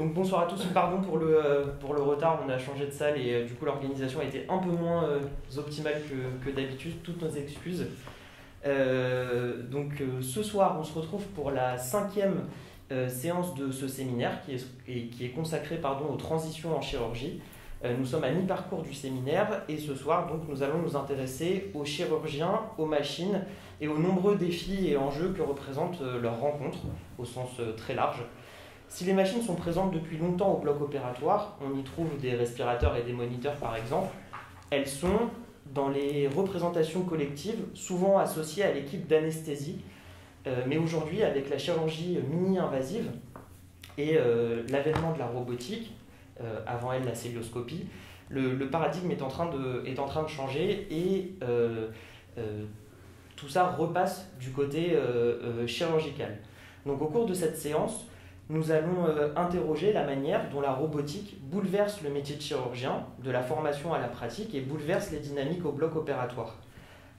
Donc bonsoir à tous, pardon pour le retard, on a changé de salle et du coup l'organisation a été un peu moins optimale que d'habitude, toutes nos excuses. Ce soir on se retrouve pour la cinquième séance de ce séminaire qui est consacré aux transitions en chirurgie. Nous sommes à mi-parcours du séminaire et ce soir donc, nous allons nous intéresser aux chirurgiens, aux machines et aux nombreux défis et enjeux que représente leur rencontre au sens très large. Si les machines sont présentes depuis longtemps au bloc opératoire, on y trouve des respirateurs et des moniteurs par exemple, elles sont dans les représentations collectives souvent associées à l'équipe d'anesthésie, mais aujourd'hui avec la chirurgie mini-invasive et l'avènement de la robotique, avant elle la célioscopie, le paradigme est en train de changer et tout ça repasse du côté chirurgical. Donc au cours de cette séance, nous allons interroger la manière dont la robotique bouleverse le métier de chirurgien, de la formation à la pratique, et bouleverse les dynamiques au bloc opératoire.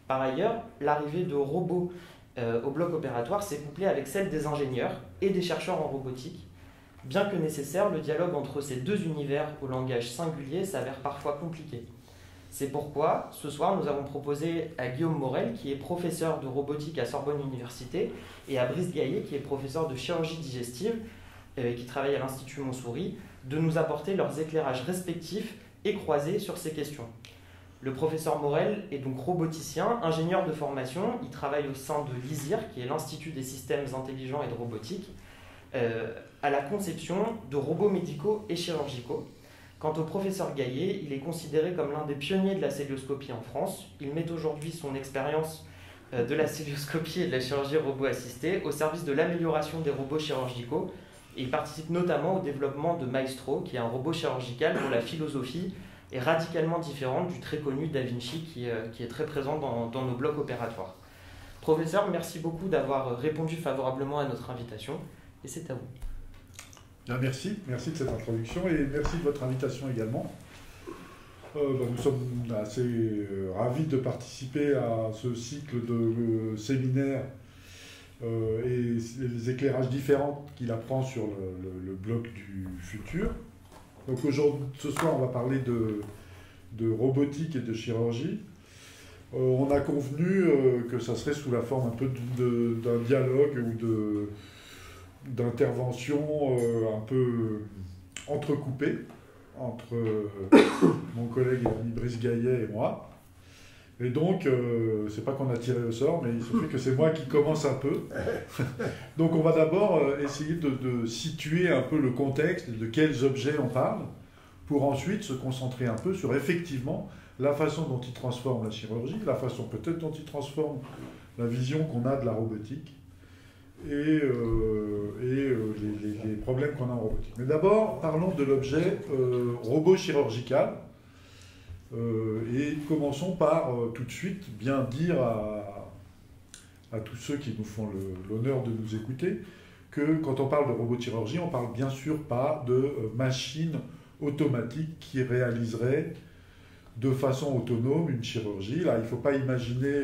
Par ailleurs, l'arrivée de robots au bloc opératoire s'est couplée avec celle des ingénieurs et des chercheurs en robotique. Bien que nécessaire, le dialogue entre ces deux univers au langage singulier s'avère parfois compliqué. C'est pourquoi, ce soir, nous avons proposé à Guillaume Morel, qui est professeur de robotique à Sorbonne Université, et à Brice Gaillet, qui est professeur de chirurgie digestive, qui travaille à l'Institut Montsouris, de nous apporter leurs éclairages respectifs et croisés sur ces questions. Le professeur Morel est donc roboticien, ingénieur de formation, il travaille au sein de l'ISIR, qui est l'Institut des systèmes intelligents et de robotique, à la conception de robots médicaux et chirurgicaux. Quant au professeur Gaillet, il est considéré comme l'un des pionniers de la célioscopie en France. Il met aujourd'hui son expérience de la célioscopie et de la chirurgie robot-assistée au service de l'amélioration des robots chirurgicaux. Et il participe notamment au développement de Maestro, qui est un robot chirurgical dont la philosophie est radicalement différente du très connu Da Vinci, qui est très présent dans nos blocs opératoires. Professeur, merci beaucoup d'avoir répondu favorablement à notre invitation, et c'est à vous. Bien, merci de cette introduction et merci de votre invitation également. Nous sommes assez ravis de participer à ce cycle de séminaires et les éclairages différents qu'il apprend sur le bloc du futur. Donc ce soir, on va parler de robotique et de chirurgie. On a convenu que ça serait sous la forme un peu d'un dialogue ou d'intervention un peu entrecoupée entre mon collègue et ami Brice Gaillet et moi. Et donc, c'est pas qu'on a tiré au sort, mais il se fait que c'est moi qui commence un peu. Donc on va d'abord essayer de situer un peu le contexte, de quels objets on parle, pour ensuite se concentrer un peu sur effectivement la façon dont il transforme la chirurgie, la façon peut-être dont il transforme la vision qu'on a de la robotique, et les problèmes qu'on a en robotique. Mais d'abord, parlons de l'objet robot chirurgical. Et commençons par tout de suite bien dire à tous ceux qui nous font l'honneur de nous écouter que quand on parle de robot de chirurgie, on ne parle bien sûr pas de machines automatiques qui réaliseraient de façon autonome une chirurgie. Là, il ne faut pas imaginer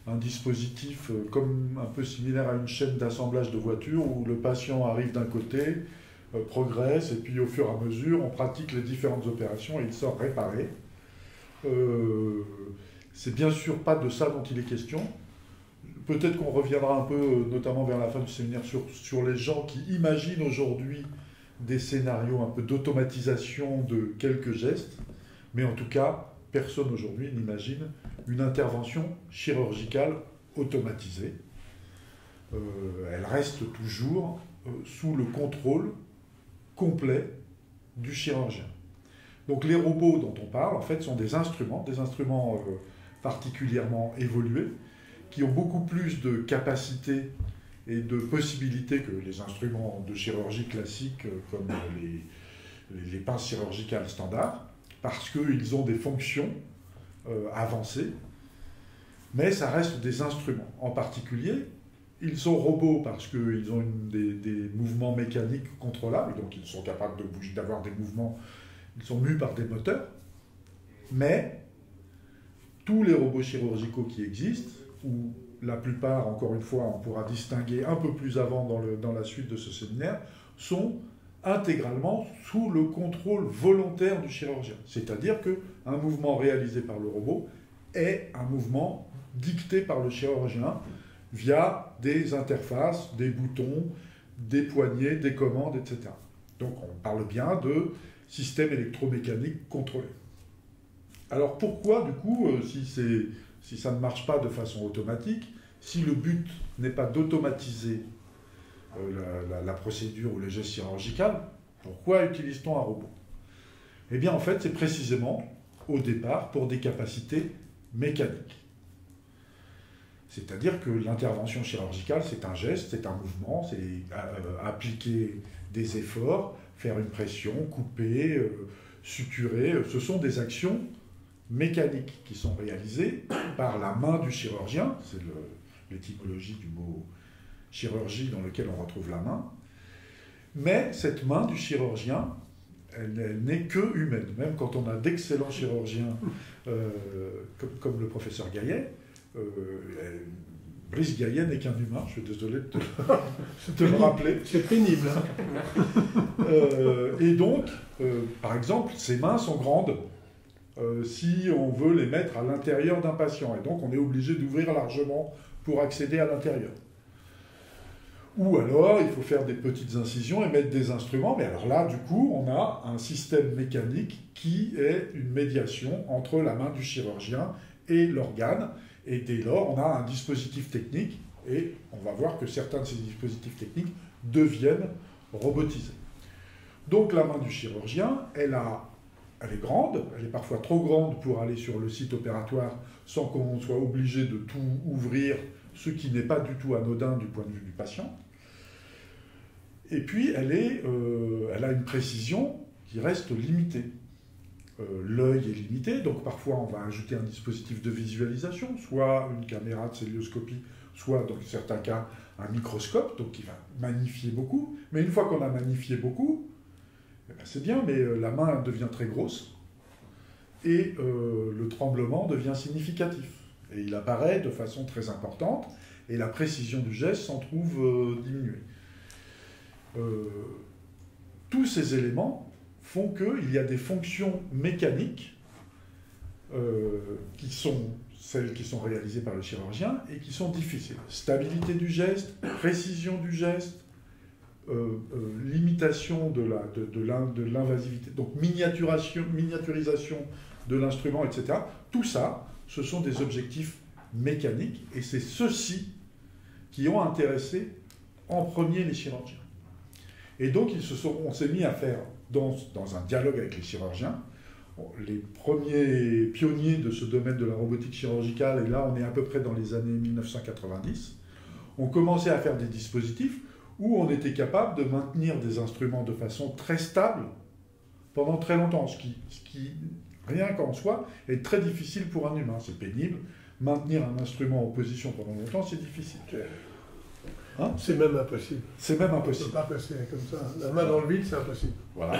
un dispositif comme un peu similaire à une chaîne d'assemblage de voitures où le patient arrive d'un côté, progresse, et puis au fur et à mesure, on pratique les différentes opérations et il sort réparé. C'est bien sûr pas de ça dont il est question. Peut-être qu'on reviendra un peu, notamment vers la fin du séminaire, sur les gens qui imaginent aujourd'hui des scénarios un peu d'automatisation de quelques gestes, mais en tout cas, personne aujourd'hui n'imagine une intervention chirurgicale automatisée. Elle reste toujours sous le contrôle complet du chirurgien. Donc les robots dont on parle, en fait, sont des instruments particulièrement évolués, qui ont beaucoup plus de capacités et de possibilités que les instruments de chirurgie classiques comme les pinces chirurgicales standards, parce qu'ils ont des fonctions avancées, mais ça reste des instruments. En particulier, ils sont robots parce qu'ils ont des mouvements mécaniques contrôlables, donc ils sont capables de bouger, d'avoir des mouvements, ils sont mus par des moteurs, mais tous les robots chirurgicaux qui existent, ou la plupart, encore une fois, on pourra distinguer un peu plus avant dans la suite de ce séminaire, sont intégralement sous le contrôle volontaire du chirurgien. C'est-à-dire qu'un mouvement réalisé par le robot est un mouvement dicté par le chirurgien via des interfaces, des boutons, des poignées, des commandes, etc. Donc on parle bien de système électromécanique contrôlé. Alors pourquoi, du coup, si ça ne marche pas de façon automatique, si le but n'est pas d'automatiser la procédure ou le geste chirurgical, pourquoi utilise-t-on un robot? Eh bien, en fait, c'est précisément, au départ, pour des capacités mécaniques. C'est-à-dire que l'intervention chirurgicale, c'est un geste, c'est un mouvement, c'est appliquer des efforts, faire une pression, couper, suturer. Ce sont des actions mécaniques qui sont réalisées par la main du chirurgien. C'est l'étymologie du mot chirurgie dans lequel on retrouve la main. Mais cette main du chirurgien, elle n'est que humaine. Même quand on a d'excellents chirurgiens comme le professeur Gaillet, Brice Gaillet n'est qu'un humain, je suis désolé de te le rappeler. C'est pénible. Hein. Et donc, par exemple, ses mains sont grandes si on veut les mettre à l'intérieur d'un patient. Et donc, on est obligé d'ouvrir largement pour accéder à l'intérieur. Ou alors, il faut faire des petites incisions et mettre des instruments. Mais alors là, du coup, on a un système mécanique qui est une médiation entre la main du chirurgien et l'organe. Et dès lors, on a un dispositif technique. Et on va voir que certains de ces dispositifs techniques deviennent robotisés. Donc la main du chirurgien, elle est grande. Elle est parfois trop grande pour aller sur le site opératoire sans qu'on soit obligé de tout ouvrir, ce qui n'est pas du tout anodin du point de vue du patient. Et puis, elle a une précision qui reste limitée. L'œil est limité, donc parfois on va ajouter un dispositif de visualisation, soit une caméra de célioscopie, soit dans certains cas un microscope, donc qui va magnifier beaucoup. Mais une fois qu'on a magnifié beaucoup, eh ben c'est bien, mais la main devient très grosse et le tremblement devient significatif. Et il apparaît de façon très importante et la précision du geste s'en trouve diminuée. Tous ces éléments font qu'il y a des fonctions mécaniques qui sont celles qui sont réalisées par le chirurgien et qui sont difficiles. Stabilité du geste, précision du geste, limitation de l'invasivité, donc miniaturisation de l'instrument, etc. Tout ça, ce sont des objectifs mécaniques et c'est ceux-ci qui ont intéressé en premier les chirurgiens. Et donc, on s'est mis à faire, dans un dialogue avec les chirurgiens, les premiers pionniers de ce domaine de la robotique chirurgicale, et là on est à peu près dans les années 1990, ont commencé à faire des dispositifs où on était capable de maintenir des instruments de façon très stable pendant très longtemps, ce qui rien qu'en soi, est très difficile pour un humain. C'est pénible. Maintenir un instrument en position pendant longtemps, c'est difficile. Hein? C'est même impossible. C'est même impossible. On ne peut pas passer comme ça. La main dans le vide, c'est impossible. Voilà.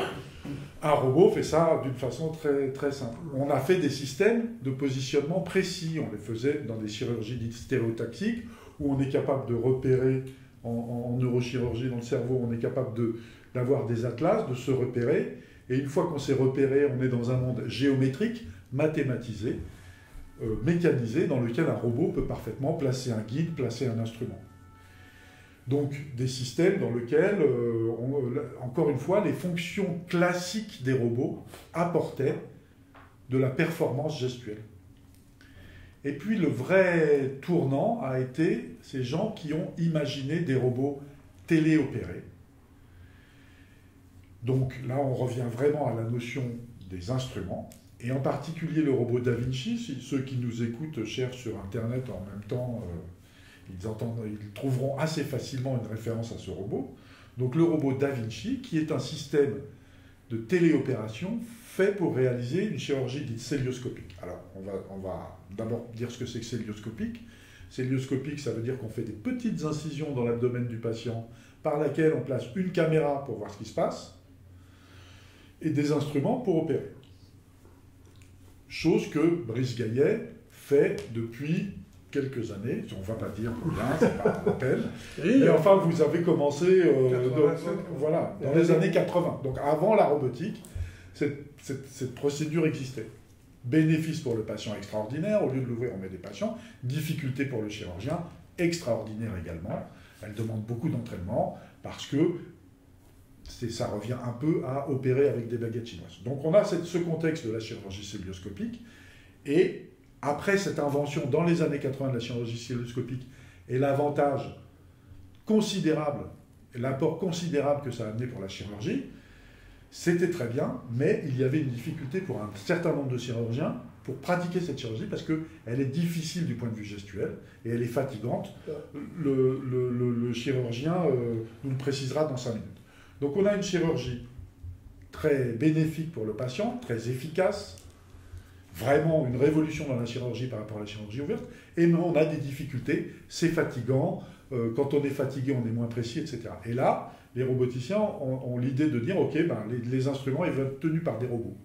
Un robot fait ça d'une façon très, très simple. On a fait des systèmes de positionnement précis. On les faisait dans des chirurgies dites stéréotaxiques, où on est capable de repérer, en neurochirurgie dans le cerveau, on est capable d'avoir des atlas, de se repérer. Et une fois qu'on s'est repéré, on est dans un monde géométrique, mathématisé, mécanisé, dans lequel un robot peut parfaitement placer un guide, placer un instrument. Donc des systèmes dans lesquels, encore une fois, les fonctions classiques des robots apportaient de la performance gestuelle. Et puis le vrai tournant a été ces gens qui ont imaginé des robots téléopérés. Donc là, on revient vraiment à la notion des instruments, et en particulier le robot Da Vinci. Si ceux qui nous écoutent cherchent sur Internet en même temps, ils trouveront assez facilement une référence à ce robot. Donc le robot Da Vinci, qui est un système de téléopération fait pour réaliser une chirurgie dite célioscopique. Alors, on va d'abord dire ce que c'est que célioscopique. Célioscopique, ça veut dire qu'on fait des petites incisions dans l'abdomen du patient par laquelle on place une caméra pour voir ce qui se passe et des instruments pour opérer. Chose que Brice Gaillet fait depuis quelques années, on ne va pas dire combien, c'est pas la peine, Oui, mais enfin vous avez commencé 87, voilà, dans les années 80. Donc avant la robotique, cette procédure existait. Bénéfice pour le patient extraordinaire, au lieu de l'ouvrir on met des patients. Difficulté pour le chirurgien, extraordinaire également. Elle demande beaucoup d'entraînement parce que ça revient un peu à opérer avec des baguettes chinoises. Donc on a ce contexte de la chirurgie cœlioscopique, et après cette invention dans les années 80 de la chirurgie cœlioscopique et l'avantage considérable, et l'apport considérable que ça a amené pour la chirurgie, c'était très bien, mais il y avait une difficulté pour un certain nombre de chirurgiens pour pratiquer cette chirurgie parce qu'elle est difficile du point de vue gestuel et elle est fatigante. Le chirurgien nous le précisera dans 5 minutes. Donc on a une chirurgie très bénéfique pour le patient, très efficace, vraiment une révolution dans la chirurgie par rapport à la chirurgie ouverte, et non, on a des difficultés, c'est fatigant, quand on est fatigué on est moins précis, etc. Et là, les roboticiens ont l'idée de dire, ok, ben, les instruments ils vont être tenus par des robots.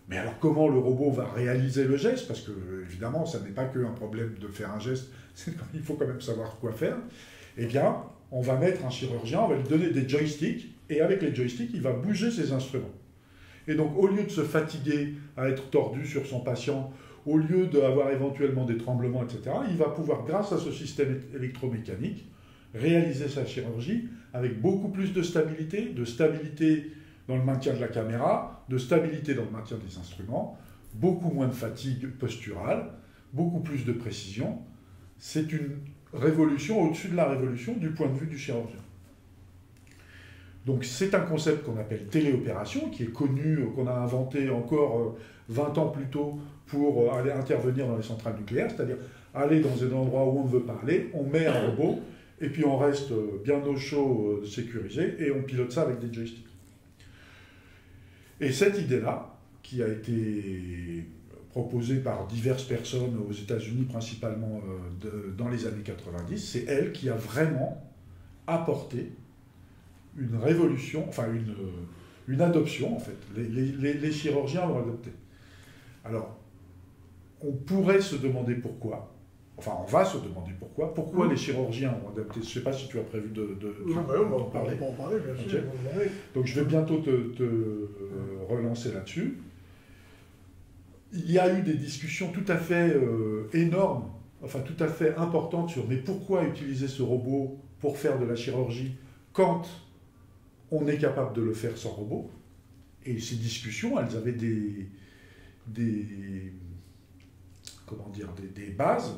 Mais alors comment le robot va réaliser le geste? Parce que évidemment, ça n'est pas qu'un problème de faire un geste, il faut quand même savoir quoi faire. Eh bien, on va mettre un chirurgien, on va lui donner des joysticks, et avec les joysticks, il va bouger ses instruments. Et donc, au lieu de se fatiguer à être tordu sur son patient, au lieu d'avoir éventuellement des tremblements, etc., il va pouvoir, grâce à ce système électromécanique, réaliser sa chirurgie avec beaucoup plus de stabilité dans le maintien de la caméra, de stabilité dans le maintien des instruments, beaucoup moins de fatigue posturale, beaucoup plus de précision. C'est une révolution au-dessus de la révolution du point de vue du chirurgien. Donc c'est un concept qu'on appelle téléopération, qui est connu, qu'on a inventé encore 20 ans plus tôt pour aller intervenir dans les centrales nucléaires, c'est-à-dire aller dans un endroit où on ne veut pas aller, on met un robot, et puis on reste bien au chaud, sécurisé, et on pilote ça avec des joysticks. Et cette idée-là, qui a été proposée par diverses personnes aux États-Unis, principalement dans les années 90, c'est elle qui a vraiment apporté une révolution, enfin une adoption en fait. Les chirurgiens l'ont adopté. Alors, on pourrait se demander pourquoi, enfin on va se demander pourquoi les chirurgiens ont adopté. Je ne sais pas si tu as prévu de on va en parler, bien sûr. Okay. Donc je vais bientôt te relancer là-dessus. Il y a eu des discussions tout à fait énormes, enfin tout à fait importantes sur mais pourquoi utiliser ce robot pour faire de la chirurgie quand on est capable de le faire sans robot. Et ces discussions, elles avaient des bases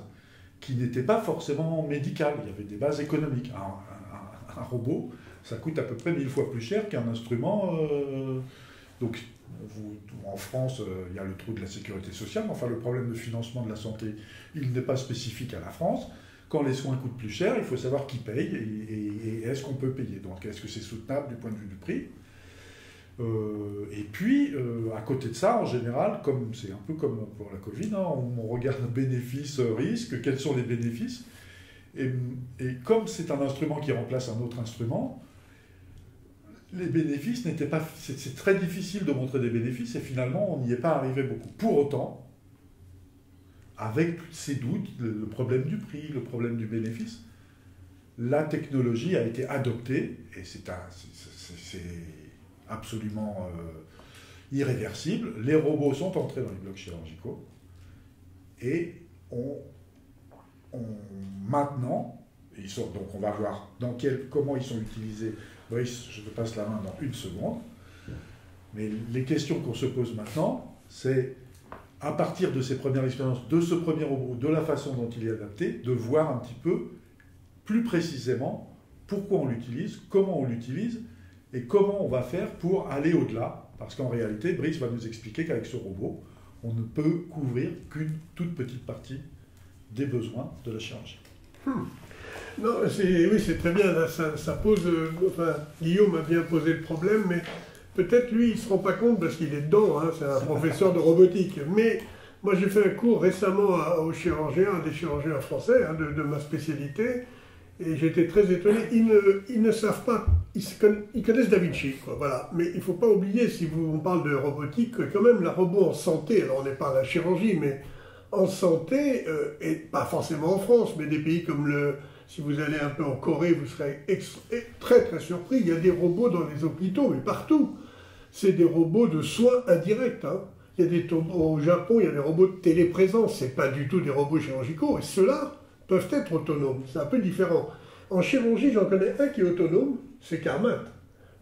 qui n'étaient pas forcément médicales. Il y avait des bases économiques. Un robot, ça coûte à peu près 1000 fois plus cher qu'un instrument. Donc, en France, il y a le trou de la sécurité sociale, mais enfin, le problème de financement de la santé, il n'est pas spécifique à la France. Quand les soins coûtent plus cher, il faut savoir qui paye et est-ce qu'on peut payer. Donc, est-ce que c'est soutenable du point de vue du prix ? Et puis, à côté de ça, en général, c'est un peu comme pour la Covid, hein, on regarde bénéfices-risques, quels sont les bénéfices. Et comme c'est un instrument qui remplace un autre instrument, les bénéfices n'étaient pas... C'est très difficile de montrer des bénéfices et finalement, on n'y est pas arrivé beaucoup. Pour autant, avec ces doutes, le problème du prix, le problème du bénéfice, la technologie a été adoptée et c'est absolument irréversible. Les robots sont entrés dans les blocs chirurgicaux et maintenant, donc on va voir comment ils sont utilisés. Brice, je te passe la main dans une seconde. Mais les questions qu'on se pose maintenant, c'est à partir de ces premières expériences, de ce premier robot, de la façon dont il est adapté, de voir un petit peu plus précisément pourquoi on l'utilise, comment on l'utilise, et comment on va faire pour aller au-delà. Parce qu'en réalité, Brice va nous expliquer qu'avec ce robot, on ne peut couvrir qu'une toute petite partie des besoins de la chirurgie. Non, oui, c'est très bien. Là, ça pose... enfin, Guillaume a bien posé le problème, mais peut-être lui, il ne se rend pas compte parce qu'il est dedans, hein, c'est un professeur de robotique. Mais moi, j'ai fait un cours récemment aux chirurgiens, à des chirurgiens français, hein, de ma spécialité, et j'étais très étonné. Ils ne savent pas, ils connaissent Da Vinci, quoi, voilà. Mais il ne faut pas oublier, si on parle de robotique, que quand même la robot en santé, alors on n'est pas à la chirurgie, mais en santé, et pas forcément en France, mais des pays comme si vous allez un peu en Corée, vous serez très très surpris. Il y a des robots dans les hôpitaux, mais partout. C'est des robots de soins indirects. Hein. Au Japon, il y a des robots de téléprésence. Ce n'est pas du tout des robots chirurgicaux. Et ceux-là peuvent être autonomes. C'est un peu différent. En chirurgie, j'en connais un qui est autonome, c'est Carmat.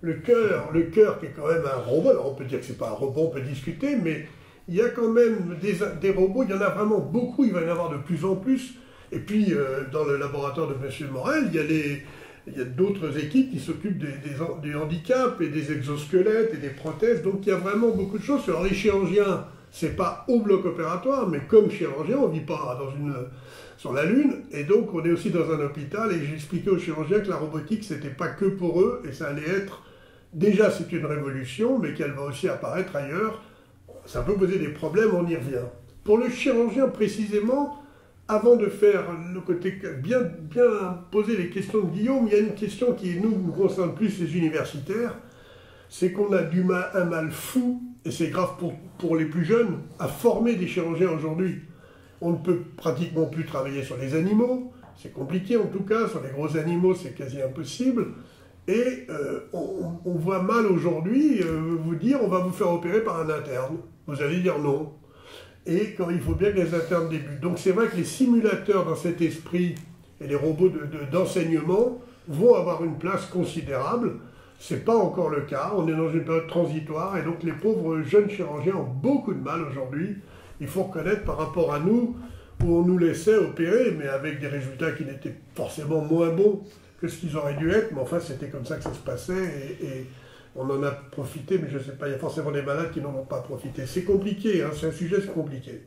Le cœur qui est quand même un robot. Alors on peut dire que ce n'est pas un robot, on peut discuter, mais il y a quand même des robots. Il y en a vraiment beaucoup. Il va y en avoir de plus en plus. Et puis, dans le laboratoire de M. Morel, il y a d'autres équipes qui s'occupent des handicaps et des exosquelettes et des prothèses. Donc, il y a vraiment beaucoup de choses. Alors, les chirurgiens, c'est pas au bloc opératoire, mais comme chirurgien, on ne vit pas sur la Lune. Et donc, on est aussi dans un hôpital. Et j'expliquais aux chirurgiens que la robotique, c'était pas que pour eux. Et ça allait être... Déjà, c'est une révolution, mais qu'elle va aussi apparaître ailleurs. Ça peut poser des problèmes, on y revient. Pour le chirurgien, précisément... Avant de faire le côté bien poser les questions de Guillaume, il y a une question qui nous concerne plus les universitaires, c'est qu'on a un mal fou, et c'est grave pour les plus jeunes, à former des chirurgiens aujourd'hui. On ne peut pratiquement plus travailler sur les animaux, c'est compliqué en tout cas, sur les gros animaux c'est quasi impossible, et on voit mal aujourd'hui vous dire on va vous faire opérer par un interne. Vous allez dire non. Et quand il faut bien que les internes débutent. Donc c'est vrai que les simulateurs dans cet esprit et les robots d'enseignement vont avoir une place considérable. Ce n'est pas encore le cas, on est dans une période transitoire et donc les pauvres jeunes chirurgiens ont beaucoup de mal aujourd'hui. Il faut reconnaître par rapport à nous, où on nous laissait opérer, mais avec des résultats qui n'étaient forcément moins bons que ce qu'ils auraient dû être, mais enfin c'était comme ça que ça se passait et on en a profité, mais je ne sais pas, il y a forcément des malades qui n'en ont pas profité. C'est compliqué, hein, c'est un sujet compliqué.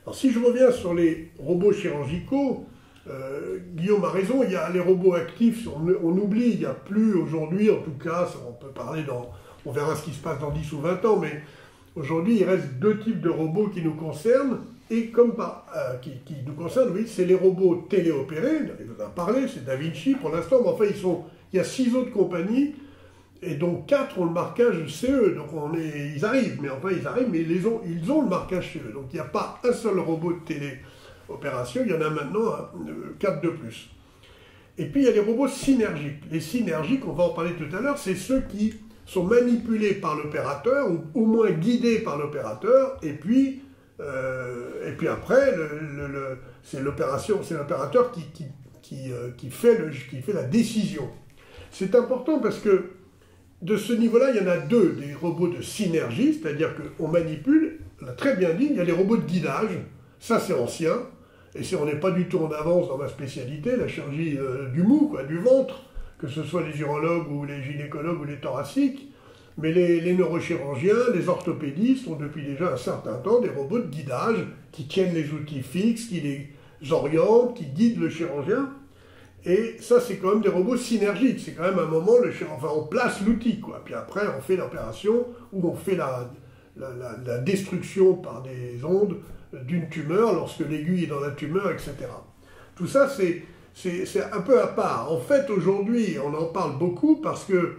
Alors si je reviens sur les robots chirurgicaux, Guillaume a raison, il y a les robots actifs, on oublie, il n'y a plus aujourd'hui, en tout cas, on peut parler on verra ce qui se passe dans 10 ou 20 ans, mais aujourd'hui il reste deux types de robots qui nous concernent, et qui nous concernent, oui, c'est les robots téléopérés, il en a parlé, c'est Da Vinci pour l'instant, mais enfin il y a 6 autres compagnies, et donc 4 ont le marquage CE, donc ils arrivent, mais ils ont le marquage CE. Donc il n'y a pas un seul robot de téléopération, il y en a maintenant 4 de plus. Et puis il y a les robots synergiques. Les synergiques, on va en parler tout à l'heure, c'est ceux qui sont manipulés par l'opérateur, ou au moins guidés par l'opérateur, et puis après, c'est l'opérateur qui fait la décision. C'est important parce que de ce niveau-là, il y en a deux, des robots de synergie, c'est-à-dire qu'on manipule, on l'a très bien dit, il y a les robots de guidage, ça c'est ancien, et on n'est pas du tout en avance dans ma spécialité, la chirurgie du mou, du ventre, que ce soit les urologues ou les gynécologues ou les thoraciques, mais les neurochirurgiens, les orthopédistes ont depuis déjà un certain temps des robots de guidage qui tiennent les outils fixes, qui les orientent, qui guident le chirurgien. Et ça, c'est quand même des robots synergiques. C'est quand même un moment, on place l'outil, quoi. Puis après, on fait l'opération où on fait la destruction par des ondes d'une tumeur lorsque l'aiguille est dans la tumeur, etc. Tout ça, c'est un peu à part. En fait, aujourd'hui, on en parle beaucoup parce que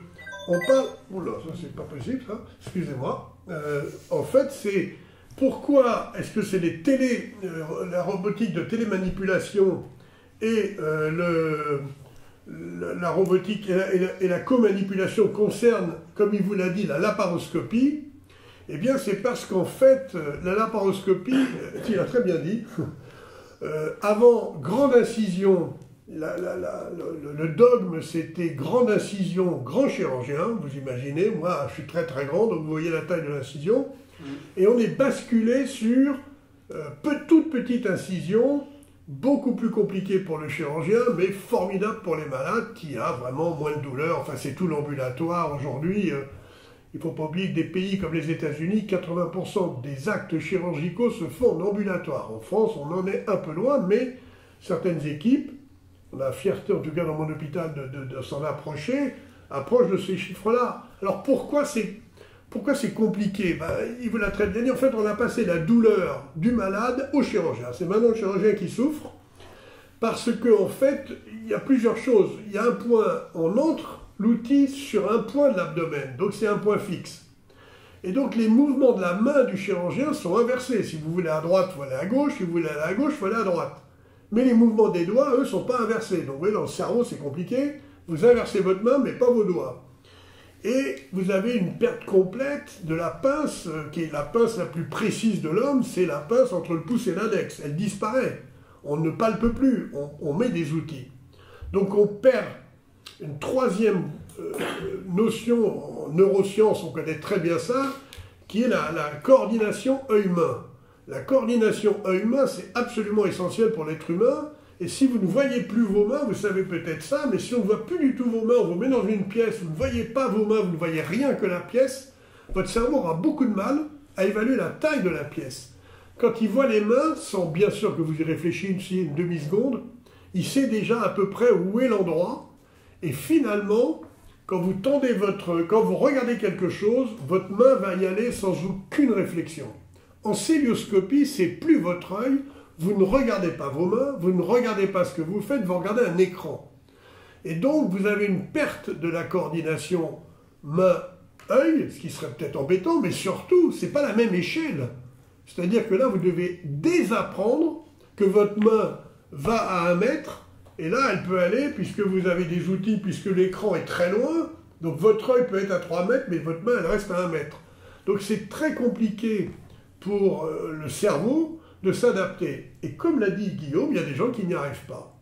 on parle... Oula, ça, c'est pas possible, ça. Excusez-moi. En fait, c'est... Pourquoi est-ce que c'est la robotique de télémanipulation et la robotique et la co-manipulation concernent, comme il vous l'a dit, la laparoscopie? Eh bien, c'est parce qu'en fait, la laparoscopie, il a très bien dit, avant grande incision, le dogme c'était grande incision, grand chirurgien, vous imaginez, moi je suis très très grand, donc vous voyez la taille de l'incision, et on est basculé sur toute petite incision, beaucoup plus compliqué pour le chirurgien, mais formidable pour les malades qui a vraiment moins de douleur. Enfin, c'est tout l'ambulatoire aujourd'hui. Il ne faut pas oublier que des pays comme les États-Unis, 80% des actes chirurgicaux se font en ambulatoire. En France, on en est un peu loin, mais certaines équipes, on a la fierté, en tout cas dans mon hôpital, de s'en approcher, approchent de ces chiffres-là. Alors pourquoi c'est compliqué? Il vous l'a très bien dit, en fait on a passé la douleur du malade au chirurgien. C'est maintenant le chirurgien qui souffre, parce qu'en fait, il y a plusieurs choses. Il y a un point, on entre l'outil sur un point de l'abdomen, donc c'est un point fixe. Et donc les mouvements de la main du chirurgien sont inversés. Si vous voulez à droite, il faut aller à gauche. Si vous voulez aller à gauche, il faut aller à droite. Mais les mouvements des doigts, eux, ne sont pas inversés. Donc vous voyez, dans le cerveau, c'est compliqué. Vous inversez votre main, mais pas vos doigts. Et vous avez une perte complète de la pince, qui est la pince la plus précise de l'homme, c'est la pince entre le pouce et l'index. Elle disparaît. On ne palpe plus, on met des outils. Donc on perd une troisième notion en neurosciences, on connaît très bien ça, qui est la coordination œil-main. La coordination œil-main, c'est absolument essentiel pour l'être humain. Et si vous ne voyez plus vos mains, vous savez peut-être ça, mais si on ne voit plus du tout vos mains, on vous met dans une pièce, vous ne voyez pas vos mains, vous ne voyez rien que la pièce, votre cerveau aura beaucoup de mal à évaluer la taille de la pièce. Quand il voit les mains, sans bien sûr que vous y réfléchissiez une demi-seconde, il sait déjà à peu près où est l'endroit, et finalement, quand vous regardez quelque chose, votre main va y aller sans aucune réflexion. En célioscopie, c'est plus votre œil. Vous ne regardez pas vos mains, vous ne regardez pas ce que vous faites, vous regardez un écran. Et donc, vous avez une perte de la coordination main-œil, ce qui serait peut-être embêtant, mais surtout, ce n'est pas la même échelle. C'est-à-dire que là, vous devez désapprendre que votre main va à 1 mètre, et là, elle peut aller, puisque vous avez des outils, puisque l'écran est très loin, donc votre œil peut être à 3 mètres, mais votre main, elle reste à 1 mètre. Donc c'est très compliqué pour le cerveau de s'adapter. Et comme l'a dit Guillaume, il y a des gens qui n'y arrivent pas.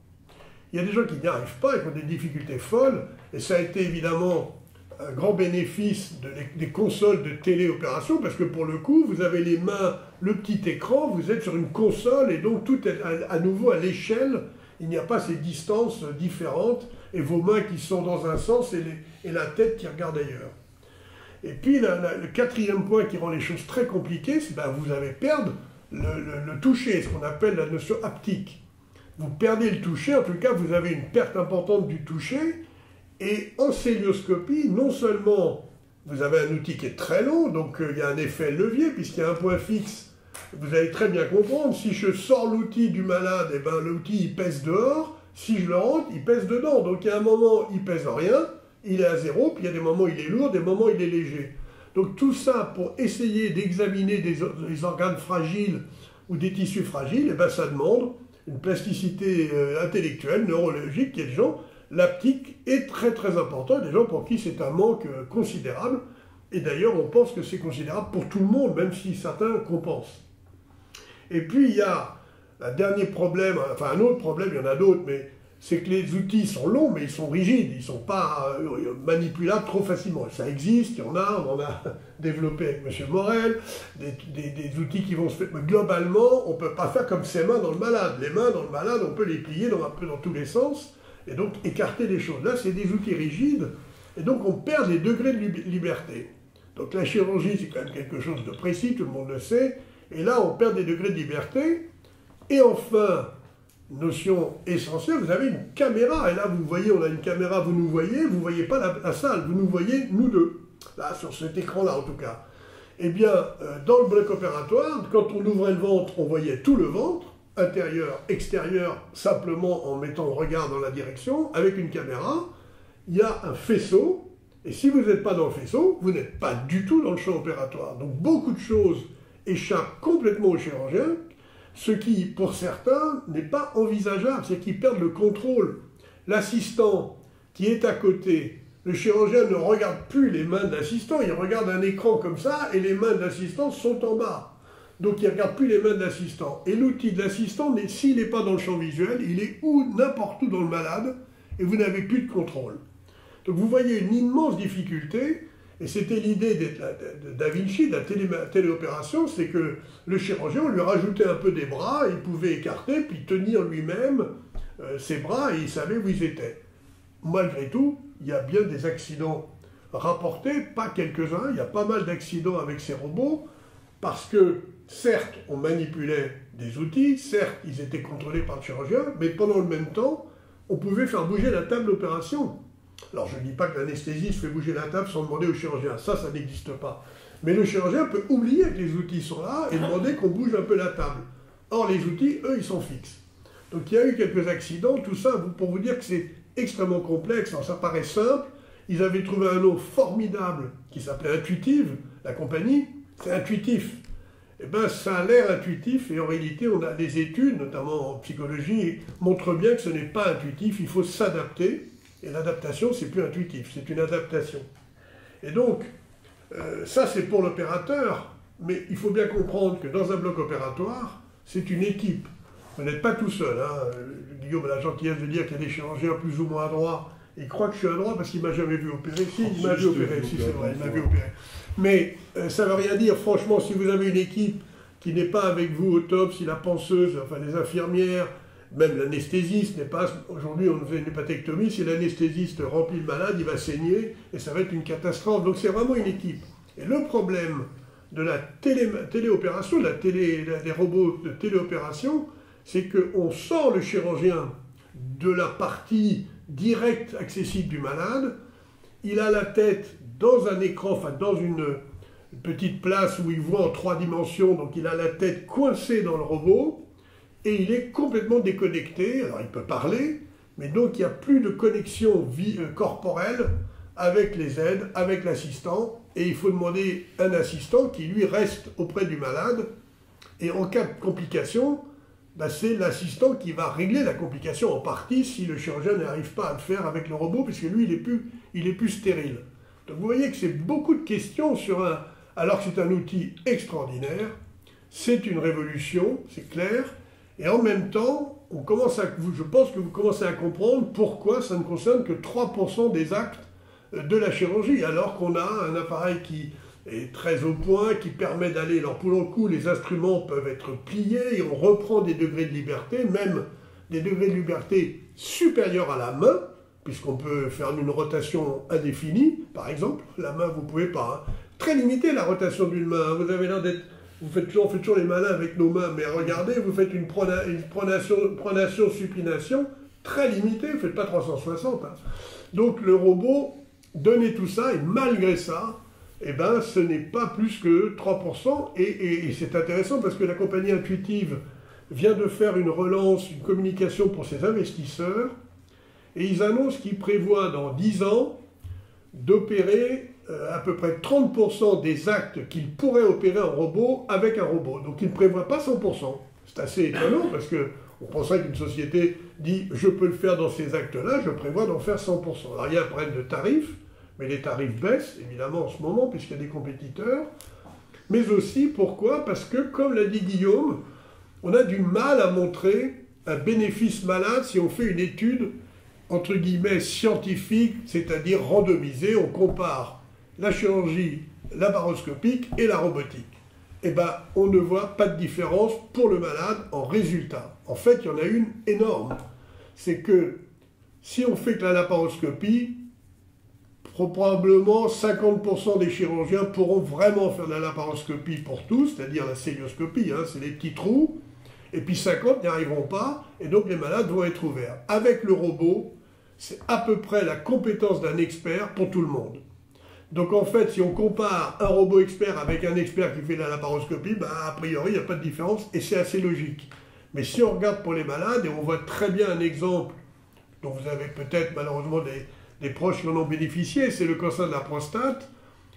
Il y a des gens qui n'y arrivent pas et qui ont des difficultés folles, et ça a été évidemment un grand bénéfice des consoles de téléopération, parce que pour le coup, vous avez les mains, le petit écran, vous êtes sur une console, et donc tout est à nouveau à l'échelle, il n'y a pas ces distances différentes, et vos mains qui sont dans un sens, et la tête qui regarde ailleurs. Et puis le quatrième point qui rend les choses très compliquées, c'est que vous allez perdre le toucher, ce qu'on appelle la notion haptique. Vous perdez le toucher, en tout cas vous avez une perte importante du toucher, et en célioscopie, non seulement vous avez un outil qui est très long, donc il y a un effet levier, puisqu'il y a un point fixe, vous allez très bien comprendre, si je sors l'outil du malade, et l'outil il pèse dehors, si je le rentre, il pèse dedans, donc il y a un moment il pèse rien, il est à 0, puis il y a des moments il est lourd, des moments il est léger. Donc tout ça pour essayer d'examiner des organes fragiles ou des tissus fragiles, ça demande une plasticité intellectuelle, neurologique. Il y a des gens, l'haptique est très très important, il y a des gens pour qui c'est un manque considérable, et d'ailleurs on pense que c'est considérable pour tout le monde, même si certains compensent. Et puis il y a un dernier problème, enfin un autre problème, il y en a d'autres, mais c'est que les outils sont longs, mais ils sont rigides, ils ne sont pas manipulables trop facilement. Ça existe, il y en a, on en a développé avec M. Morel, des outils qui vont se faire, mais globalement, on ne peut pas faire comme ses mains dans le malade. Les mains dans le malade, on peut les plier un peu dans tous les sens, et donc écarter les choses. Là, c'est des outils rigides, et donc on perd des degrés de liberté. Donc la chirurgie, c'est quand même quelque chose de précis, tout le monde le sait, et là, on perd des degrés de liberté, et enfin, notion essentielle, vous avez une caméra, et là vous voyez, on a une caméra, vous nous voyez, vous ne voyez pas la salle, vous nous voyez nous deux, là sur cet écran-là en tout cas. Eh bien, dans le bloc opératoire, quand on ouvrait le ventre, on voyait tout le ventre, intérieur, extérieur, simplement en mettant le regard dans la direction, avec une caméra, il y a un faisceau, et si vous n'êtes pas dans le faisceau, vous n'êtes pas du tout dans le champ opératoire. Donc beaucoup de choses échappent complètement au chirurgien, ce qui, pour certains, n'est pas envisageable, c'est qu'ils perdent le contrôle. L'assistant qui est à côté, le chirurgien ne regarde plus les mains de l'assistant, il regarde un écran comme ça, et les mains de l'assistant sont en bas. Donc il ne regarde plus les mains de l'assistant. Et l'outil de l'assistant, s'il n'est pas dans le champ visuel, il est n'importe où dans le malade, et vous n'avez plus de contrôle. Donc vous voyez une immense difficulté. Et c'était l'idée de Da Vinci, de la téléopération, c'est que le chirurgien, on lui rajoutait un peu des bras, il pouvait écarter, puis tenir lui-même ses bras, et il savait où ils étaient. Malgré tout, il y a bien des accidents rapportés, pas quelques-uns, il y a pas mal d'accidents avec ces robots, parce que, certes, on manipulait des outils, certes, ils étaient contrôlés par le chirurgien, mais pendant le même temps, on pouvait faire bouger la table d'opération. Alors je ne dis pas que l'anesthésiste fait bouger la table sans demander au chirurgien, ça n'existe pas. Mais le chirurgien peut oublier que les outils sont là et demander qu'on bouge un peu la table. Or les outils, eux, ils sont fixes. Donc il y a eu quelques accidents, tout ça pour vous dire que c'est extrêmement complexe. Alors ça paraît simple, ils avaient trouvé un nom formidable qui s'appelait Intuitive, la compagnie, c'est intuitif. Eh bien, ça a l'air intuitif, et en réalité, on a des études, notamment en psychologie, montrent bien que ce n'est pas intuitif, il faut s'adapter, et l'adaptation, c'est plus intuitif, c'est une adaptation. Et donc, ça c'est pour l'opérateur, mais il faut bien comprendre que dans un bloc opératoire, c'est une équipe. Vous n'êtes pas tout seul. Hein. Guillaume a la gentillesse de dire qu'il y a des chirurgiens plus ou moins adroits. Il croit que je suis adroit parce qu'il ne m'a jamais vu opérer. Si, il m'a vu opérer. Si, c'est vrai, il m'a vu opérer. Mais ça ne veut rien dire. Franchement, si vous avez une équipe qui n'est pas avec vous au top, si la penseuse, enfin les infirmières, même l'anesthésiste n'est pas... Aujourd'hui, on fait une hépatectomie. Si l'anesthésiste remplit le malade, il va saigner et ça va être une catastrophe. Donc c'est vraiment une équipe. Et le problème de la téléopération, des robots de téléopération, c'est qu'on sort le chirurgien de la partie directe accessible du malade, il a la tête dans un écran, enfin dans une petite place où il voit en 3 dimensions, donc il a la tête coincée dans le robot, et il est complètement déconnecté, alors il peut parler, mais donc il n'y a plus de connexion corporelle avec les aides, avec l'assistant, et il faut demander un assistant qui lui reste auprès du malade, et en cas de complication, ben c'est l'assistant qui va régler la complication en partie si le chirurgien n'arrive pas à le faire avec le robot, puisque lui, il est plus stérile. Donc vous voyez que c'est beaucoup de questions sur un... Alors que c'est un outil extraordinaire, c'est une révolution, c'est clair, et en même temps, je pense que vous commencez à comprendre pourquoi ça ne concerne que 3% des actes de la chirurgie, alors qu'on a un appareil qui est très au point, qui permet d'aller... Alors pour le coup, les instruments peuvent être pliés, et on reprend des degrés de liberté, même des degrés de liberté supérieurs à la main, puisqu'on peut faire une rotation indéfinie, par exemple. La main, vous ne pouvez pas. Hein. Très limité la rotation d'une main. Vous avez l'air d'être... on fait toujours les malins avec nos mains, mais regardez, vous faites une pronation, supination, très limitée, vous ne faites pas 360. Hein. Donc le robot donnait tout ça, et malgré ça, eh ben, ce n'est pas plus que 3%, et c'est intéressant parce que la compagnie Intuitive vient de faire une relance, une communication pour ses investisseurs, et ils annoncent qu'ils prévoient dans 10 ans d'opérer à peu près 30% des actes qu'ils pourraient opérer en robot avec un robot. Donc ils ne prévoient pas 100%. C'est assez étonnant parce qu'on penserait qu'une société dit « je peux le faire dans ces actes-là, je prévois d'en faire 100%». Alors il y a un problème de tarifs, mais les tarifs baissent évidemment en ce moment puisqu'il y a des compétiteurs. Mais aussi, pourquoi? Parce que, comme l'a dit Guillaume, on a du mal à montrer un bénéfice malade si on fait une étude entre guillemets scientifique, c'est-à-dire randomisée, on compare la chirurgie laparoscopique et la robotique. Eh bien, on ne voit pas de différence pour le malade en résultat. En fait, il y en a une énorme. C'est que si on fait que la laparoscopie, probablement 50% des chirurgiens pourront vraiment faire la laparoscopie pour tous, c'est-à-dire la célioscopie, hein, c'est les petits trous, et puis 50 n'y arriveront pas, et donc les malades vont être ouverts. Avec le robot, c'est à peu près la compétence d'un expert pour tout le monde. Donc en fait, si on compare un robot expert avec un expert qui fait la laparoscopie, ben, a priori, il n'y a pas de différence, et c'est assez logique. Mais si on regarde pour les malades, et on voit très bien un exemple dont vous avez peut-être malheureusement des proches qui en ont bénéficié, c'est le cancer de la prostate,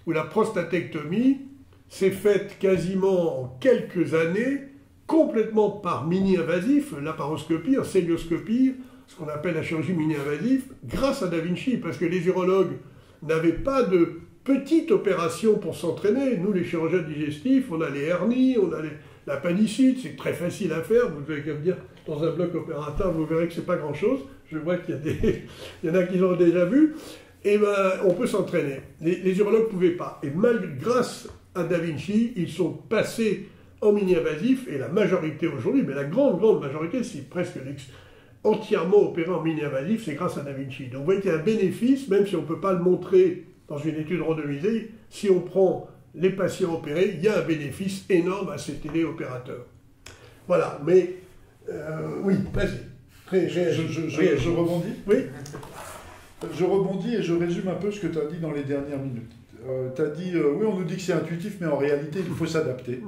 où la prostatectomie s'est faite quasiment en quelques années, complètement par mini-invasif, laparoscopie, en célioscopie, ce qu'on appelle la chirurgie mini-invasive, grâce à Da Vinci, parce que les urologues n'avaient pas de petites opérations pour s'entraîner. Nous, les chirurgiens digestifs, on a les hernies, on a l'appendicite, c'est très facile à faire, vous devez venir dans un bloc opératoire, vous verrez que c'est pas grand-chose. Je vois qu'il y en a qui l'ont déjà vu, et ben on peut s'entraîner. Les urologues ne pouvaient pas. Et grâce à Da Vinci, ils sont passés en mini-invasif, et la majorité aujourd'hui, mais la grande majorité, c'est presque entièrement opéré en mini-invasif, c'est grâce à Da Vinci. Donc vous voyez qu'il y a un bénéfice, même si on ne peut pas le montrer dans une étude randomisée, si on prend les patients opérés, il y a un bénéfice énorme à ces téléopérateurs. Voilà, mais oui, vas-y. Je rebondis. Oui. Je rebondis et je résume un peu ce que tu as dit dans les dernières minutes. Tu as dit, oui, on nous dit que c'est intuitif, mais en réalité, il faut s'adapter.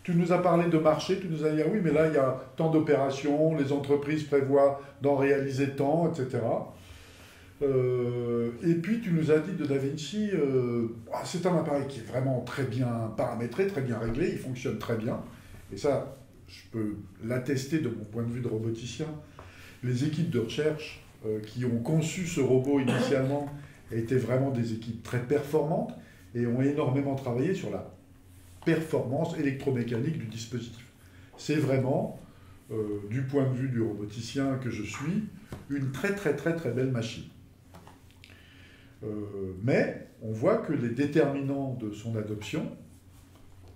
Tu nous as parlé de marché, tu nous as dit, oui, mais là, il y a tant d'opérations, les entreprises prévoient d'en réaliser tant, etc. Et puis tu nous as dit de Da Vinci, c'est un appareil qui est vraiment très bien paramétré, très bien réglé, il fonctionne très bien. Et ça, je peux l'attester de mon point de vue de roboticien. Les équipes de recherche qui ont conçu ce robot initialement étaient vraiment des équipes très performantes et ont énormément travaillé sur la performance électromécanique du dispositif. C'est vraiment, du point de vue du roboticien que je suis, une très très très très belle machine. Mais on voit que les déterminants de son adoption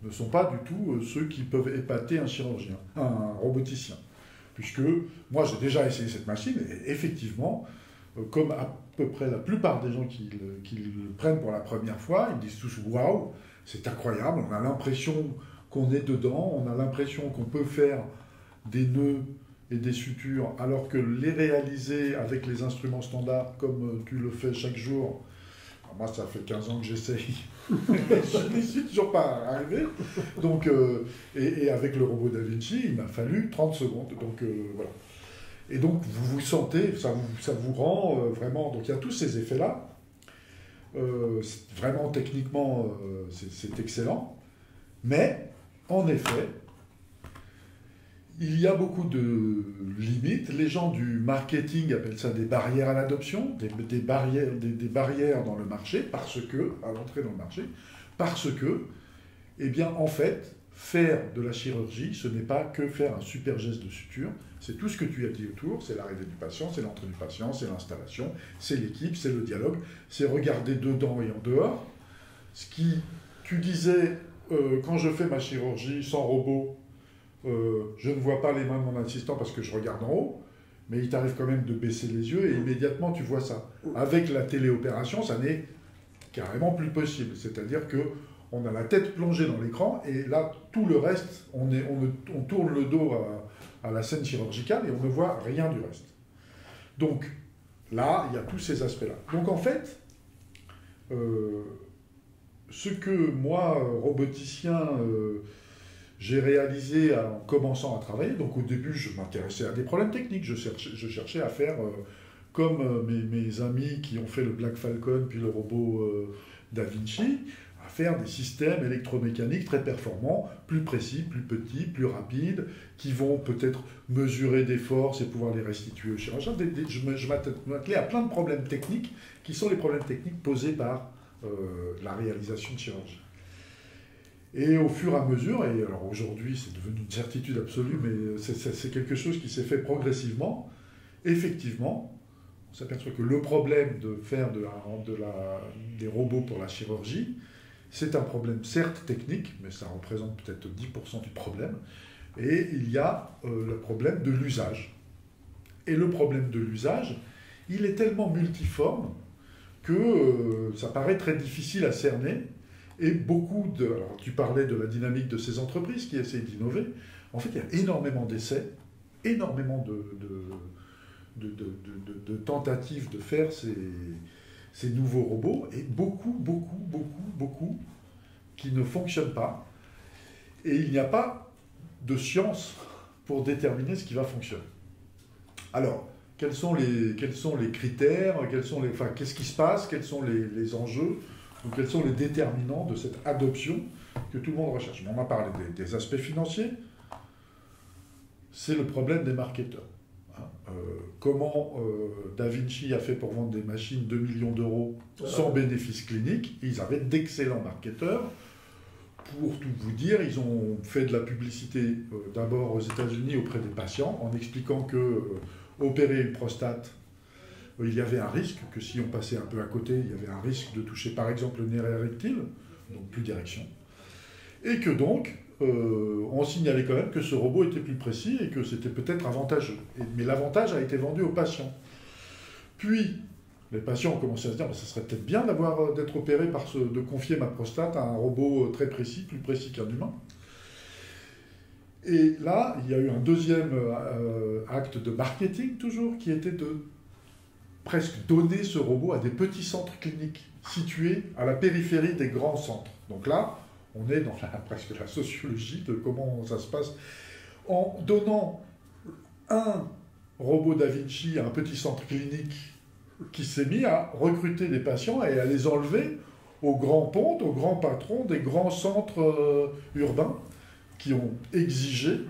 ne sont pas du tout ceux qui peuvent épater un chirurgien, un roboticien. Puisque moi j'ai déjà essayé cette machine et effectivement, comme à peu près la plupart des gens qui le prennent pour la première fois, ils disent tous waouh, c'est incroyable, on a l'impression qu'on est dedans, on a l'impression qu'on peut faire des nœuds et des sutures, alors que les réaliser avec les instruments standards, comme tu le fais chaque jour, moi ça fait 15 ans que j'essaye, je n'y suis toujours pas arrivé. Donc, et avec le robot Da Vinci, il m'a fallu 30 secondes. Donc voilà. Et donc vous vous sentez, ça vous rend vraiment... Donc il y a tous ces effets-là. Vraiment techniquement, c'est excellent. Mais, en effet, il y a beaucoup de limites. Les gens du marketing appellent ça des barrières à l'adoption, des barrières dans le marché, parce que, à l'entrée dans le marché, parce que, eh bien, en fait, faire de la chirurgie, ce n'est pas que faire un super geste de suture, c'est tout ce que tu as dit autour, c'est l'arrivée du patient, c'est l'entrée du patient, c'est l'installation, c'est l'équipe, c'est le dialogue, c'est regarder dedans et en dehors. Ce qui, tu disais, quand je fais ma chirurgie sans robot, je ne vois pas les mains de mon assistant parce que je regarde en haut, mais il t'arrive quand même de baisser les yeux et immédiatement tu vois ça. Avec la téléopération, ça n'est carrément plus possible. C'est-à-dire qu'on a la tête plongée dans l'écran et là, tout le reste, on tourne le dos à la scène chirurgicale et on ne voit rien du reste. Donc là, il y a tous ces aspects-là. Donc en fait, ce que moi, roboticien, j'ai réalisé en commençant à travailler, donc au début je m'intéressais à des problèmes techniques, je cherchais à faire comme mes amis qui ont fait le Black Falcon puis le robot Da Vinci, à faire des systèmes électromécaniques très performants, plus précis, plus petits, plus rapides, qui vont peut-être mesurer des forces et pouvoir les restituer au chirurgien. Je m'attelais à plein de problèmes techniques qui sont les problèmes techniques posés par la réalisation de chirurgie. Et au fur et à mesure, et alors aujourd'hui c'est devenu une certitude absolue, mais c'est quelque chose qui s'est fait progressivement, effectivement, on s'aperçoit que le problème de faire des robots pour la chirurgie, c'est un problème certes technique, mais ça représente peut-être 10% du problème, et il y a le problème de l'usage. Et le problème de l'usage, il est tellement multiforme que ça paraît très difficile à cerner. Et alors tu parlais de la dynamique de ces entreprises qui essayent d'innover. En fait, il y a énormément d'essais, énormément de tentatives de faire ces nouveaux robots, et beaucoup qui ne fonctionnent pas. Et il n'y a pas de science pour déterminer ce qui va fonctionner. Alors, quels sont les critères, qu'est-ce qui se passe, quels sont les enjeux? Donc, quels sont les déterminants de cette adoption que tout le monde recherche? On a parlé des aspects financiers. C'est le problème des marketeurs. Comment Da Vinci a fait pour vendre des machines 2 millions d'euros sans bénéfice clinique? Ils avaient d'excellents marketeurs. Pour tout vous dire, ils ont fait de la publicité d'abord aux États-Unis auprès des patients en expliquant que opérer une prostate, il y avait un risque, que si on passait un peu à côté, il y avait un risque de toucher par exemple le nerf érectile, donc plus d'érection. Et que donc, on signalait quand même que ce robot était plus précis et que c'était peut-être avantageux. Mais l'avantage a été vendu aux patients. Puis, les patients ont commencé à se dire, ça serait peut-être bien d'être opéré de confier ma prostate à un robot très précis, plus précis qu'un humain. Et là, il y a eu un deuxième acte de marketing, toujours, qui était de presque donner ce robot à des petits centres cliniques situés à la périphérie des grands centres. Donc là, on est dans presque la sociologie de comment ça se passe. En donnant un robot Da Vinci à un petit centre clinique qui s'est mis à recruter des patients et à les enlever aux grands pontes, aux grands patrons des grands centres urbains qui ont exigé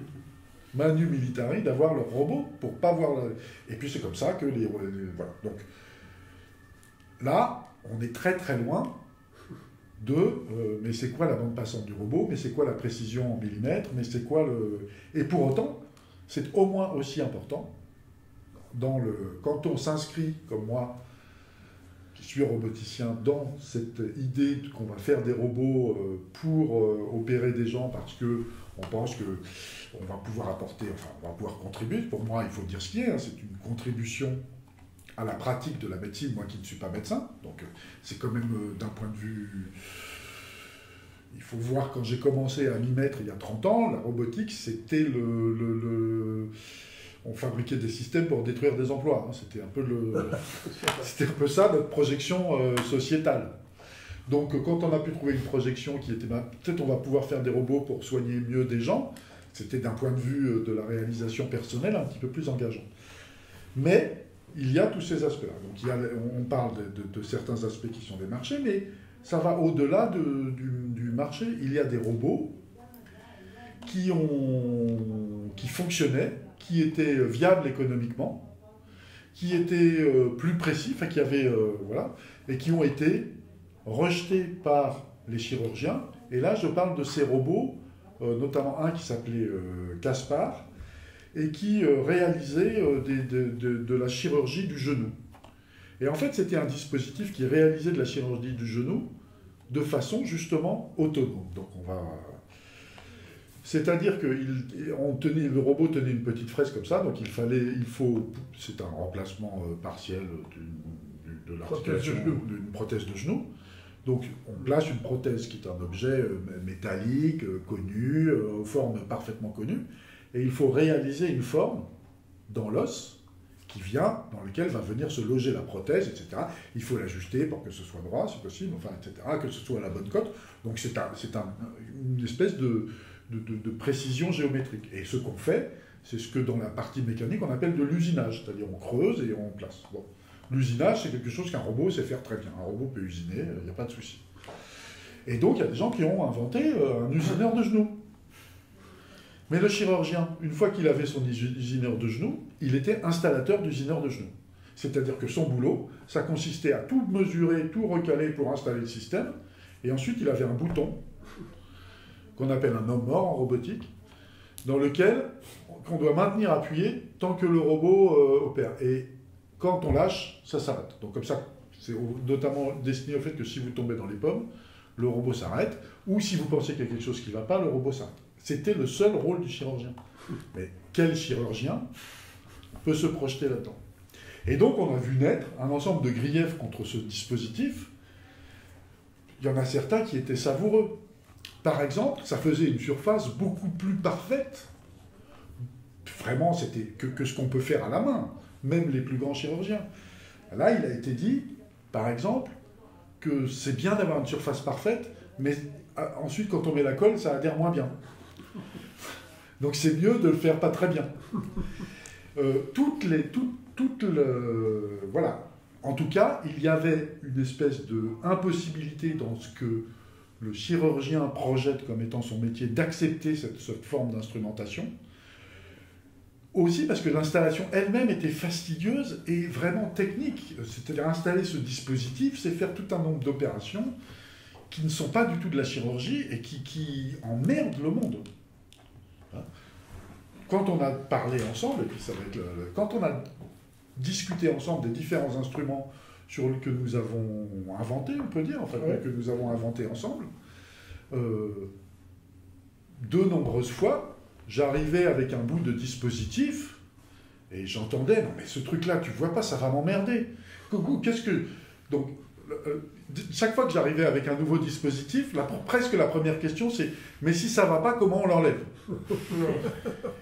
manu militari d'avoir leur robot pour pas voir... Et puis c'est comme ça que voilà. Donc là, on est très très loin de mais c'est quoi la bande passante du robot, mais c'est quoi la précision en millimètres, mais c'est quoi le... Et pour autant, c'est au moins aussi important quand on s'inscrit, comme moi, qui suis roboticien, dans cette idée qu'on va faire des robots pour opérer des gens parce que on pense qu'on va pouvoir apporter, enfin on va pouvoir contribuer. Pour moi, il faut dire ce qui est, hein, c'est une contribution à la pratique de la médecine, moi qui ne suis pas médecin. Donc c'est quand même d'un point de vue... Il faut voir, quand j'ai commencé à m'y mettre il y a 30 ans, la robotique, c'était on fabriquait des systèmes pour détruire des emplois. Hein. C'était un peu ça notre projection sociétale. Donc quand on a pu trouver une projection qui était peut-être on va pouvoir faire des robots pour soigner mieux des gens, c'était d'un point de vue de la réalisation personnelle un petit peu plus engageant. Mais il y a tous ces aspects-là. Donc on parle de certains aspects qui sont des marchés, mais ça va au-delà du marché. Il y a des robots qui fonctionnaient, qui étaient viables économiquement, qui étaient plus précis, enfin qui avaient voilà, et qui ont été rejetés par les chirurgiens. Et là, je parle de ces robots, notamment un qui s'appelait Caspar, et qui réalisait de la chirurgie du genou. Et en fait, c'était un dispositif qui réalisait de la chirurgie du genou de façon justement autonome. Donc c'est-à-dire que le robot tenait une petite fraise comme ça, donc c'est un remplacement partiel de l'articulation d'une prothèse de genou. Donc on place une prothèse qui est un objet métallique, connu, aux formes parfaitement connues, et il faut réaliser une forme dans l'os dans lequel va venir se loger la prothèse, etc. Il faut l'ajuster pour que ce soit droit, si possible, enfin, etc., que ce soit à la bonne cote. Donc c'est une espèce de précision géométrique. Et ce qu'on fait, c'est ce que dans la partie mécanique on appelle de l'usinage, c'est-à-dire on creuse et on place. Bon. L'usinage, c'est quelque chose qu'un robot sait faire très bien. Un robot peut usiner, il n'y a pas de souci. Et donc il y a des gens qui ont inventé un usineur de genoux. Mais le chirurgien, une fois qu'il avait son usineur de genoux, il était installateur d'usineur de genoux. C'est-à-dire que son boulot, ça consistait à tout mesurer, tout recaler pour installer le système, et ensuite il avait un bouton, qu'on appelle un homme mort en robotique, dans lequel qu'on doit maintenir appuyé tant que le robot opère. Et quand on lâche, ça s'arrête. Donc comme ça, c'est notamment destiné au fait que si vous tombez dans les pommes, le robot s'arrête, ou si vous pensez qu'il y a quelque chose qui ne va pas, le robot s'arrête. C'était le seul rôle du chirurgien. Mais quel chirurgien peut se projeter là-dedans? Et donc on a vu naître un ensemble de griefs contre ce dispositif. Il y en a certains qui étaient savoureux. Par exemple, ça faisait une surface beaucoup plus parfaite. Vraiment, c'était que ce qu'on peut faire à la main, même les plus grands chirurgiens. Là, il a été dit, par exemple, que c'est bien d'avoir une surface parfaite, mais ensuite, quand on met la colle, ça adhère moins bien. Donc c'est mieux de le faire pas très bien. Voilà. En tout cas, il y avait une espèce d'impossibilité dans ce que le chirurgien projette comme étant son métier d'accepter cette forme d'instrumentation. Aussi parce que l'installation elle-même était fastidieuse et vraiment technique. C'est-à-dire installer ce dispositif, c'est faire tout un nombre d'opérations qui ne sont pas du tout de la chirurgie et qui emmerdent le monde. Quand on a parlé ensemble, et puis ça va être quand on a discuté ensemble des différents instruments que nous avons inventés, on peut dire, enfin, ouais, que nous avons inventés ensemble, de nombreuses fois, j'arrivais avec un bout de dispositif et j'entendais, non mais ce truc-là, tu vois pas, ça va m'emmerder. Qu'est-ce que... Donc, chaque fois que j'arrivais avec un nouveau dispositif, presque la première question c'est « mais si ça va pas, comment on l'enlève ?»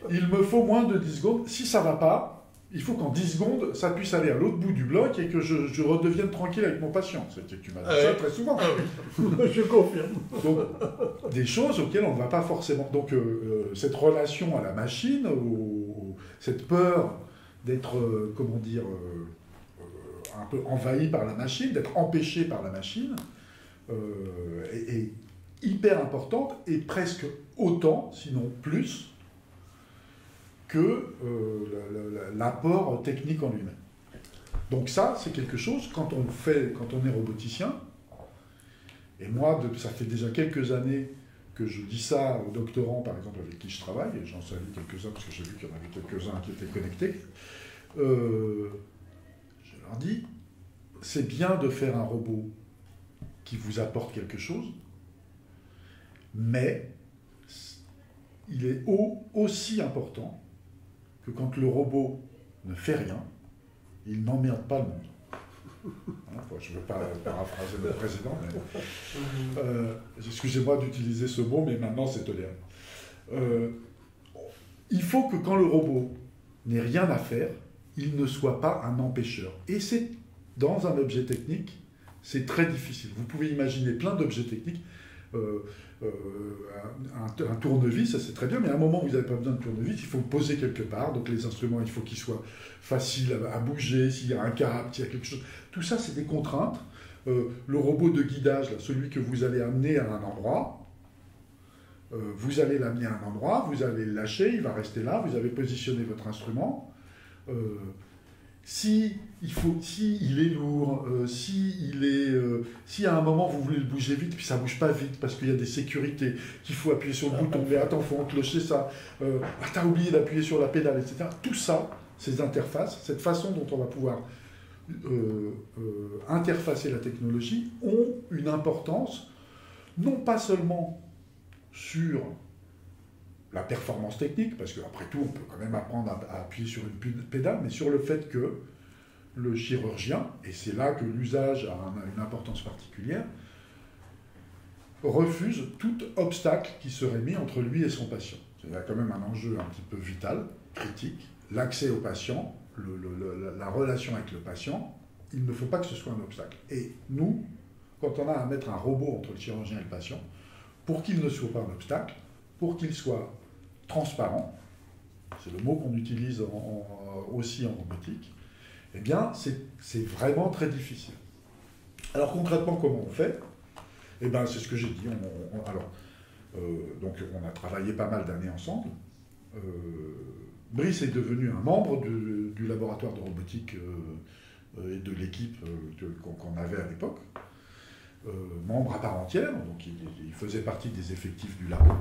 Il me faut moins de 10 secondes. Si ça va pas, il faut qu'en 10 secondes, ça puisse aller à l'autre bout du bloc et que je redevienne tranquille avec mon patient. Tu m'as dit ça très souvent. Je confirme. Donc, des choses auxquelles on ne va pas forcément... Donc, cette relation à la machine, cette peur d'être, comment dire... un peu envahi par la machine, d'être empêché par la machine, est hyper importante et presque autant, sinon plus, que l'apport technique en lui-même. Donc ça, c'est quelque chose, quand on est roboticien, et moi, ça fait déjà quelques années que je dis ça aux doctorants, par exemple, avec qui je travaille, et j'en salue quelques-uns, parce que j'ai vu qu'il y en avait quelques-uns qui étaient connectés, je leur dis, c'est bien de faire un robot qui vous apporte quelque chose, mais il est aussi important que quand le robot ne fait rien, il n'emmerde pas le monde. Je ne veux pas paraphraser le président, mais excusez-moi d'utiliser ce mot, mais maintenant c'est toléré. Il faut que quand le robot n'ait rien à faire, il ne soit pas un empêcheur. Et c'est dans un objet technique, c'est très difficile. Vous pouvez imaginer plein d'objets techniques. Un tournevis, ça c'est très bien, mais à un moment où vous n'avez pas besoin de tournevis, il faut le poser quelque part. Donc les instruments, il faut qu'ils soient faciles à bouger, s'il y a un câble, s'il y a quelque chose. Tout ça, c'est des contraintes. Le robot de guidage, là, celui que vous allez amener à un endroit, vous allez l'amener à un endroit, vous allez le lâcher, il va rester là, vous avez positionné votre instrument. Si il est lourd, si à un moment vous voulez le bouger vite, puis ça ne bouge pas vite parce qu'il y a des sécurités, qu'il faut appuyer sur le bouton, mais attends, il faut enclencher ça, t'as oublié d'appuyer sur la pédale, etc. Tout ça, ces interfaces, cette façon dont on va pouvoir interfacer la technologie, ont une importance, non pas seulement sur la performance technique, parce qu'après tout, on peut quand même apprendre à appuyer sur une pédale, mais sur le fait que le chirurgien, et c'est là que l'usage a une importance particulière, refuse tout obstacle qui serait mis entre lui et son patient. Il y a quand même un enjeu un petit peu vital, critique, l'accès au patient, la relation avec le patient, il ne faut pas que ce soit un obstacle. Et nous, quand on a à mettre un robot entre le chirurgien et le patient, pour qu'il ne soit pas un obstacle, pour qu'il soit transparent, c'est le mot qu'on utilise aussi en robotique, eh bien, c'est vraiment très difficile. Alors concrètement, comment on fait? Eh bien, c'est ce que j'ai dit. Donc, on a travaillé pas mal d'années ensemble. Brice est devenu un membre du laboratoire de robotique et de l'équipe qu'on avait à l'époque. Membre à part entière, donc il faisait partie des effectifs du labo.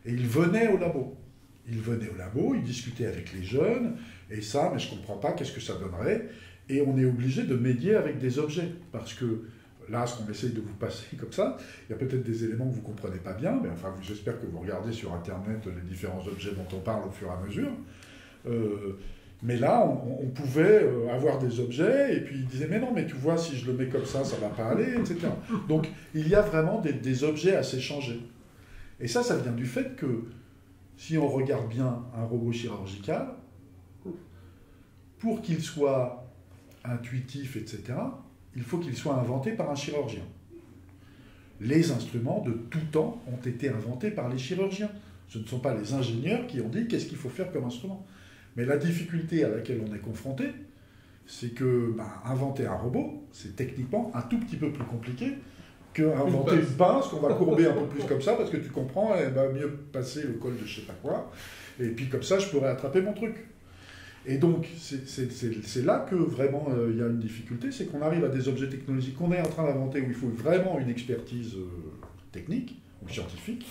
Et il venait au labo. Il discutait avec les jeunes, et ça, mais je ne comprends pas, qu'est-ce que ça donnerait? Et on est obligé de médier avec des objets, parce que là, ce qu'on essaye de vous passer comme ça, il y a peut-être des éléments que vous ne comprenez pas bien, mais enfin, j'espère que vous regardez sur Internet les différents objets dont on parle au fur et à mesure. Mais là, on pouvait avoir des objets, et puis il disait, mais non, mais tu vois, si je le mets comme ça ne va pas aller, etc. Donc, il y a vraiment des objets à s'échanger. Et ça vient du fait que, si on regarde bien un robot chirurgical, pour qu'il soit intuitif, etc., il faut qu'il soit inventé par un chirurgien. Les instruments de tout temps ont été inventés par les chirurgiens. Ce ne sont pas les ingénieurs qui ont dit qu'est-ce qu'il faut faire comme instrument. Mais la difficulté à laquelle on est confronté, c'est que inventer un robot, c'est techniquement un tout petit peu plus compliqué qu'inventer une pince qu'on va courber un peu plus comme ça, parce que tu comprends, elle va mieux passer le col de je sais pas quoi, et puis comme ça, je pourrais attraper mon truc. Et donc, c'est là que vraiment il y a une difficulté, c'est qu'on arrive à des objets technologiques qu'on est en train d'inventer, où il faut vraiment une expertise technique ou scientifique,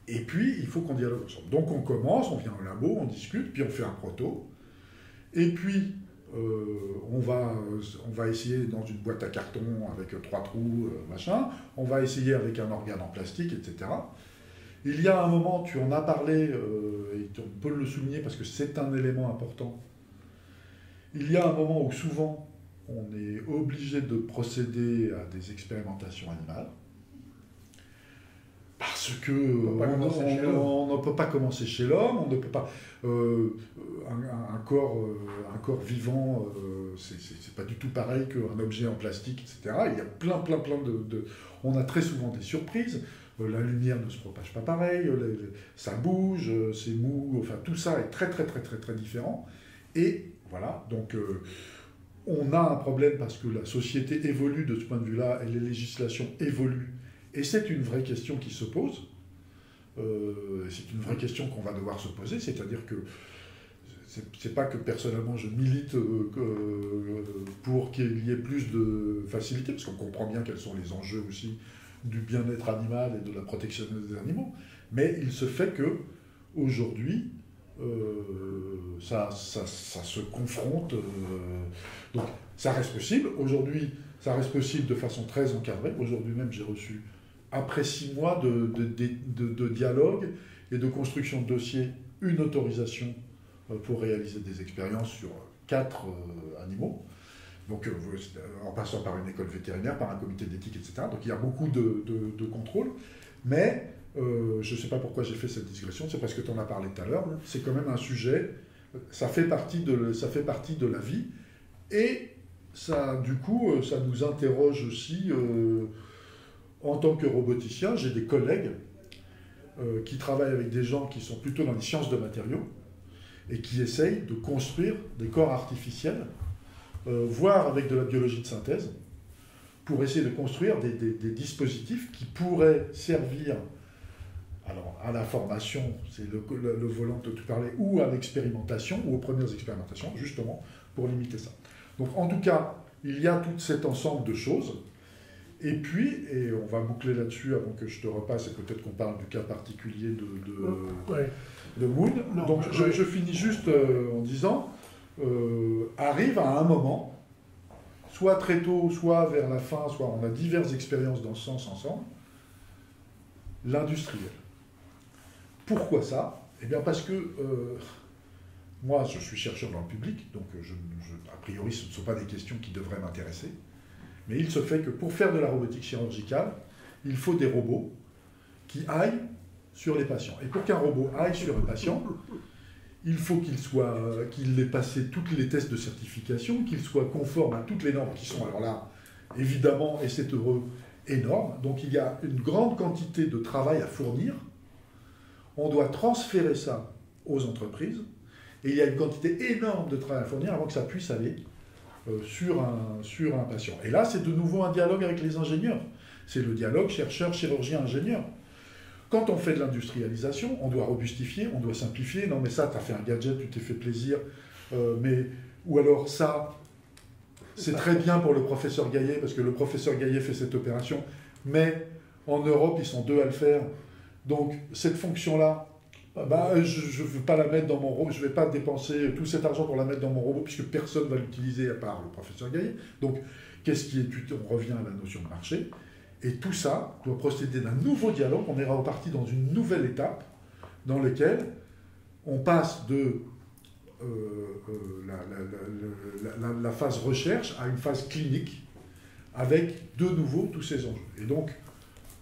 et puis il faut qu'on dialogue ensemble. Donc on commence, on vient au labo, on discute, puis on fait un proto, et puis on va essayer dans une boîte à carton avec 3 trous, machin, on va essayer avec un organe en plastique, etc. Il y a un moment, tu en as parlé, et on peut le souligner parce que c'est un élément important. Il y a un moment où souvent on est obligé de procéder à des expérimentations animales parce que on ne peut pas commencer chez l'homme, on ne peut pas un corps vivant, c'est pas du tout pareil qu'un objet en plastique, etc. Il y a plein de on a très souvent des surprises. La lumière ne se propage pas pareil, ça bouge, c'est mou, enfin tout ça est très différent. Et voilà, donc on a un problème parce que la société évolue de ce point de vue-là et les législations évoluent. Et c'est une vraie question qui se pose. C'est une vraie question qu'on va devoir se poser, c'est-à-dire que c'est pas que personnellement je milite pour qu'il y ait plus de facilité, parce qu'on comprend bien quels sont les enjeux aussi du bien-être animal et de la protection des animaux, mais il se fait que aujourd'hui ça se confronte, donc ça reste possible. Aujourd'hui, ça reste possible de façon très encadrée. Aujourd'hui même, j'ai reçu, après 6 mois de dialogue et de construction de dossier, une autorisation pour réaliser des expériences sur 4 animaux. Donc, en passant par une école vétérinaire, par un comité d'éthique, etc. Donc, il y a beaucoup de contrôle. Mais, je ne sais pas pourquoi j'ai fait cette digression, c'est parce que tu en as parlé tout à l'heure. C'est quand même un sujet, ça fait partie de la vie. Et, ça, du coup, ça nous interroge aussi, en tant que roboticien. J'ai des collègues qui travaillent avec des gens qui sont plutôt dans les sciences de matériaux et qui essayent de construire des corps artificiels, voire avec de la biologie de synthèse, pour essayer de construire des dispositifs qui pourraient servir alors, à la formation, c'est le volant dont tu parlais, ou à l'expérimentation, ou aux premières expérimentations, justement, pour limiter ça. Donc, en tout cas, il y a tout cet ensemble de choses. Et puis, et on va boucler là-dessus avant que je te repasse, et peut-être qu'on parle du cas particulier de Moon. Non, donc, je finis juste en disant, arrive à un moment, soit très tôt, soit vers la fin, soit on a diverses expériences dans ce sens ensemble, l'industriel. Pourquoi ça? Eh bien parce que moi, je suis chercheur dans le public, donc a priori, ce ne sont pas des questions qui devraient m'intéresser. Mais il se fait que pour faire de la robotique chirurgicale, il faut des robots qui aillent sur les patients. Et pour qu'un robot aille sur un patient, il faut qu'il ait passé tous les tests de certification, qu'il soit conforme à toutes les normes qui sont, alors là, évidemment, et c'est heureux, énormes. Donc il y a une grande quantité de travail à fournir. On doit transférer ça aux entreprises. Et il y a une quantité énorme de travail à fournir avant que ça puisse aller sur un patient. Et là, c'est de nouveau un dialogue avec les ingénieurs. C'est le dialogue chercheur, chirurgien, ingénieur. Quand on fait de l'industrialisation, on doit robustifier, on doit simplifier. Non, mais ça, tu as fait un gadget, tu t'es fait plaisir. Ou alors ça, c'est très bien pour le professeur Gaillet, parce que le professeur Gaillet fait cette opération. Mais en Europe, ils sont 2 à le faire. Donc, cette fonction-là, je ne veux pas la mettre dans mon robot, je ne vais pas dépenser tout cet argent pour la mettre dans mon robot, puisque personne ne va l'utiliser à part le professeur Gaillet. Donc, qu'est-ce qui est on revient à la notion de marché. Et tout ça doit procéder d'un nouveau dialogue. On est reparti dans une nouvelle étape dans laquelle on passe de la phase recherche à une phase clinique avec de nouveau tous ces enjeux. Et donc,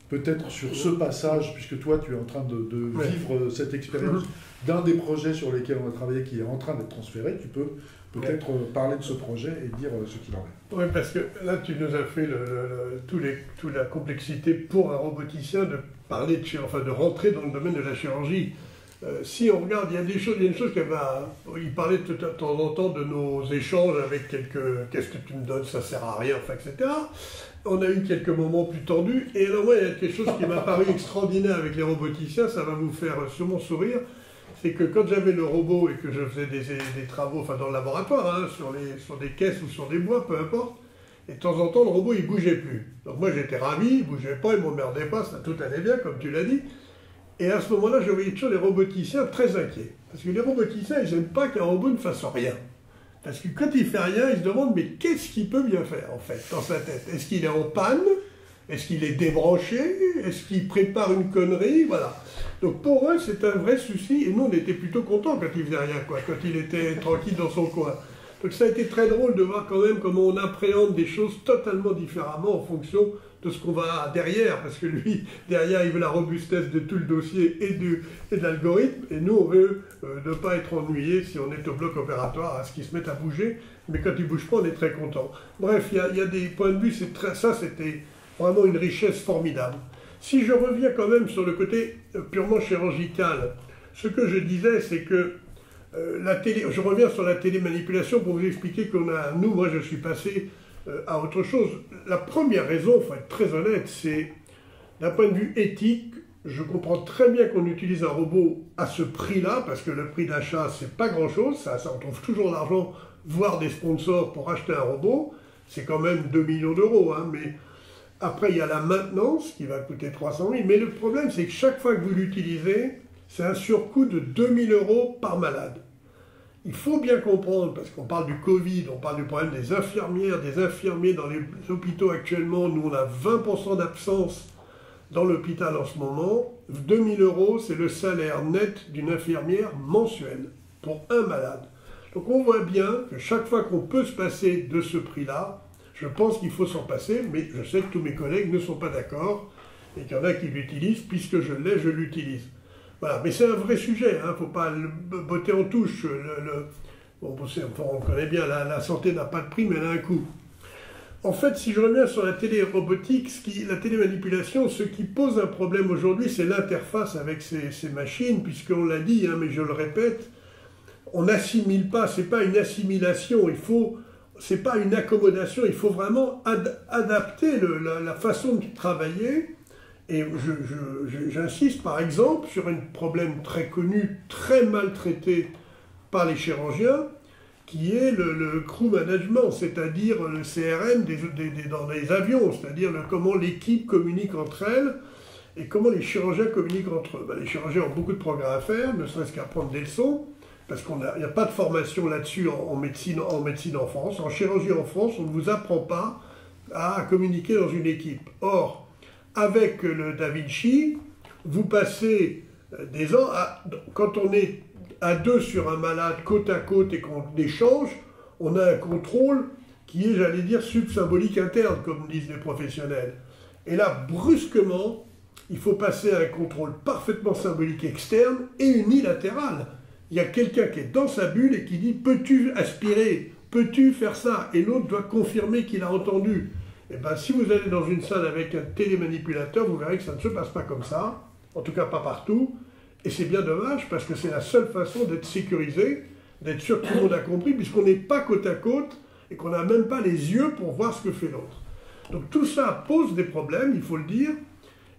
peut-être sur ce passage, puisque toi tu es en train de vivre cette expérience d'un des projets sur lesquels on a travaillé qui est en train d'être transféré, tu peux peut-être parler de ce projet et dire ce qu'il en est. Oui, parce que là tu nous as fait toute la complexité pour un roboticien de parler de rentrer dans le domaine de la chirurgie. Si on regarde, il y a une chose il parlait de temps en temps de nos échanges avec qu'est-ce que tu me donnes, ça sert à rien, etc. On a eu quelques moments plus tendus, et alors moi, il y a quelque chose qui m'a paru extraordinaire avec les roboticiens, ça va vous faire sûrement sourire, c'est que quand j'avais le robot et que je faisais des travaux, dans le laboratoire, sur des caisses ou sur des bois, peu importe, et de temps en temps, le robot, il bougeait plus. Donc moi, j'étais ravi, il bougeait pas, il m'emmerdait pas, ça tout allait bien, comme tu l'as dit. Et à ce moment-là, je voyais toujours les roboticiens très inquiets. Parce que les roboticiens, ils n'aiment pas qu'un robot ne fasse rien. Parce que quand il fait rien, ils se demandent, mais qu'est-ce qu'il peut bien faire, en fait, dans sa tête? Est-ce qu'il est en panne? Est-ce qu'il est débranché? Est-ce qu'il prépare une connerie? Voilà. Donc pour eux, c'est un vrai souci. Et nous, on était plutôt contents quand il faisait rien, quand il était tranquille dans son coin. Donc ça a été très drôle de voir quand même comment on appréhende des choses totalement différemment en fonction de ce qu'on va derrière, parce que lui, derrière, il veut la robustesse de tout le dossier et de l'algorithme, et nous, on veut ne pas être ennuyé si on est au bloc opératoire, à ce qu'ils se mettent à bouger, mais quand ils ne bougent pas, on est très content. Bref, il y a des points de vue, ça, c'était vraiment une richesse formidable. Si je reviens quand même sur le côté purement chirurgical, ce que je disais, c'est que Je reviens sur la télémanipulation pour vous expliquer moi je suis passé à autre chose. La première raison, il faut être très honnête, c'est d'un point de vue éthique, je comprends très bien qu'on utilise un robot à ce prix-là, parce que le prix d'achat, c'est pas grand-chose, ça, on trouve toujours l'argent, voire des sponsors pour acheter un robot, c'est quand même 2 millions d'euros, hein, mais après il y a la maintenance qui va coûter 300 000, mais le problème c'est que chaque fois que vous l'utilisez, c'est un surcoût de 2 000 euros par malade. Il faut bien comprendre, parce qu'on parle du Covid, on parle du problème des infirmières, des infirmiers dans les hôpitaux actuellement, nous on a 20% d'absence dans l'hôpital en ce moment. 2 000 euros, c'est le salaire net d'une infirmière mensuelle pour un malade. Donc on voit bien que chaque fois qu'on peut se passer de ce prix-là, je pense qu'il faut s'en passer, mais je sais que tous mes collègues ne sont pas d'accord, et qu'il y en a qui l'utilisent, puisque je l'ai, je l'utilise. Voilà, mais c'est un vrai sujet, hein, faut pas le botter en touche. On connaît bien, la santé n'a pas de prix, mais elle a un coût. En fait, si je reviens sur la télérobotique, la télémanipulation, ce qui pose un problème aujourd'hui, c'est l'interface avec ces machines, puisqu'on l'a dit, hein, mais je le répète, on n'assimile pas, c'est pas une assimilation, c'est pas une accommodation, il faut vraiment adapter la façon de travailler. Et j'insiste par exemple sur un problème très connu, très mal traité par les chirurgiens, qui est le crew management, c'est-à-dire le CRM dans les avions, c'est-à-dire comment l'équipe communique entre elles et comment les chirurgiens communiquent entre eux. Les chirurgiens ont beaucoup de progrès à faire, ne serait-ce qu'à prendre des leçons, parce qu'il n'y a pas de formation là-dessus en médecine en France. En chirurgie en France, on ne vous apprend pas à communiquer dans une équipe. Or, avec le Da Vinci, vous passez des ans quand on est à deux sur un malade côte à côte et qu'on échange, on a un contrôle qui est, j'allais dire, subsymbolique interne, comme disent les professionnels. Et là, brusquement, il faut passer à un contrôle parfaitement symbolique externe et unilatéral. Il y a quelqu'un qui est dans sa bulle et qui dit « Peux-tu aspirer ? Peux-tu faire ça ?» Et l'autre doit confirmer qu'il a entendu. Eh bien, si vous allez dans une salle avec un télémanipulateur, vous verrez que ça ne se passe pas comme ça, en tout cas pas partout, et c'est bien dommage parce que c'est la seule façon d'être sécurisé, d'être sûr que tout le monde a compris, puisqu'on n'est pas côte à côte et qu'on n'a même pas les yeux pour voir ce que fait l'autre. Donc tout ça pose des problèmes, il faut le dire,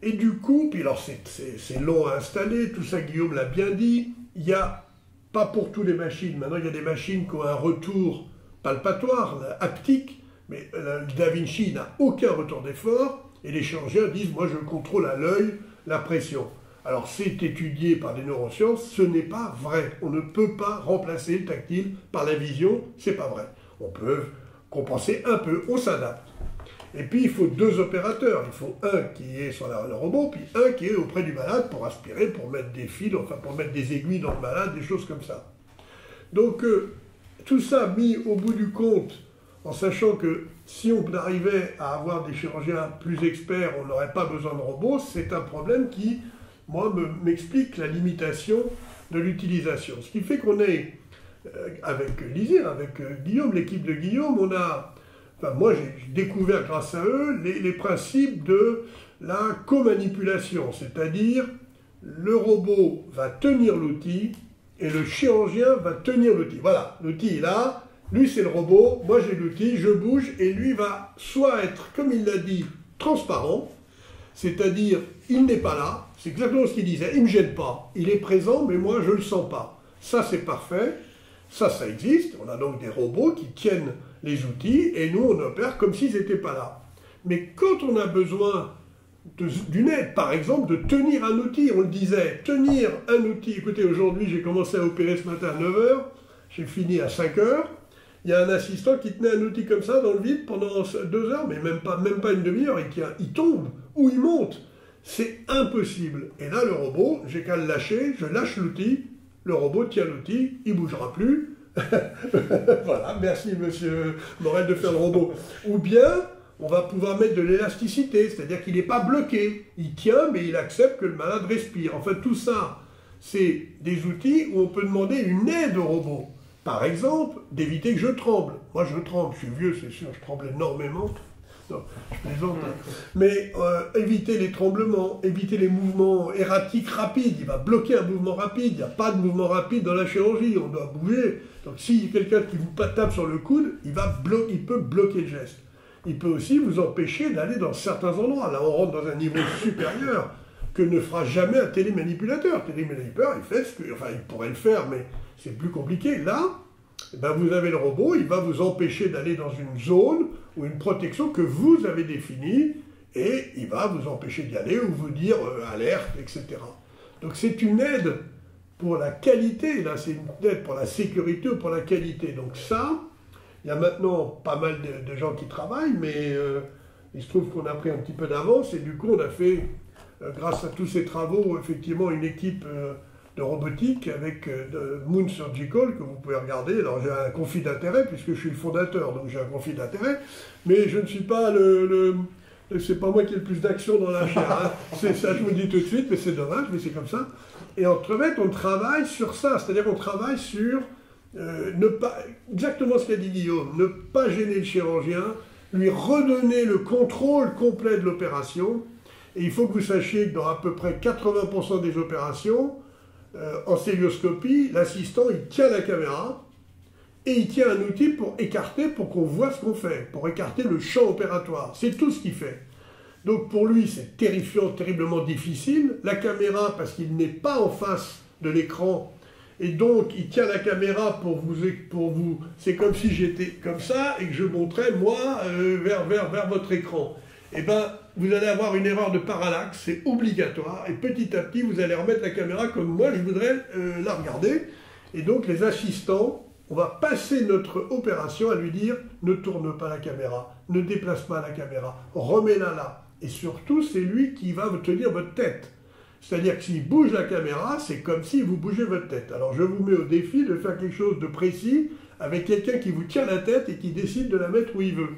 et du coup, puis alors c'est long à installer, tout ça Guillaume l'a bien dit, il n'y a pas pour toutes les machines, maintenant il y a des machines qui ont un retour palpatoire, haptique, mais le Da Vinci n'a aucun retour d'effort, et les chirurgiens disent « moi je contrôle à l'œil la pression ». Alors c'est étudié par des neurosciences, ce n'est pas vrai. On ne peut pas remplacer le tactile par la vision, c'est pas vrai. On peut compenser un peu, on s'adapte. Et puis il faut deux opérateurs, il faut un qui est sur le robot, puis un qui est auprès du malade pour aspirer, pour mettre des fils, enfin pour mettre des aiguilles dans le malade, des choses comme ça. Donc tout ça mis au bout du compte, en sachant que si on arrivait à avoir des chirurgiens plus experts, on n'aurait pas besoin de robots, c'est un problème qui, moi, m'explique la limitation de l'utilisation. Ce qui fait qu'on est, avec Lisier, avec Guillaume, l'équipe de Guillaume, moi j'ai découvert grâce à eux les principes de la co-manipulation, c'est-à-dire le robot va tenir l'outil et le chirurgien va tenir l'outil. Voilà, l'outil est là. Lui, c'est le robot, moi j'ai l'outil, je bouge, et lui va soit être, comme il l'a dit, transparent, c'est-à-dire, il n'est pas là, c'est exactement ce qu'il disait, il ne me gêne pas, il est présent, mais moi je ne le sens pas. Ça, c'est parfait, ça existe, on a donc des robots qui tiennent les outils, et nous, on opère comme s'ils n'étaient pas là. Mais quand on a besoin d'une aide, par exemple, de tenir un outil, on le disait, tenir un outil, écoutez, aujourd'hui, j'ai commencé à opérer ce matin à 9h, j'ai fini à 5h, il y a un assistant qui tenait un outil comme ça dans le vide pendant 2 heures, mais même pas une demi-heure, il tombe ou il monte. C'est impossible. Et là, le robot, j'ai qu'à le lâcher, je lâche l'outil, le robot tient l'outil, il ne bougera plus. Voilà, merci monsieur Morel de faire le robot. Ou bien, on va pouvoir mettre de l'élasticité, c'est-à-dire qu'il n'est pas bloqué. Il tient, mais il accepte que le malade respire. En fait, tout ça, c'est des outils où on peut demander une aide au robot. Par exemple, d'éviter que je tremble. Moi, je tremble, je suis vieux, c'est sûr, je tremble énormément. Non, je plaisante. Mais éviter les tremblements, éviter les mouvements erratiques rapides. Il va bloquer un mouvement rapide. Il n'y a pas de mouvement rapide dans la chirurgie. On doit bouger. Donc si quelqu'un qui vous tape sur le coude, il peut bloquer le geste. Il peut aussi vous empêcher d'aller dans certains endroits. Là, on rentre dans un niveau supérieur que ne fera jamais un télémanipulateur. Le télémanipulateur, il fait il pourrait le faire, mais c'est plus compliqué. Là, ben vous avez le robot, il va vous empêcher d'aller dans une zone ou une protection que vous avez définie, et il va vous empêcher d'y aller ou vous dire alerte, etc. Donc c'est une aide pour la qualité, là c'est une aide pour la sécurité ou pour la qualité. Donc ça, il y a maintenant pas mal de gens qui travaillent, mais il se trouve qu'on a pris un petit peu d'avance, et du coup on a fait, grâce à tous ces travaux, effectivement une équipe de robotique avec Moon Surgical, que vous pouvez regarder. Alors j'ai un conflit d'intérêt, puisque je suis le fondateur, donc j'ai un conflit d'intérêt, mais je ne suis pas c'est pas moi qui ai le plus d'action dans la chair, hein. C'est ça, je vous le dis tout de suite, mais c'est dommage, mais c'est comme ça. Et en fait, on travaille sur ça, c'est-à-dire qu'on travaille sur ne pas, exactement ce qu'a dit Guillaume, ne pas gêner le chirurgien, lui redonner le contrôle complet de l'opération. Et il faut que vous sachiez que dans à peu près 80% des opérations, en stéréoscopie, l'assistant, il tient la caméra et il tient un outil pour écarter, pour qu'on voit ce qu'on fait, pour écarter le champ opératoire. C'est tout ce qu'il fait. Donc pour lui, c'est terrifiant, terriblement difficile. La caméra, parce qu'il n'est pas en face de l'écran, et donc il tient la caméra pour vous. C'est comme si j'étais comme ça et que je montrais, moi, vers votre écran. Eh bien, vous allez avoir une erreur de parallaxe, c'est obligatoire, et petit à petit, vous allez remettre la caméra comme moi, je voudrais la regarder. Et donc, les assistants, on va passer notre opération à lui dire, ne tourne pas la caméra, ne déplace pas la caméra, remets-la là. Et surtout, c'est lui qui va vous tenir votre tête. C'est-à-dire que s'il bouge la caméra, c'est comme si vous bougez votre tête. Alors, je vous mets au défi de faire quelque chose de précis avec quelqu'un qui vous tient la tête et qui décide de la mettre où il veut.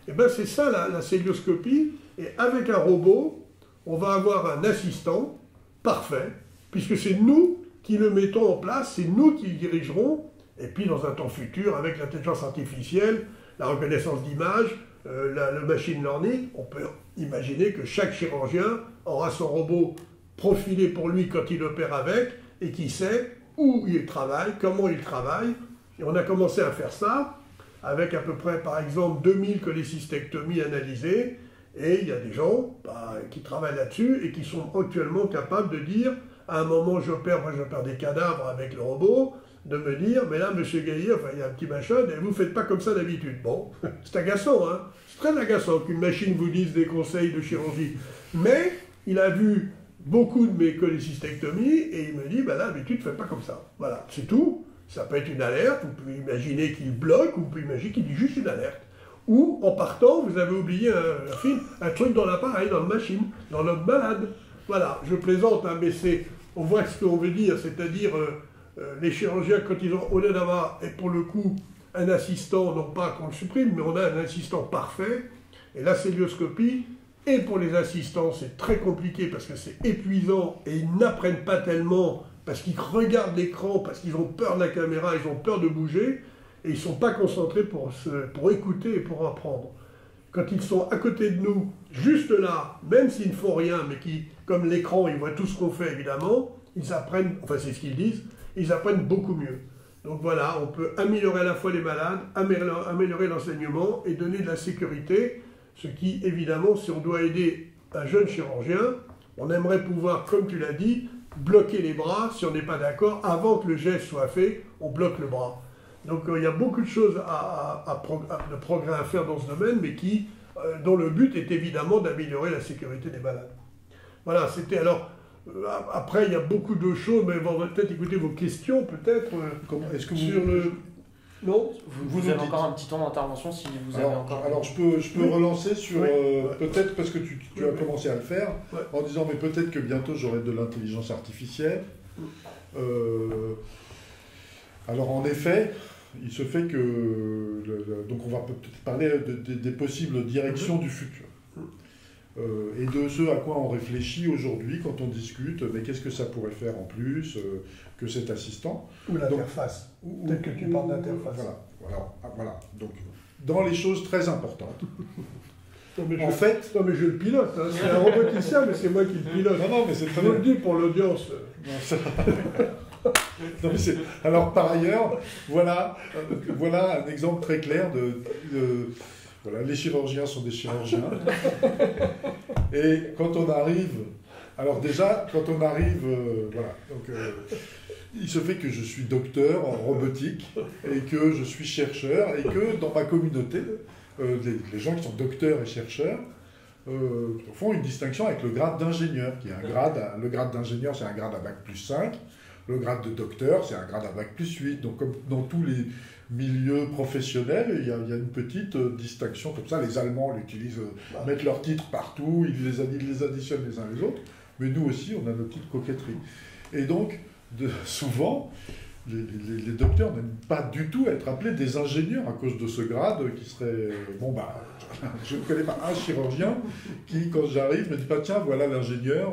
Et bien c'est ça la célioscopie, et avec un robot, on va avoir un assistant parfait, puisque c'est nous qui le mettons en place, c'est nous qui le dirigerons, et puis dans un temps futur, avec l'intelligence artificielle, la reconnaissance d'image, le machine learning, on peut imaginer que chaque chirurgien aura son robot profilé pour lui quand il opère avec, et qui sait où il travaille, comment il travaille, et on a commencé à faire ça, avec à peu près, par exemple, 2000 cholécystectomies analysées, et il y a des gens qui travaillent là-dessus et qui sont actuellement capables de dire, à un moment j'opère des cadavres avec le robot, de me dire, mais là, monsieur Gaillet, enfin, il y a un petit machin, et vous ne faites pas comme ça d'habitude. Bon, c'est agaçant, hein, c'est très agaçant qu'une machine vous dise des conseils de chirurgie. Mais il a vu beaucoup de mes cholécystectomies, et il me dit, ben là, d'habitude, ne faites pas comme ça. Voilà, c'est tout. Ça peut être une alerte, vous pouvez imaginer qu'il bloque, ou vous pouvez imaginer qu'il dit juste une alerte. Ou, en partant, vous avez oublié un truc dans l'appareil, dans la machine, dans l'homme malade. Voilà, je plaisante, hein, mais on voit ce qu'on veut dire, c'est-à-dire les chirurgiens, quand ils ont, au lieu d'avoir, et pour le coup, un assistant, non pas qu'on le supprime, mais on a un assistant parfait, et la célioscopie, et pour les assistants, c'est très compliqué parce que c'est épuisant, et ils n'apprennent pas tellement, parce qu'ils regardent l'écran, parce qu'ils ont peur de la caméra, ils ont peur de bouger, et ils ne sont pas concentrés pour écouter et pour apprendre. Quand ils sont à côté de nous, juste là, même s'ils ne font rien, mais qui, comme l'écran, ils voient tout ce qu'on fait évidemment, ils apprennent, enfin c'est ce qu'ils disent, ils apprennent beaucoup mieux. Donc voilà, on peut améliorer à la fois les malades, améliorer l'enseignement et donner de la sécurité, ce qui évidemment, si on doit aider un jeune chirurgien, on aimerait pouvoir, comme tu l'as dit, bloquer les bras, si on n'est pas d'accord, avant que le geste soit fait, on bloque le bras. Donc il y a beaucoup de choses de progrès à faire dans ce domaine, mais dont le but est évidemment d'améliorer la sécurité des malades. Voilà, c'était alors... Après, il y a beaucoup de choses, mais on va peut-être écouter vos questions, peut-être, est-ce que sur le... Non, vous avez encore un petit temps d'intervention si vous avez encore... Alors je peux relancer sur... peut-être parce que tu as commencé à le faire, en disant mais peut-être que bientôt j'aurai de l'intelligence artificielle. Alors en effet, il se fait que... donc on va peut-être parler des possibles directions du futur. Et de ce à quoi on réfléchit aujourd'hui quand on discute, mais qu'est-ce que ça pourrait faire en plus que cet assistant. Ou l'interface. Peut-être que tu parles d'interface. Voilà. Donc, dans les choses très importantes. En fait... Non, mais je le pilote. Hein. C'est un roboticien, mais c'est moi qui le pilote. Non, mais c'est très Je bien. le dis pour l'audience. Non, mais alors, par ailleurs, voilà un exemple très clair voilà, les chirurgiens sont des chirurgiens. Et quand on arrive... Alors déjà, quand on arrive... voilà. Donc, il se fait que je suis docteur en robotique et que je suis chercheur et que dans ma communauté, les gens qui sont docteurs et chercheurs font une distinction avec le grade d'ingénieur, qui est un grade... Le grade d'ingénieur, c'est un grade à bac+5. Le grade de docteur, c'est un grade à bac+8. Donc, comme dans tous les milieux professionnels, il y a une petite distinction comme ça. Les Allemands l'utilisent, mettent leurs titres partout, ils les additionnent les uns les autres. Mais nous aussi, on a nos petites coquetteries. Et donc, souvent, les docteurs n'aiment pas du tout être appelés des ingénieurs à cause de ce grade qui serait... je ne connais pas un chirurgien qui, quand j'arrive, me dit pas « Tiens, voilà l'ingénieur ».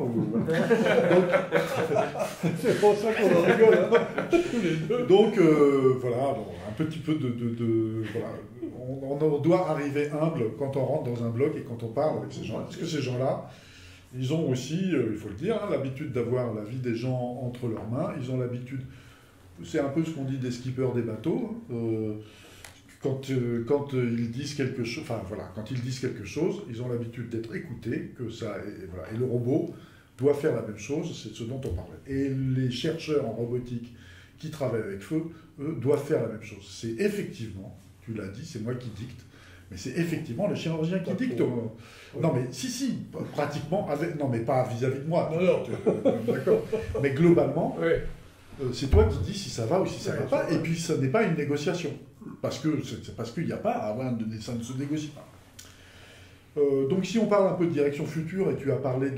C'est pour ça qu'on en rigole, hein, tous les deux. Donc, voilà, un petit peu voilà. On doit arriver humble quand on rentre dans un bloc et quand on parle avec ces gens. Parce que ces gens-là, ils ont aussi, il faut le dire, hein, l'habitude d'avoir la vie des gens entre leurs mains. Ils ont l'habitude... C'est un peu ce qu'on dit des skippers des bateaux. Quand ils disent quelque chose, quand ils disent quelque chose, ils ont l'habitude d'être écoutés, et le robot doit faire la même chose, c'est ce dont on parlait. Et les chercheurs en robotique qui travaillent avec feu, eux, doivent faire la même chose. C'est effectivement, tu l'as dit, c'est moi qui dicte, mais c'est effectivement le chirurgien qui dicte. Non mais si, pratiquement, non mais pas vis-à-vis de moi, d'accord, mais globalement... Ouais. C'est toi qui dis si ça va ou si ça ne va pas, et puis ça n'est pas une négociation, parce qu'il n'y a pas, ça ne se négocie pas. Donc si on parle un peu de direction future, et tu as parlé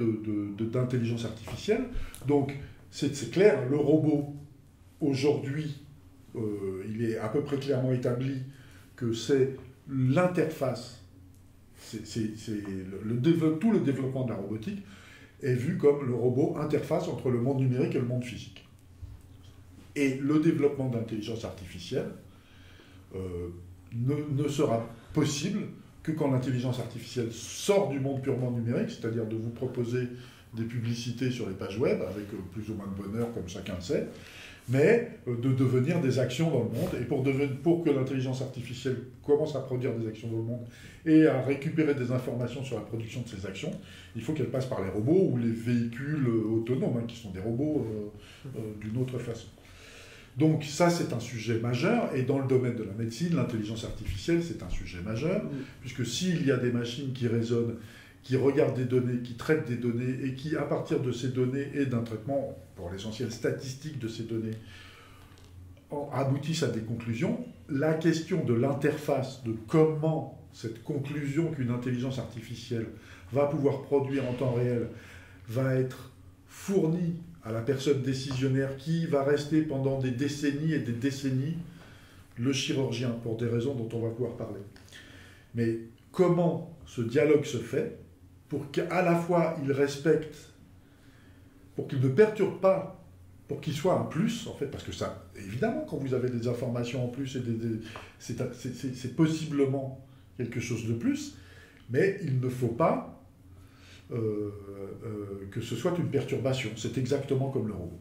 d'intelligence artificielle, donc c'est clair, le robot, aujourd'hui, il est à peu près clairement établi que c'est l'interface, tout le développement de la robotique est vu comme le robot interface entre le monde numérique et le monde physique. Et le développement de l'intelligence artificielle ne sera possible que quand l'intelligence artificielle sort du monde purement numérique, c'est-à-dire de vous proposer des publicités sur les pages web, avec plus ou moins de bonheur, comme chacun le sait, mais de devenir des actions dans le monde. Et pour que l'intelligence artificielle commence à produire des actions dans le monde et à récupérer des informations sur la production de ces actions, il faut qu'elle passe par les robots ou les véhicules autonomes, qui sont des robots d'une autre façon. Donc ça, c'est un sujet majeur, et dans le domaine de la médecine, l'intelligence artificielle, c'est un sujet majeur, puisque s'il y a des machines qui raisonnent, qui regardent des données, qui traitent des données, et qui, à partir de ces données et d'un traitement, pour l'essentiel statistique de ces données, aboutissent à des conclusions, la question de l'interface, de comment cette conclusion qu'une intelligence artificielle va pouvoir produire en temps réel va être fournie à la personne décisionnaire qui va rester pendant des décennies et des décennies le chirurgien, pour des raisons dont on va pouvoir parler. Mais comment ce dialogue se fait pour qu'à la fois il respecte, pour qu'il ne perturbe pas, pour qu'il soit un plus, en fait, parce que ça, évidemment, quand vous avez des informations en plus, c'est possiblement quelque chose de plus, mais il ne faut pas que ce soit une perturbation. C'est exactement comme le robot.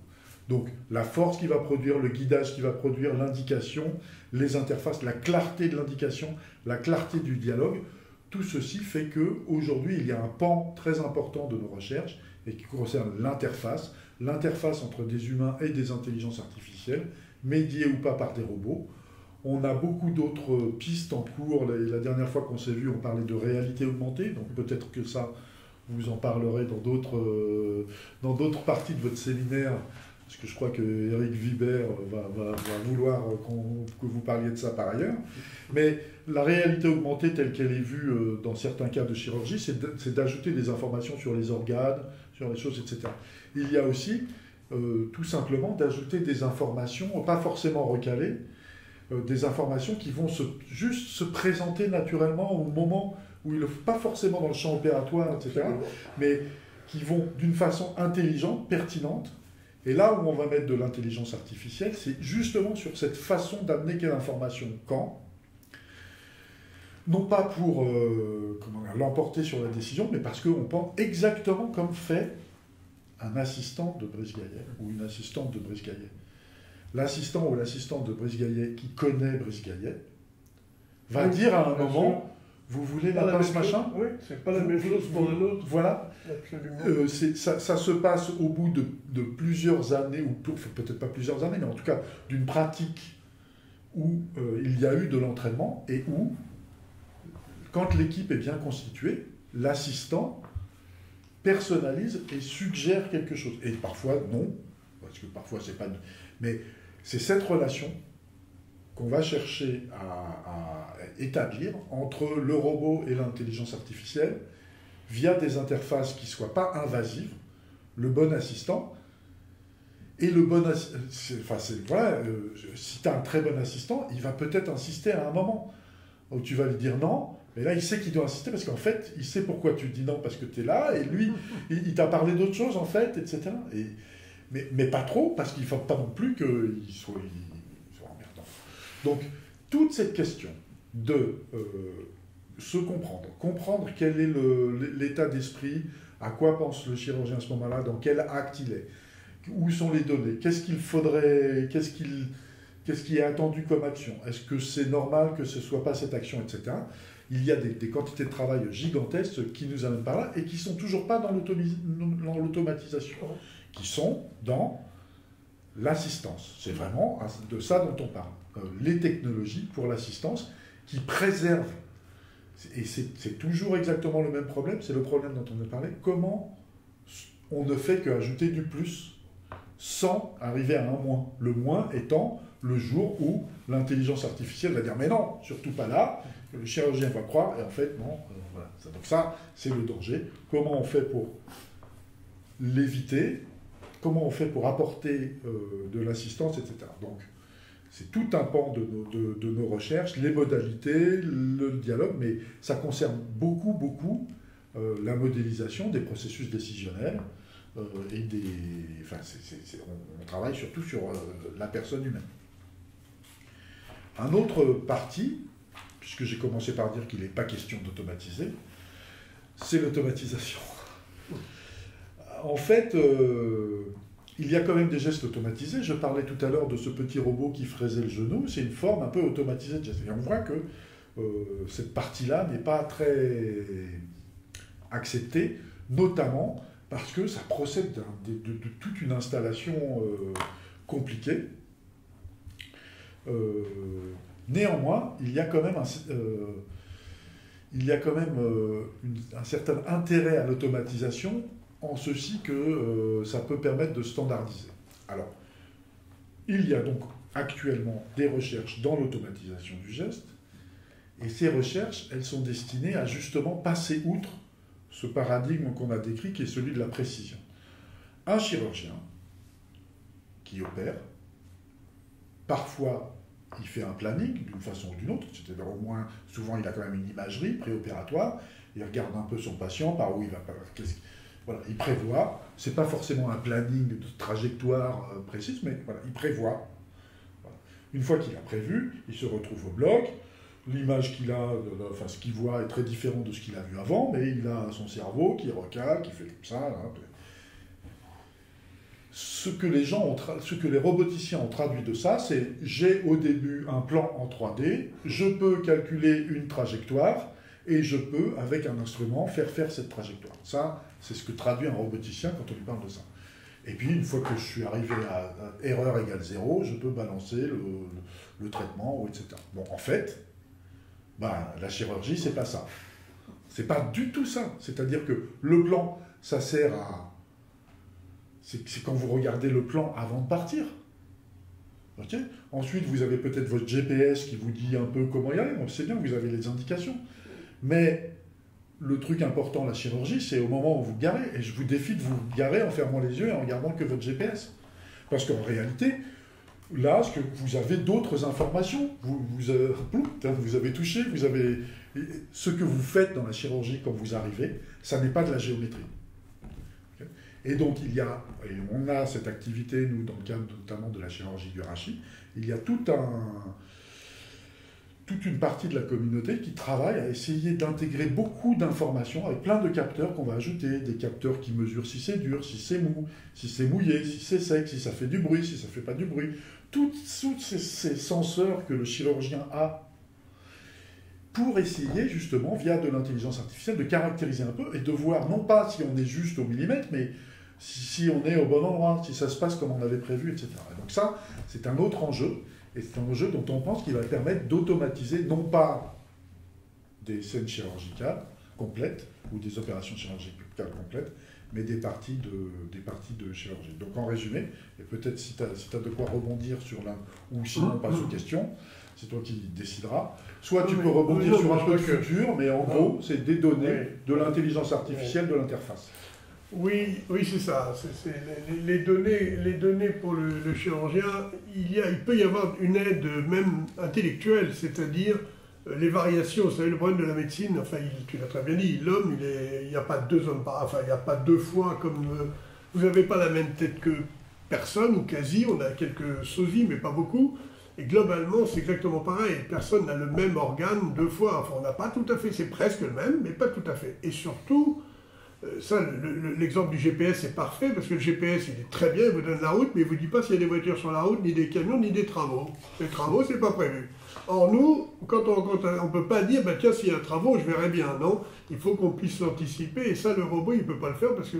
Donc la force qui va produire, le guidage qui va produire, l'indication, les interfaces, la clarté de l'indication, la clarté du dialogue, tout ceci fait qu'aujourd'hui, il y a un pan très important de nos recherches et qui concerne l'interface entre des humains et des intelligences artificielles, médiées ou pas par des robots. On a beaucoup d'autres pistes en cours. La dernière fois qu'on s'est vu, on parlait de réalité augmentée, donc peut-être que ça... Vous en parlerez dans d'autres parties de votre séminaire, parce que je crois que Eric Vibert va vouloir que vous parliez de ça par ailleurs. Mais la réalité augmentée telle qu'elle est vue dans certains cas de chirurgie, c'est d'ajouter des informations sur les organes, sur les choses, etc. Il y a aussi tout simplement d'ajouter des informations, pas forcément recalées, des informations qui vont juste se présenter naturellement au moment où pas forcément dans le champ opératoire, etc., mais qui vont d'une façon intelligente, pertinente. Et là où on va mettre de l'intelligence artificielle, c'est justement sur cette façon d'amener quelle information quand. non pas pour l'emporter sur la décision, mais parce qu'on pense exactement comme fait un assistant de Brice Gaillet ou une assistante de Brice Gaillet. L'assistant ou l'assistante de Brice Gaillet qui connaît Brice Gaillet va dire à un moment, vous voulez la pince machin? Oui, c'est pas la même chose pour un autre. Voilà. Absolument. Ça se passe au bout de plusieurs années, ou peut-être pas plusieurs années, mais en tout cas d'une pratique où il y a eu de l'entraînement et où, quand l'équipe est bien constituée, l'assistant personnalise et suggère quelque chose. Et parfois non, parce que parfois c'est pas... Mais c'est cette relation qu'on va chercher à établir entre le robot et l'intelligence artificielle via des interfaces qui ne soient pas invasives, le bon assistant, et le bon assistant... si tu as un très bon assistant, il va peut-être insister à un moment où tu vas lui dire non, mais là il sait qu'il doit insister parce qu'en fait, il sait pourquoi tu dis non parce que tu es là, et lui, il t'a parlé d'autre chose en fait, etc. Mais pas trop, parce qu'il ne faut pas non plus qu'il soit emmerdant. Donc, toute cette question de se comprendre quel est l'état d'esprit, à quoi pense le chirurgien à ce moment-là, dans quel acte il est, où sont les données, qu'est-ce qu'il faudrait, qu'est-ce qui est attendu comme action, est-ce que c'est normal que ce ne soit pas cette action, etc. Il y a des quantités de travail gigantesques qui nous amènent par là et qui ne sont toujours pas dans l'automatisation, qui sont dans l'assistance. C'est vraiment de ça dont on parle. Les technologies pour l'assistance qui préservent, et c'est toujours exactement le même problème, c'est le problème dont on a parlé, comment on ne fait qu'ajouter du plus sans arriver à un moins. Le moins étant le jour où l'intelligence artificielle va dire « mais non, surtout pas là », que le chirurgien va croire, et en fait, non, voilà. Donc ça, c'est le danger. Comment on fait pour l'éviter? Comment on fait pour apporter de l'assistance, etc. Donc, c'est tout un pan de nos recherches, les modalités, le dialogue, mais ça concerne beaucoup la modélisation des processus décisionnels et des... Enfin, on travaille surtout sur la personne humaine. Un autre parti, puisque j'ai commencé par dire qu'il n'est pas question d'automatiser, c'est l'automatisation. En fait, il y a quand même des gestes automatisés. Je parlais tout à l'heure de ce petit robot qui fraisait le genou. C'est une forme un peu automatisée de geste. Et on voit que cette partie-là n'est pas très acceptée, notamment parce que ça procède de toute une installation compliquée. Néanmoins, il y a quand même un certain intérêt à l'automatisation, en ceci que ça peut permettre de standardiser. Alors, il y a donc actuellement des recherches dans l'automatisation du geste, et ces recherches, elles sont destinées à justement passer outre ce paradigme qu'on a décrit, qui est celui de la précision. Un chirurgien qui opère, parfois il fait un planning d'une façon ou d'une autre, c'est-à-dire au moins, souvent il a quand même une imagerie préopératoire, il regarde un peu son patient, par où il va... Voilà, il prévoit, c'est pas forcément un planning de trajectoire précise, mais voilà, il prévoit. Voilà. Une fois qu'il a prévu, il se retrouve au bloc, l'image qu'il a, enfin ce qu'il voit est très différent de ce qu'il a vu avant, mais il a son cerveau qui recale, qui fait comme ça. Là. Ce que les roboticiens ont traduit de ça, c'est j'ai au début un plan en 3D, je peux calculer une trajectoire, et je peux, avec un instrument, faire cette trajectoire. Ça, c'est ce que traduit un roboticien quand on lui parle de ça. Et puis, une fois que je suis arrivé à erreur égale 0, je peux balancer le traitement, etc. Bon, en fait, la chirurgie, c'est pas ça. C'est pas du tout ça. C'est-à-dire que le plan, ça sert à... C'est quand vous regardez le plan avant de partir. Okay. Ensuite, vous avez peut-être votre GPS qui vous dit un peu comment y aller. Bon, c'est bien, vous avez les indications. Mais le truc important, la chirurgie, c'est au moment où vous garez. Et je vous défie de vous garer en fermant les yeux et en regardant que votre GPS. Parce qu'en réalité, là, vous avez d'autres informations. Vous avez touché, vous avez... Ce que vous faites dans la chirurgie quand vous arrivez, ça n'est pas de la géométrie. Okay. Et donc, on a cette activité, nous, dans le cadre notamment de la chirurgie du rachis, il y a tout toute une partie de la communauté qui travaille à essayer d'intégrer beaucoup d'informations avec plein de capteurs qu'on va ajouter, des capteurs qui mesurent si c'est dur, si c'est mou, si c'est mouillé, si c'est sec, si ça fait du bruit, si ça fait pas du bruit. Tous ces senseurs que le chirurgien a pour essayer justement, via de l'intelligence artificielle, de caractériser un peu et de voir non pas si on est juste au millimètre, mais si on est au bon endroit, si ça se passe comme on avait prévu, etc. Et donc ça, c'est un autre enjeu. Et c'est un enjeu dont on pense qu'il va permettre d'automatiser non pas des scènes chirurgicales complètes ou des opérations chirurgicales complètes, mais des parties de chirurgie. Donc en résumé, et peut-être si tu as de quoi rebondir sur l'un, ou sinon on passe aux questions, c'est toi qui décideras. Soit tu peux rebondir sur un peu de futur, mais en gros, c'est des données, de l'intelligence artificielle, de l'interface. Oui, c'est ça. Les données pour le chirurgien, il peut y avoir une aide même intellectuelle, c'est-à-dire les variations. Vous savez, le problème de la médecine, enfin, tu l'as très bien dit, l'homme, il n'y a pas deux hommes, enfin, il n'y a pas deux fois comme... vous n'avez pas la même tête que personne, ou quasi, on a quelques sosies, mais pas beaucoup. Et globalement, c'est exactement pareil. Personne n'a le même organe deux fois. Enfin, on n'a pas tout à fait, c'est presque le même, mais pas tout à fait. Et surtout... ça, l'exemple du GPS est parfait, parce que le GPS, il est très bien, il vous donne la route, mais il ne vous dit pas s'il y a des voitures sur la route, ni des camions, ni des travaux. Les travaux, c'est pas prévu. Or, nous, quand on ne peut pas dire, bah, tiens, s'il y a un travaux, je verrai bien, non. Il faut qu'on puisse l'anticiper, et ça, le robot, il ne peut pas le faire, parce que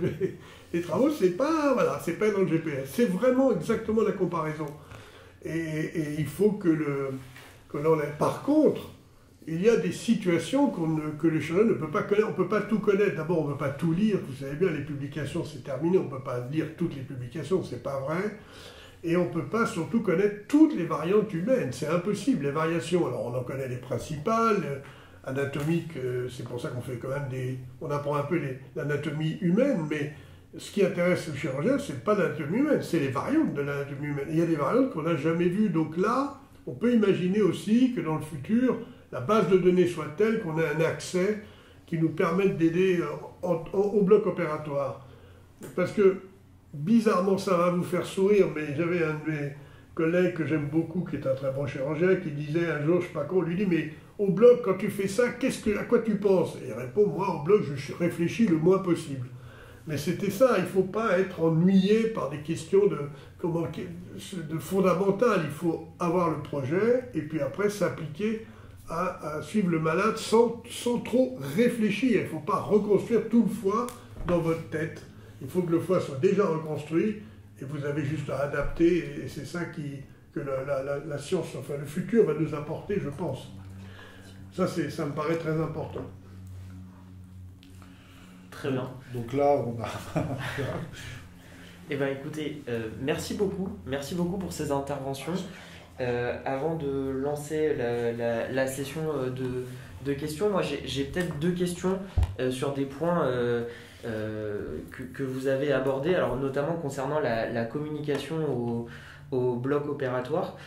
les travaux, c'est pas dans le GPS. C'est vraiment exactement la comparaison. Et il faut que l'on ait. Par contre, il y a des situations que le chirurgien ne peut pas connaître. On ne peut pas tout connaître. D'abord, on ne peut pas tout lire. Vous savez bien, les publications, c'est terminé. On ne peut pas lire toutes les publications, ce n'est pas vrai. Et on ne peut pas surtout connaître toutes les variantes humaines. C'est impossible. Les variations, alors on en connaît les principales, anatomiques, c'est pour ça qu'on fait quand même on apprend un peu l'anatomie humaine, mais ce qui intéresse le chirurgien, ce n'est pas l'anatomie humaine, c'est les variantes de l'anatomie humaine. Et il y a des variantes qu'on n'a jamais vues. Donc là, on peut imaginer aussi que dans le futur, la base de données soit telle qu'on ait un accès qui nous permette d'aider au bloc opératoire. Parce que, bizarrement, ça va vous faire sourire, mais j'avais un de mes collègues que j'aime beaucoup, qui est un très bon chirurgien, qui disait un jour, je ne sais pas quoi, on lui dit, mais au bloc, quand tu fais ça, à quoi tu penses? Et il répond, moi, au bloc, je réfléchis le moins possible. Mais c'était ça, il ne faut pas être ennuyé par des questions de fondamentales. Il faut avoir le projet, et puis après s'appliquer à suivre le malade sans trop réfléchir. Il ne faut pas reconstruire tout le foie dans votre tête. Il faut que le foie soit déjà reconstruit et vous avez juste à adapter. Et c'est ça que la science, enfin le futur va nous apporter, je pense. Ça me paraît très important. Très bien. Donc là, on a... Eh bien écoutez, merci beaucoup pour ces interventions. Avant de lancer la session de questions, moi j'ai peut-être deux questions sur des points que vous avez abordés, alors notamment concernant la communication au bloc opératoire.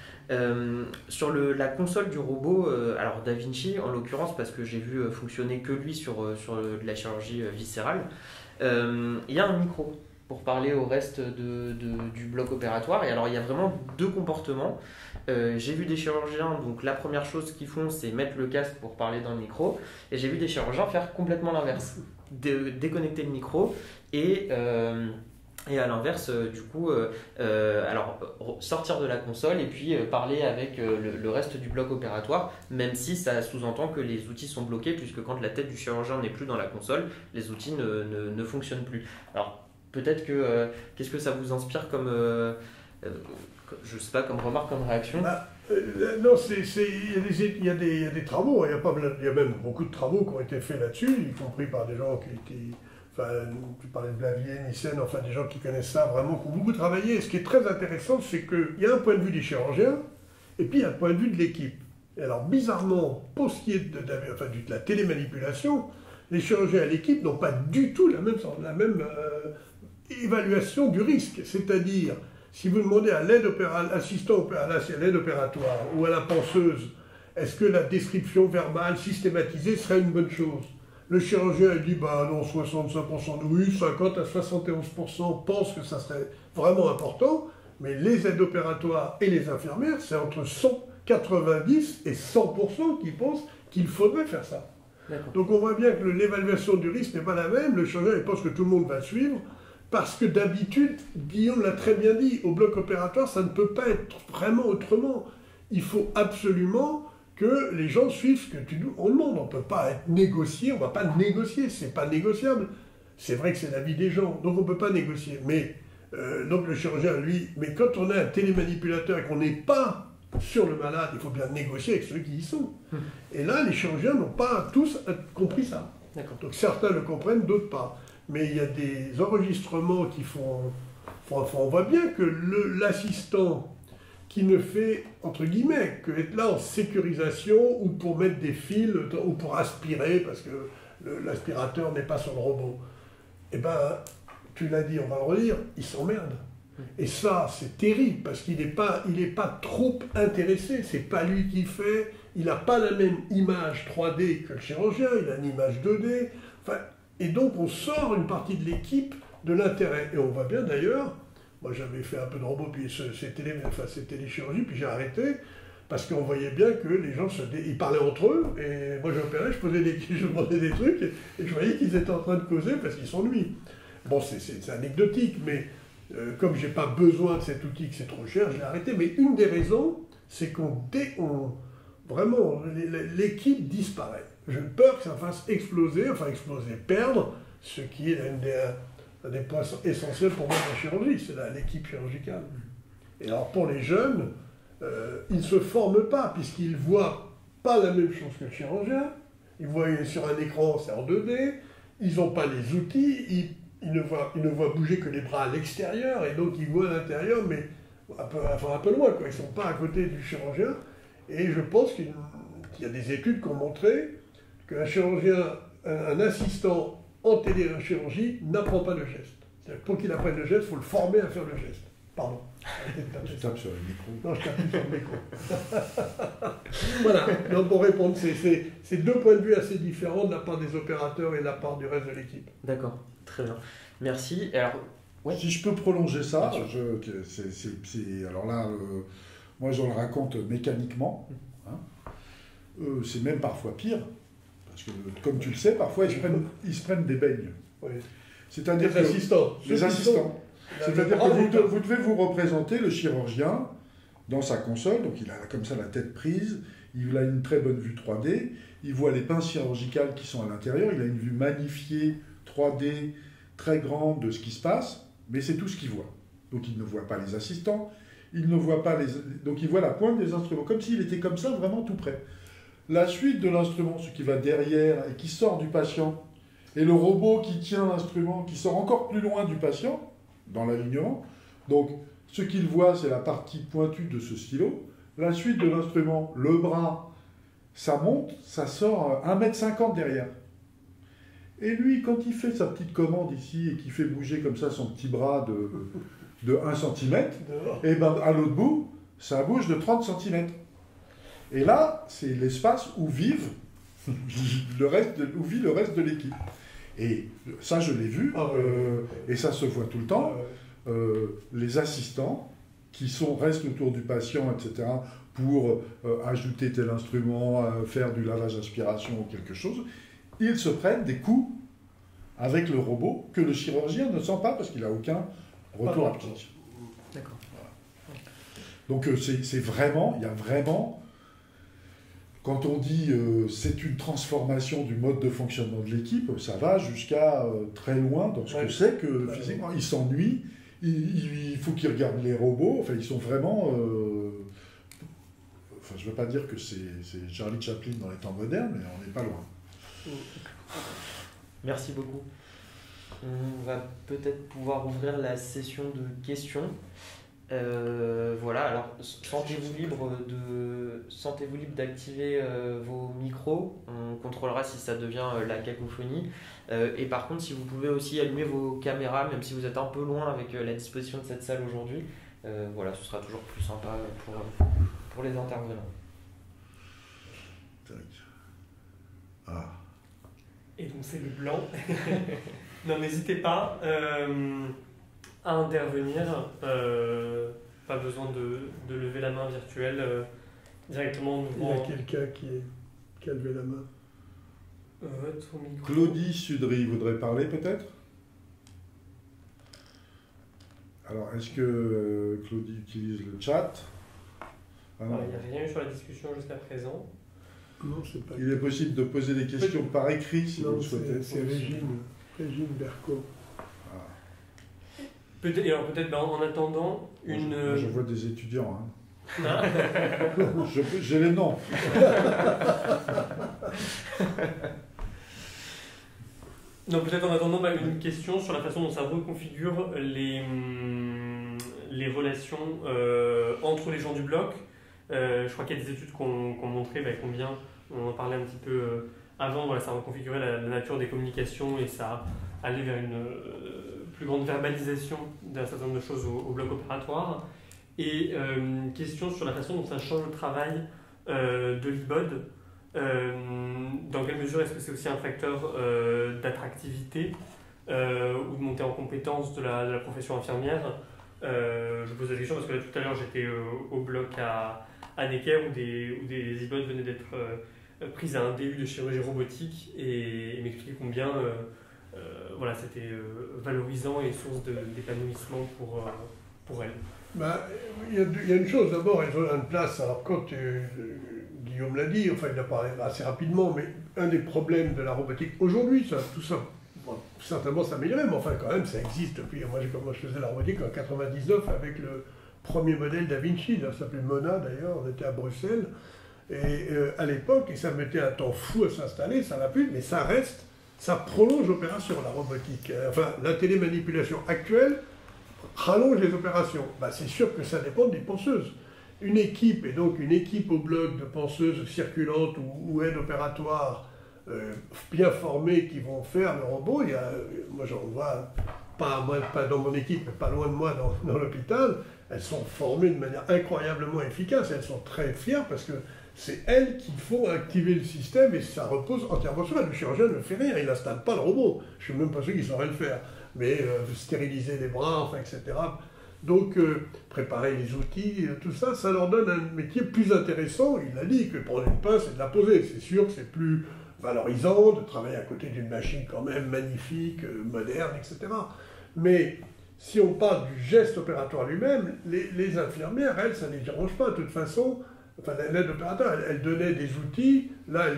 Sur la console du robot, alors Da Vinci en l'occurrence, parce que j'ai vu fonctionner que lui sur de la chirurgie viscérale, il y a un micro pour parler au reste du bloc opératoire. Et alors il y a vraiment deux comportements. J'ai vu des chirurgiens, donc la première chose qu'ils font, c'est mettre le casque pour parler dans le micro. Et j'ai vu des chirurgiens faire complètement l'inverse, déconnecter le micro et à l'inverse, du coup, alors sortir de la console et puis parler avec le reste du bloc opératoire, même si ça sous-entend que les outils sont bloqués, puisque quand la tête du chirurgien n'est plus dans la console, les outils ne fonctionnent plus. Alors peut-être que qu'est-ce que ça vous inspire comme je sais pas, comme remarque, comme réaction? Non, il y a des travaux, il y a même beaucoup de travaux qui ont été faits là-dessus, y compris par des gens qui étaient, enfin, tu parlais de Blavier, Nissen, enfin des gens qui connaissent ça vraiment, qui ont beaucoup travaillé. Et ce qui est très intéressant, c'est qu'il y a un point de vue des chirurgiens, et puis il y a un point de vue de l'équipe. Et alors, bizarrement, pour ce qui est de la télémanipulation, les chirurgiens et l'équipe n'ont pas du tout la même évaluation du risque. C'est-à-dire, si vous demandez à l'assistant à l'aide opératoire ou à la penseuse, est-ce que la description verbale systématisée serait une bonne chose? Le chirurgien dit, bah non, 65% oui, 50 à 71% pensent que ça serait vraiment important, mais les aides opératoires et les infirmières, c'est entre 100 90 et 100% qui pensent qu'il faudrait faire ça. Donc on voit bien que l'évaluation du risque n'est pas la même. Le chirurgien il pense que tout le monde va suivre, parce que d'habitude, Guillaume l'a très bien dit, au bloc opératoire, ça ne peut pas être vraiment autrement. Il faut absolument que les gens suivent ce que on demande. On ne peut pas être négocié, on ne va pas négocier, c'est pas négociable. C'est vrai que c'est la vie des gens, donc on ne peut pas négocier. Mais donc le chirurgien, lui, mais quand on a un télémanipulateur et qu'on n'est pas sur le malade, il faut bien négocier avec ceux qui y sont. Et là, les chirurgiens n'ont pas tous compris ça. Donc certains le comprennent, d'autres pas. Mais il y a des enregistrements qui font... on voit bien que l'assistant qui ne fait, entre guillemets, que être là en sécurisation ou pour mettre des fils ou pour aspirer, parce que l'aspirateur n'est pas sur le robot, eh ben, tu l'as dit, on va le redire, il s'emmerde. Et ça, c'est terrible, parce qu'il n'est pas trop intéressé, c'est pas lui qui fait, il n'a pas la même image 3D que le chirurgien, il a une image 2D, enfin, et donc on sort une partie de l'équipe de l'intérêt. Et on voit bien d'ailleurs, moi j'avais fait un peu de robot, puis c'était les chirurgies, puis j'ai arrêté, parce qu'on voyait bien que les gens ils parlaient entre eux, et moi j'opérais, je demandais des trucs, et je voyais qu'ils étaient en train de causer parce qu'ils s'ennuient. Bon, c'est anecdotique, mais comme je n'ai pas besoin de cet outil, que c'est trop cher, je l'ai arrêté. Mais une des raisons, c'est vraiment, l'équipe disparaît. J'ai peur que ça fasse exploser, perdre, ce qui est un des points essentiels pour moi de la chirurgie, c'est l'équipe chirurgicale. Et alors pour les jeunes, ils ne se forment pas, puisqu'ils ne voient pas la même chose que le chirurgien, ils voient sur un écran, c'est en 2D, ils n'ont pas les outils, ils ne voient bouger que les bras à l'extérieur, et donc ils voient à l'intérieur, mais un peu loin, quoi. Ils ne sont pas à côté du chirurgien. Et je pense qu'il y a des études qui ont montré qu'un chirurgien, un assistant en téléchirurgie n'apprend pas le geste. C'est-à-dire que pour qu'il apprenne le geste, il faut le former à faire le geste. Pardon. Tu tapes sur le micro. Non, je tape plus sur le micro. Voilà, donc pour répondre, c'est deux points de vue assez différents de la part des opérateurs et de la part du reste de l'équipe. D'accord, très bien. Merci. Alors, ouais. Si je peux prolonger ça, alors là, moi je le raconte mécaniquement. Hein. C'est même parfois pire, parce que comme tu le sais, parfois ils se prennent des beignes. Oui. C'est-à-dire les assistants. Les assistants. C'est-à-dire que vous devez vous représenter le chirurgien dans sa console, donc il a comme ça la tête prise, il a une très bonne vue 3D, il voit les pinces chirurgicales qui sont à l'intérieur, il a une vue magnifiée 3D très grande de ce qui se passe, mais c'est tout ce qu'il voit. Donc il ne voit pas les assistants, il ne voit pas donc il voit la pointe des instruments, comme s'il était comme ça, vraiment tout près. La suite de l'instrument, ce qui va derrière et qui sort du patient, et le robot qui tient l'instrument, qui sort encore plus loin du patient, dans l'alignement. Donc, ce qu'il voit, c'est la partie pointue de ce stylo. La suite de l'instrument, le bras, ça monte, ça sort 1,50 m derrière. Et lui, quand il fait sa petite commande ici, et qu'il fait bouger comme ça son petit bras de 1 cm, et ben à l'autre bout, ça bouge de 30 cm. Et là, c'est l'espace où vit le reste de l'équipe. Et ça, je l'ai vu, et ça se voit tout le temps. Les assistants qui restent autour du patient, etc., pour ajouter tel instrument, faire du lavage-aspiration ou quelque chose, ils se prennent des coups avec le robot que le chirurgien ne sent pas parce qu'il n'a aucun retour haptique. D'accord. Voilà. Donc il y a vraiment... Quand on dit c'est une transformation du mode de fonctionnement de l'équipe, ça va jusqu'à très loin dans ce que c'est que physiquement, ils s'ennuient, il faut qu'ils regardent les robots, enfin ils sont vraiment... je ne veux pas dire que c'est Charlie Chaplin dans les temps modernes, mais on n'est pas loin. Merci beaucoup. On va peut-être pouvoir ouvrir la session de questions. Voilà, alors sentez-vous libre d'activer vos micros. On contrôlera si ça devient la cacophonie. Et par contre, si vous pouvez aussi allumer vos caméras, même si vous êtes un peu loin avec la disposition de cette salle aujourd'hui, voilà, ce sera toujours plus sympa pour les intervenants. Ah. Et donc c'est le blanc. Non, n'hésitez pas à intervenir. Pas besoin de lever la main virtuelle. directement en Il y a ouvrant quelqu'un qui a levé la main. ton micro. Claudie Sudry voudrait parler peut-être? Alors, est-ce que Claudie utilise le chat? Ah non. Il n'y a rien eu sur la discussion jusqu'à présent. Non, c'est pas. Il est possible de poser des questions par écrit si vous Non, le souhaitez. c'est Régine Berco. Peut-être en attendant une. Moi, je vois des étudiants. Hein. Ah. J'ai les noms. Non, peut-être en attendant une question sur la façon dont ça reconfigure les relations entre les gens du bloc. Je crois qu'il y a des études qui ont montré combien, on en parlait un petit peu avant, voilà, ça reconfigurait la nature des communications et ça allait vers une plus grande verbalisation d'un certain nombre de choses au bloc opératoire. Et une question sur la façon dont ça change le travail de l'IBOD. Dans quelle mesure est-ce que c'est aussi un facteur d'attractivité ou de montée en compétence de la profession infirmière? Je pose la question parce que là tout à l'heure j'étais au bloc à Necker où des IBOD venaient d'être prises à un DU de chirurgie robotique et m'expliquaient combien voilà, c'était valorisant et source d'épanouissement pour elles. Il y a une chose, d'abord, elles ont une place. Alors, quand Guillaume l'a dit, enfin, il a parlé assez rapidement, mais un des problèmes de la robotique aujourd'hui, tout ça, bon, certainement s'améliorer, mais enfin, quand même, ça existe depuis. Moi, je faisais la robotique en 99 avec le premier modèle Da Vinci, ça s'appelait Mona d'ailleurs, on était à Bruxelles, et à l'époque, et ça mettait un temps fou à s'installer, ça va plus, mais ça reste, ça prolonge l'opération, la robotique. Enfin, la télémanipulation actuelle rallonge les opérations. C'est sûr que ça dépend des penseuses. Une équipe, et donc une équipe au bloc de penseuses circulantes ou aides opératoires bien formées qui vont faire le robot, moi j'en vois, pas dans mon équipe, mais pas loin de moi dans l'hôpital, elles sont formées de manière incroyablement efficace, elles sont très fières parce que c'est elles qui font activer le système et ça repose entièrement sur elles. Le chirurgien ne fait rien, il n'installe pas le robot. Je ne suis même pas sûr qu'il saurait le faire. Mais stériliser les bras, enfin, etc. Donc, préparer les outils, tout ça, ça leur donne un métier plus intéressant. Il a dit que prendre une pince et de la poser. C'est sûr que c'est plus valorisant de travailler à côté d'une machine quand même magnifique, moderne, etc. Mais si on parle du geste opératoire lui-même, les infirmières, elles, ça ne les dérange pas. De toute façon, enfin, l'aide opératoire, elle donnait des outils. Là,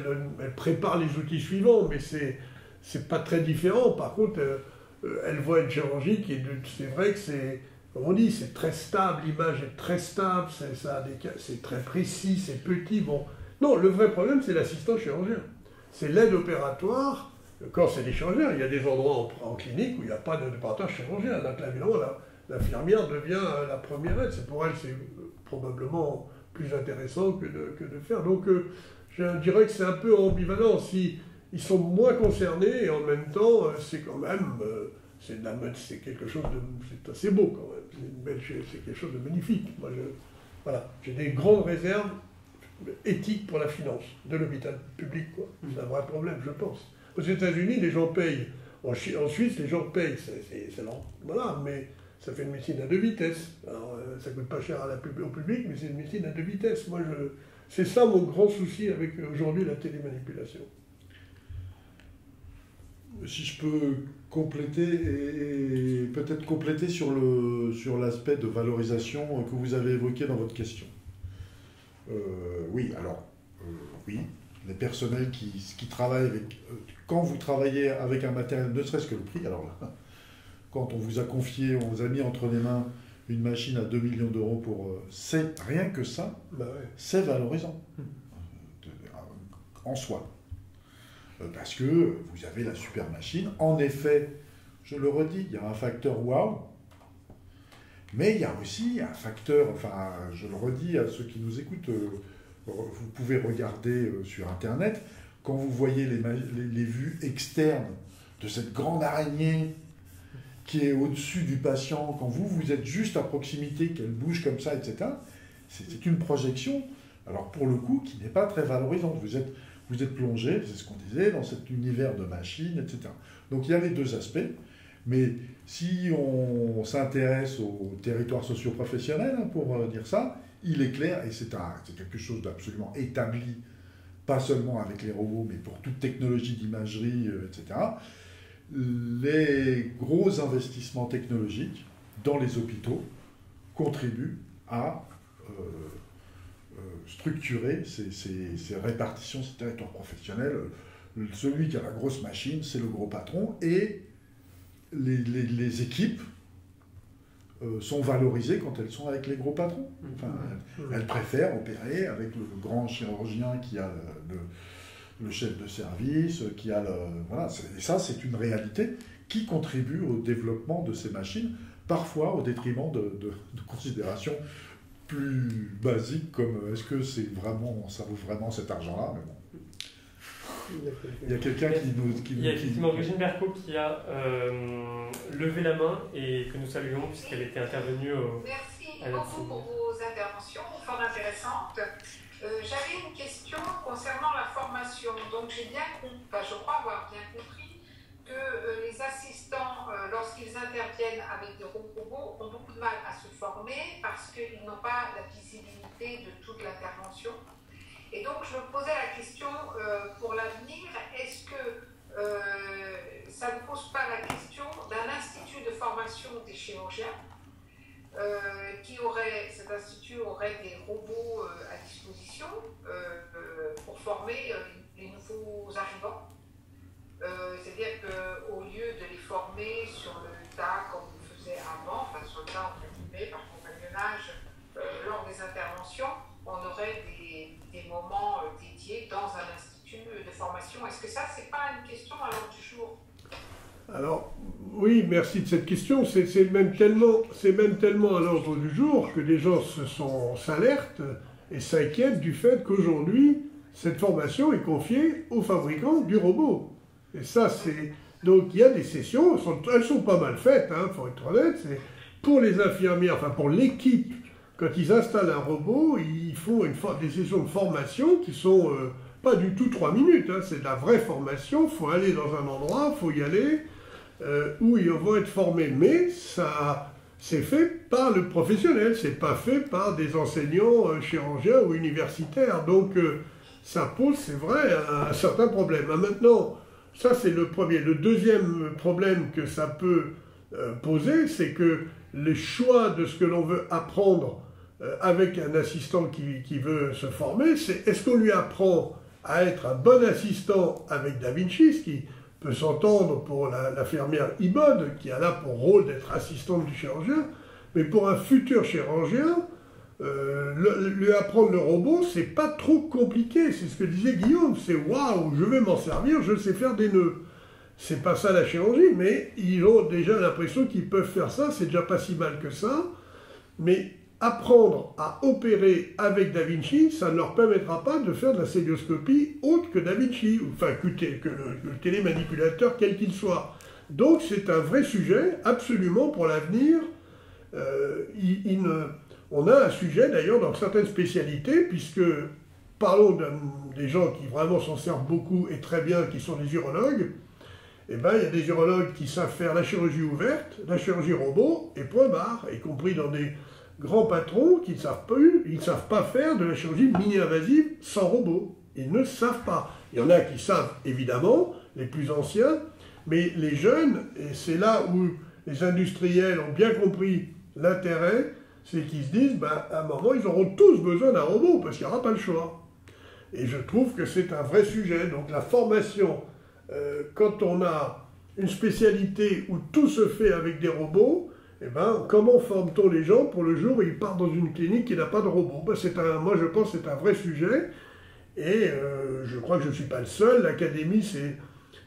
elle prépare les outils suivants, mais c'est pas très différent. Par contre, elle voit une chirurgie qui est, c'est vrai que c'est, comme on dit, c'est très stable, l'image est très stable, c'est très précis, c'est petit. Bon, non, le vrai problème, c'est l'assistant chirurgien. C'est l'aide opératoire. Quand c'est des chirurgiens, il y a des endroits en clinique où il n'y a pas d'aide opératoire chirurgien. Donc là, évidemment, l'infirmière devient la première aide. Pour elle, c'est probablement plus intéressant que de faire. Donc, je dirais que c'est un peu ambivalent. Ils sont moins concernés et en même temps, c'est quand même, c'est quelque chose c'est assez beau quand même. C'est quelque chose de magnifique. Moi, voilà, j'ai des grandes réserves éthiques pour la finance de l'hôpital public, quoi. C'est un vrai problème, je pense. Aux États-Unis, les gens payent. En Suisse, les gens payent. C'est lent. Voilà, mais ça fait une médecine à deux vitesses. Alors, ça coûte pas cher au public, mais c'est une médecine à deux vitesses. Moi, c'est ça mon grand souci avec aujourd'hui la télémanipulation. Si je peux compléter et peut-être compléter sur l'aspect de valorisation que vous avez évoqué dans votre question. Oui, les personnels qui travaillent avec... quand vous travaillez avec un matériel, ne serait-ce que le prix, alors là, quand on vous a confié, on vous a mis entre les mains une machine à 2 millions d'euros c'est rien que ça, c'est valorisant en soi. Parce que vous avez la super machine. En effet, je le redis, il y a un facteur wow, mais il y a aussi un facteur, enfin, je le redis à ceux qui nous écoutent, vous pouvez regarder sur Internet, quand vous voyez les vues externes de cette grande araignée qui est au-dessus du patient, quand vous êtes juste à proximité, qu'elle bouge comme ça, etc., c'est une projection, alors pour le coup, qui n'est pas très valorisante. Vous êtes plongé, c'est ce qu'on disait, dans cet univers de machines, etc. Donc il y a les deux aspects, mais si on s'intéresse au territoire socio-professionnel, pour dire ça, il est clair, et c'est quelque chose d'absolument établi, pas seulement avec les robots, mais pour toute technologie d'imagerie, etc., les gros investissements technologiques dans les hôpitaux contribuent à structurer ces répartitions, ces territoires professionnels. Celui qui a la grosse machine, c'est le gros patron, et les équipes sont valorisées quand elles sont avec les gros patrons. Enfin, elles préfèrent opérer avec le grand chirurgien qui a le chef de service, qui a le... Voilà, et ça, c'est une réalité qui contribue au développement de ces machines, parfois au détriment de considérations plus basiques comme est-ce que ça vaut vraiment cet argent-là, mais bon. Il y a quelqu'un qui nous... Il y a effectivement Régine Berco qui a levé la main et que nous saluons puisqu'elle était intervenue Merci beaucoup pour vos interventions, fort intéressantes. J'avais une question concernant la formation. Donc je crois avoir bien compris que les assistants, lorsqu'ils interviennent avec des robots, ont beaucoup de mal à se former parce qu'ils n'ont pas la visibilité de toute l'intervention. Et donc, je me posais la question pour l'avenir, est-ce que ça ne pose pas la question d'un institut de formation des chirurgiens cet institut aurait des robots à disposition pour former les nouveaux arrivants. C'est-à-dire qu'au lieu de les former sur le tas comme on faisait avant, enfin sur le tas entre guillemets, par compagnonnage, lors des interventions, on aurait des moments dédiés dans un institut de formation. Est-ce que ça, c'est pas une question à l'ordre du jour? Alors, oui, merci de cette question. C'est même tellement à l'ordre du jour que les gens s'alertent et s'inquiètent du fait qu'aujourd'hui, cette formation est confiée aux fabricants du robot. Et ça, c'est... Donc, il y a des sessions, elles sont pas mal faites, il faut être honnête. C'est pour les infirmières, enfin pour l'équipe, quand ils installent un robot, ils font des sessions de formation qui sont pas du tout 3 minutes. C'est de la vraie formation. Il faut aller dans un endroit, il faut y aller, où ils vont être formés. Mais ça, c'est fait par le professionnel. C'est pas fait par des enseignants chirurgiens ou universitaires. Donc, ça pose, c'est vrai, un certain problème. Maintenant, ça c'est le premier. Le deuxième problème que ça peut poser, c'est que les choix de ce que l'on veut apprendre avec un assistant qui veut se former, c'est est-ce qu'on lui apprend à être un bon assistant avec Da Vinci, ce qui peut s'entendre pour l'infirmière Ibod, qui a là pour rôle d'être assistante du chirurgien, mais pour un futur chirurgien, lui apprendre le robot, c'est pas trop compliqué, c'est ce que disait Guillaume, c'est waouh, je vais m'en servir, je sais faire des nœuds. C'est pas ça la chirurgie, mais ils ont déjà l'impression qu'ils peuvent faire ça, c'est déjà pas si mal que ça, mais apprendre à opérer avec Da Vinci, ça ne leur permettra pas de faire de la célioscopie autre que Da Vinci, enfin que le télémanipulateur quel qu'il soit. Donc c'est un vrai sujet, absolument pour l'avenir. On a un sujet d'ailleurs dans certaines spécialités, puisque parlons des gens qui vraiment s'en servent beaucoup et très bien, qui sont des urologues. Eh bien, il y a des urologues qui savent faire la chirurgie ouverte, la chirurgie robot, et point barre, y compris dans des grands patrons qui ne savent pas faire de la chirurgie mini-invasive sans robot. Ils ne savent pas. Il y en a qui savent, évidemment, les plus anciens, mais les jeunes, et c'est là où les industriels ont bien compris l'intérêt, c'est qu'ils se disent, à un moment, ils auront tous besoin d'un robot, parce qu'il n'y aura pas le choix. Et je trouve que c'est un vrai sujet. Donc la formation, quand on a une spécialité où tout se fait avec des robots, comment forme-t-on les gens pour le jour où ils partent dans une clinique qui n'a pas de robot? Moi, je pense que c'est un vrai sujet, et je crois que je ne suis pas le seul. L'Académie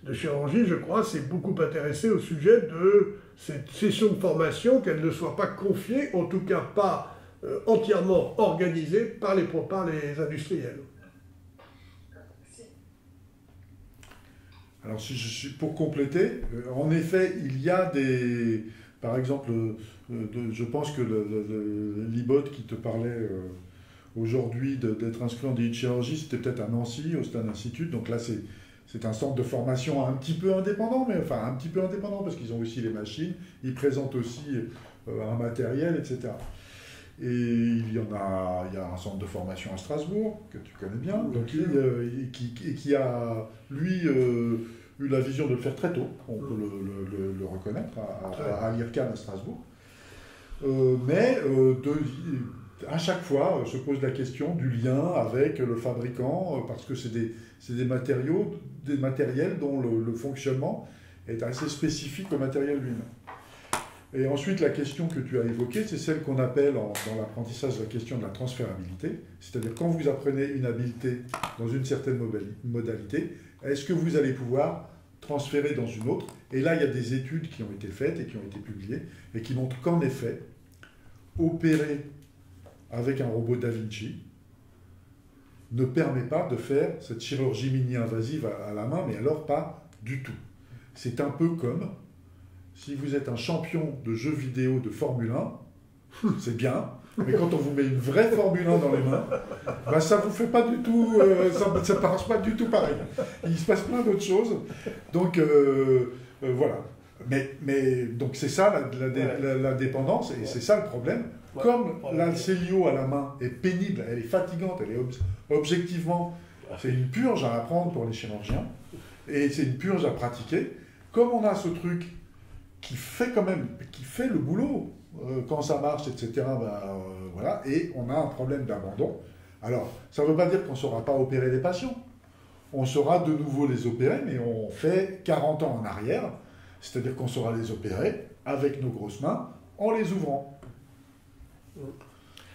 de chirurgie, je crois, s'est beaucoup intéressée au sujet de cette session de formation, qu'elle ne soit pas confiée, en tout cas pas entièrement organisée par les industriels. Alors, pour compléter, en effet, il y a des... Par exemple, je pense que l'IBOD qui te parlait aujourd'hui d'être inscrit en DI de chirurgie, c'était peut-être à Nancy, au Stade Institut. Donc là, c'est un centre de formation un petit peu indépendant, mais enfin un petit peu indépendant parce qu'ils ont aussi les machines, ils présentent aussi un matériel, etc. Et il y a un centre de formation à Strasbourg, que tu connais bien, donc, qui a, lui, eu la vision de le faire très tôt, on peut le reconnaître, à l'IRCAN à Strasbourg. À chaque fois, se pose la question du lien avec le fabricant, parce que c'est des matériels dont le fonctionnement est assez spécifique au matériel lui-même. Et ensuite, la question que tu as évoquée, c'est celle qu'on appelle dans l'apprentissage la question de la transférabilité. C'est-à-dire, quand vous apprenez une habileté dans une certaine modalité, est-ce que vous allez pouvoir transférer dans une autre? Et là, il y a des études qui ont été faites et qui ont été publiées et qui montrent qu'en effet, opérer avec un robot Da Vinci ne permet pas de faire cette chirurgie mini-invasive à la main, mais alors pas du tout. C'est un peu comme si vous êtes un champion de jeux vidéo de Formule 1, c'est bien, mais quand on vous met une vraie Formule 1 dans les mains, ça ne vous fait pas du tout, ça ne marche pas du tout pareil. Il se passe plein d'autres choses. Donc, voilà. Mais donc c'est ça la dépendance, et c'est ça le problème. Comme la Célio à la main est pénible, elle est fatigante, elle est objectivement, c'est une purge à apprendre pour les chirurgiens, et c'est une purge à pratiquer. Comme on a ce truc qui fait le boulot quand ça marche, etc. Voilà, et on a un problème d'abandon. Alors, ça ne veut pas dire qu'on ne saura pas opérer les patients. On saura de nouveau les opérer, mais on fait 40 ans en arrière, c'est-à-dire qu'on saura les opérer avec nos grosses mains en les ouvrant.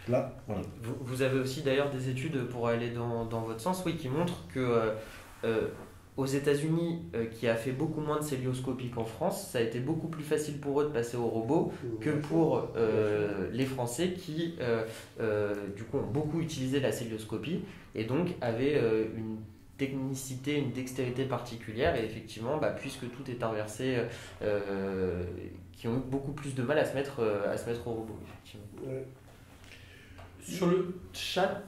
Là, voilà. Vous avez aussi d'ailleurs des études, pour aller dans votre sens, oui, qui montrent que aux États-Unis, qui a fait beaucoup moins de célioscopie qu'en France, ça a été beaucoup plus facile pour eux de passer au robot que pour les Français qui, du coup, ont beaucoup utilisé la célioscopie et donc avaient une technicité, une dextérité particulière, et effectivement, puisque tout est inversé, qui ont beaucoup plus de mal à se mettre au robot, effectivement. Ouais. Sur le chat,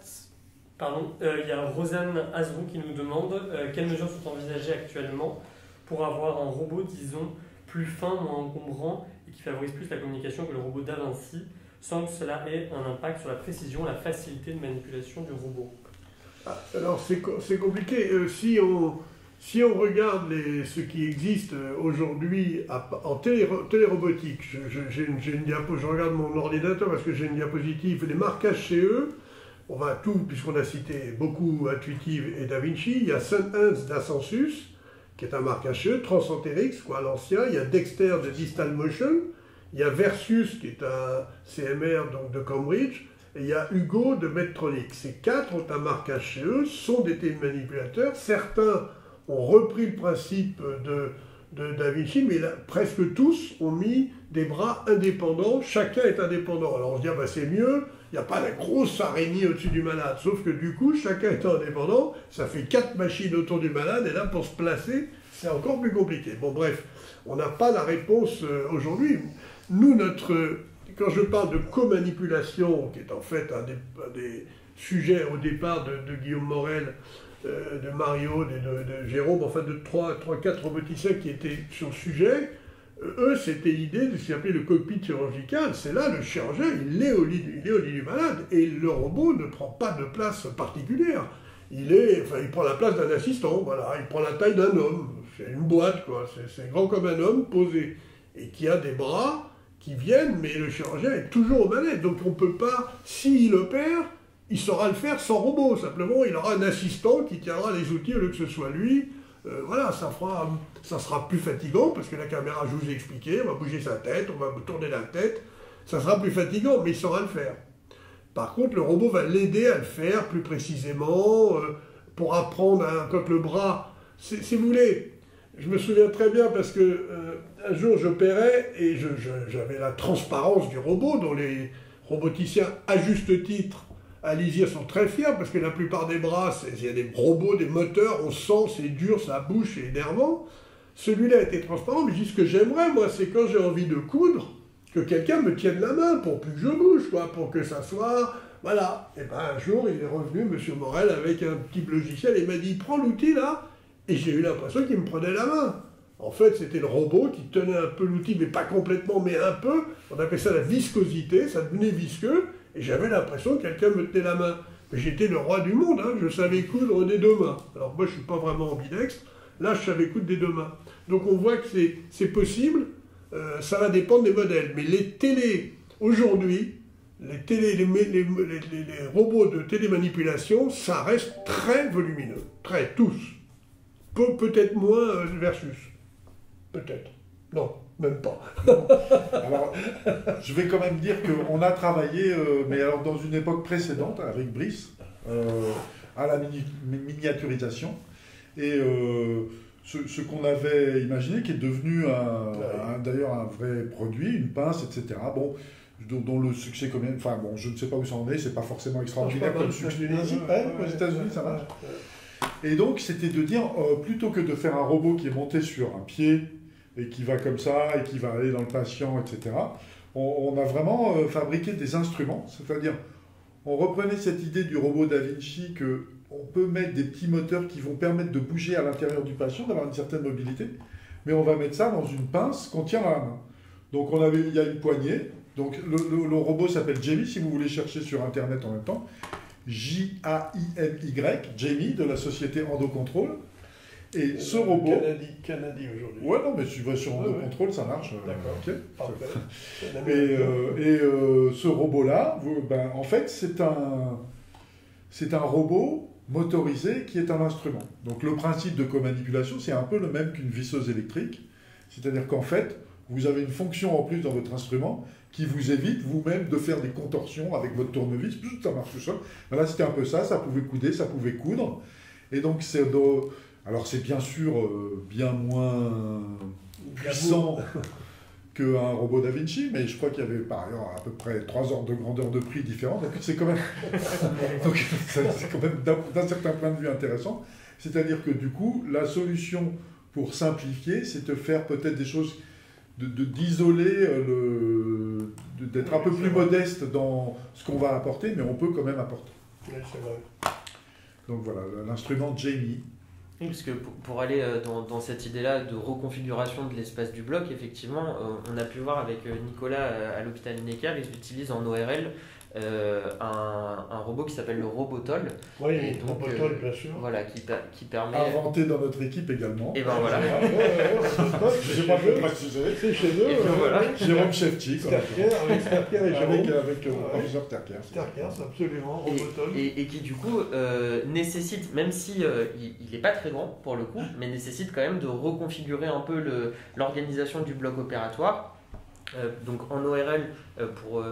il y a Rosanne Azrou qui nous demande quelles mesures sont envisagées actuellement pour avoir un robot, disons, plus fin, moins encombrant et qui favorise plus la communication que le robot Da Vinci, sans que cela ait un impact sur la précision et la facilité de manipulation du robot. Alors c'est compliqué. Si on regarde ce qui existe aujourd'hui en télérobotique, je regarde mon ordinateur parce que j'ai une diapositive, les marquages chez eux, on va tout, puisqu'on a cité beaucoup Intuitive et Da Vinci, il y a Senhance d'Ascensus, qui est un marquage chez eux, Transenterix, quoi, l'ancien, il y a Dexter de Distal Motion, il y a Versus, qui est un CMR donc, de Cambridge, et il y a Hugo de Medtronic. Ces quatre ont un marquage chez eux, sont des télémanipulateurs. Certains ont repris le principe de Da Vinci, mais là, presque tous ont mis des bras indépendants. Chacun est indépendant. Alors on se dit, c'est mieux, il n'y a pas la grosse araignée au-dessus du malade. Sauf que du coup, chacun étant indépendant, ça fait 4 machines autour du malade, et là, pour se placer, c'est encore plus compliqué. Bon, bref, on n'a pas la réponse aujourd'hui. Nous, quand je parle de co-manipulation, qui est en fait un des sujets au départ de Guillaume Morel, de Mario, de Jérôme, enfin de 3-4 roboticiens qui étaient sur le sujet, eux, c'était l'idée de ce qu'ils appelaient le cockpit chirurgical. C'est là, le chirurgien, il est au lit du malade, et le robot ne prend pas de place particulière. Il prend la place d'un assistant, voilà, il prend la taille d'un homme. C'est une boîte, quoi. C'est grand comme un homme, posé, et qui a des bras qui viennent, mais le chirurgien est toujours aux manettes. Donc on ne peut pas, s'il opère, il saura le faire sans robot. Simplement, il aura un assistant qui tiendra les outils au lieu que ce soit lui. Voilà, ça sera plus fatigant, parce que la caméra, je vous ai expliqué, on va bouger sa tête, on va tourner la tête. Ça sera plus fatigant, mais il saura le faire. Par contre, le robot va l'aider à le faire plus précisément, pour apprendre quand le bras... Si vous voulez, je me souviens très bien parce que un jour j'opérais et j'avais la transparence du robot dont les roboticiens, à juste titre, à Lisieux sont très fiers parce que la plupart des bras, il y a des robots, des moteurs, on sent, c'est dur, ça bouge, c'est énervant. Celui-là était transparent, mais juste ce que j'aimerais, moi, c'est quand j'ai envie de coudre, que quelqu'un me tienne la main pour plus que je bouge, quoi, pour que ça soit... Voilà. Et bien un jour, il est revenu, M. Morel, avec un petit logiciel, et il m'a dit, prends l'outil là, et j'ai eu l'impression qu'il me prenait la main. En fait, c'était le robot qui tenait un peu l'outil, mais pas complètement, mais un peu. On appelait ça la viscosité, ça devenait visqueux, et j'avais l'impression que quelqu'un me tenait la main. Mais j'étais le roi du monde, hein, je savais coudre des deux mains. Alors moi je ne suis pas vraiment ambidextre, là je savais coudre des deux mains. Donc on voit que c'est possible, ça va dépendre des modèles. Mais les télés, aujourd'hui, les robots de télémanipulation, ça reste très volumineux, très, tous. Peut-être moins versus, peut-être. Non, même pas. Alors, je vais quand même dire qu'on a travaillé, mais alors dans une époque précédente, avec Brice, à la miniaturisation. Et ce qu'on avait imaginé, qui est devenu d'ailleurs un vrai produit, une pince, etc. Bon, dont le succès quand même, enfin bon, je ne sais pas où ça en est, c'est pas forcément extraordinaire comme succès. Aux États-Unis, ça marche. Et donc, c'était de dire, plutôt que de faire un robot qui est monté sur un pied, et qui va comme ça, et qui va aller dans le patient, etc., on a vraiment fabriqué des instruments, c'est-à-dire, on reprenait cette idée du robot Da Vinci, qu'on peut mettre des petits moteurs qui vont permettre de bouger à l'intérieur du patient, d'avoir une certaine mobilité, mais on va mettre ça dans une pince qu'on tient à la main. Donc, il y a une poignée, donc le robot s'appelle Jamie, si vous voulez chercher sur Internet en même temps, J-A-I-M-Y, Jamie, de la société Endocontrol. Et ce robot... Canadie aujourd'hui. Ouais, non, mais tu vas sur Endocontrol, ça marche. D'accord. Okay. Et ce robot-là, ben, en fait, c'est un robot motorisé qui est un instrument. Donc le principe de comanipulation, c'est un peu le même qu'une visseuse électrique. C'est-à-dire qu'en fait, vous avez une fonction en plus dans votre instrument qui vous évite vous-même de faire des contorsions avec votre tournevis, ça marche tout seul. Là, c'était un peu ça, ça pouvait couder, ça pouvait coudre. Et donc, alors c'est bien sûr bien moins puissant qu'un robot Da Vinci, mais je crois qu'il y avait par ailleurs à peu près 3 ordres de grandeur de prix différents, donc c'est quand même, d'un certain point de vue intéressant. C'est-à-dire que du coup, la solution pour simplifier, c'est de faire peut-être des choses, d'isoler, d'être un peu plus modeste dans ce qu'on va apporter, mais on peut quand même apporter. Oui, c'est vrai. Donc voilà, l'instrument Jamie. Oui, parce que pour aller dans cette idée-là de reconfiguration de l'espace du bloc, effectivement, on a pu voir avec Nicolas à l'hôpital Necker, ils utilisent en ORL un robot qui s'appelle le Robotol. Oui, le Robotol, bien sûr. Voilà, qui permet... Inventé dans notre équipe également. Et ben voilà. Je n'ai pas fait préciser. C'est chez eux. Voilà. Jérôme Chefti. Avec Sterker et Jérôme. Avec le professeur Sterker. Sterker, absolument, Robotol. Et qui du coup nécessite, même si il n'est pas très grand pour le coup, mais nécessite quand même de reconfigurer un peu l'organisation du bloc opératoire. Donc en ORL, pour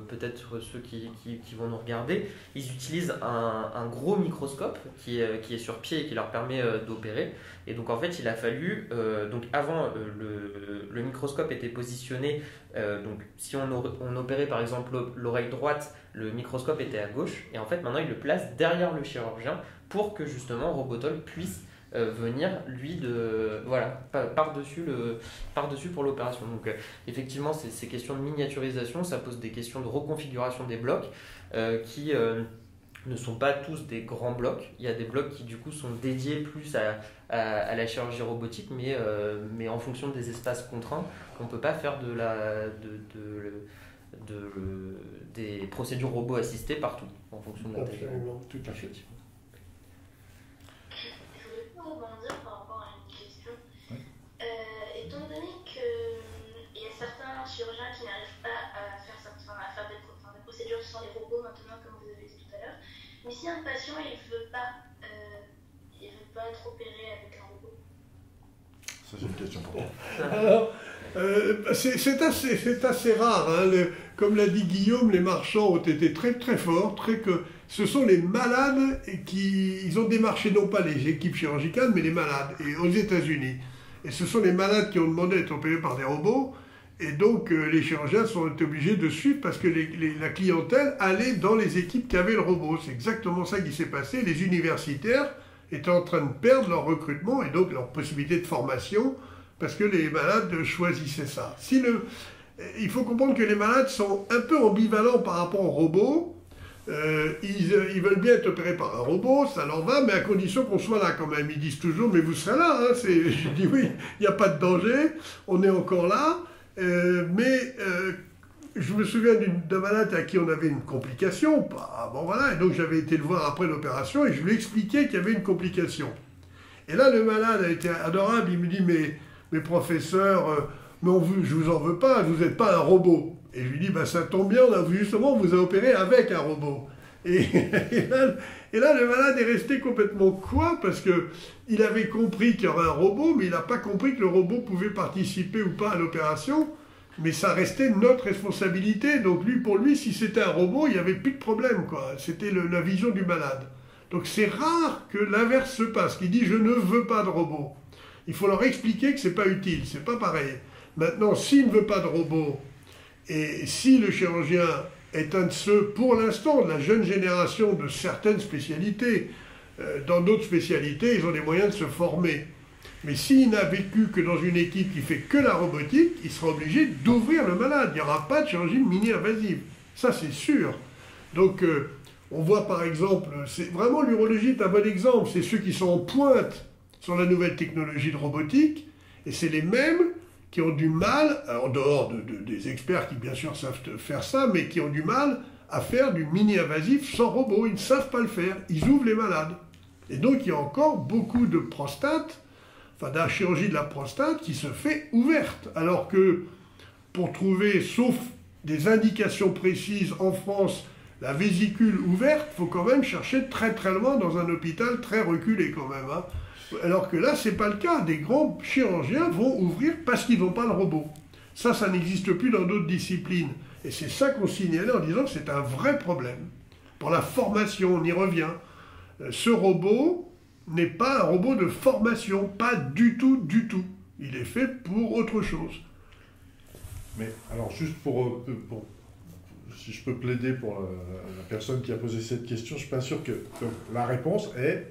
peut-être ceux qui vont nous regarder, ils utilisent un gros microscope qui est sur pied et qui leur permet d'opérer. Et donc en fait il a fallu, donc avant le microscope était positionné, donc si on opérait par exemple l'oreille droite, le microscope était à gauche, et en fait maintenant il le place derrière le chirurgien pour que justement Robotol puisse venir lui par-dessus pour l'opération. Donc effectivement ces questions de miniaturisation, ça pose des questions de reconfiguration des blocs qui ne sont pas tous des grands blocs. Il y a des blocs qui du coup sont dédiés plus à la chirurgie robotique, mais en fonction des espaces contraints, on ne peut pas faire des procédures robots assistées partout en fonction de la taille. Absolument, tout à fait. Rebondir par rapport à une question. Oui. Étant donné qu'il y a certains chirurgiens qui n'arrivent pas à faire des procédures qui sont des robots maintenant, comme vous avez dit tout à l'heure, mais si un patient il veut pas être opéré avec un robot. Ça c'est une question pour toi. Alors, c'est assez rare. Hein. Comme l'a dit Guillaume, les marchands ont été très très forts, ce sont les malades ils ont démarché non pas les équipes chirurgicales, mais les malades, et aux États-Unis. Et ce sont les malades qui ont demandé à être opérés par des robots, et donc les chirurgiens sont obligés de suivre parce que la clientèle allait dans les équipes qui avaient le robot. C'est exactement ça qui s'est passé. Les universitaires étaient en train de perdre leur recrutement et donc leur possibilité de formation parce que les malades choisissaient ça. Il faut comprendre que les malades sont un peu ambivalents par rapport aux robots. Ils veulent bien être opérés par un robot, ça leur va, mais à condition qu'on soit là quand même. Ils disent toujours, mais vous serez là. Hein. Je dis oui, il n'y a pas de danger, on est encore là. Mais je me souviens d'un malade à qui on avait une complication. Bon voilà, et donc j'avais été le voir après l'opération et je lui ai expliqué qu'il y avait une complication. Et là, le malade a été adorable, il me dit, mais professeur, je vous en veux pas, vous n'êtes pas un robot. Et je lui dis, ça tombe bien, justement, on vous a opéré avec un robot. Et là, le malade est resté complètement quoi, parce qu'il avait compris qu'il y aurait un robot, mais il n'a pas compris que le robot pouvait participer ou pas à l'opération, mais ça restait notre responsabilité. Donc pour lui, si c'était un robot, il n'y avait plus de problème, quoi. C'était la vision du malade. Donc c'est rare que l'inverse se passe, qu'il dit « je ne veux pas de robot ». Il faut leur expliquer que ce n'est pas utile, c'est pas pareil. Maintenant, s'il ne veut pas de robot, et si le chirurgien est un de ceux, pour l'instant, de la jeune génération de certaines spécialités, dans d'autres spécialités, ils ont les moyens de se former. Mais s'il n'a vécu que dans une équipe qui fait que la robotique, il sera obligé d'ouvrir le malade. Il n'y aura pas de chirurgie mini-invasive. Ça, c'est sûr. Donc, on voit par exemple, vraiment l'urologie est un bon exemple. C'est ceux qui sont en pointe sur la nouvelle technologie de robotique, et c'est les mêmes qui ont du mal, en dehors des experts qui bien sûr savent faire ça, mais qui ont du mal à faire du mini-invasif sans robot. Ils ne savent pas le faire. Ils ouvrent les malades. Et donc, il y a encore beaucoup de prostates, enfin, de la chirurgie de la prostate qui se fait ouverte. Alors que pour trouver, sauf des indications précises en France, la vésicule ouverte, il faut quand même chercher très très loin dans un hôpital très reculé quand même. Hein. Alors que là, ce n'est pas le cas. Des grands chirurgiens vont ouvrir parce qu'ils n'ont pas le robot. Ça n'existe plus dans d'autres disciplines. Et c'est ça qu'on signalait en disant que c'est un vrai problème. Pour la formation, on y revient. Ce robot n'est pas un robot de formation, pas du tout, du tout. Il est fait pour autre chose. Mais alors juste si je peux plaider pour la personne qui a posé cette question, je ne suis pas sûr que donc, la réponse est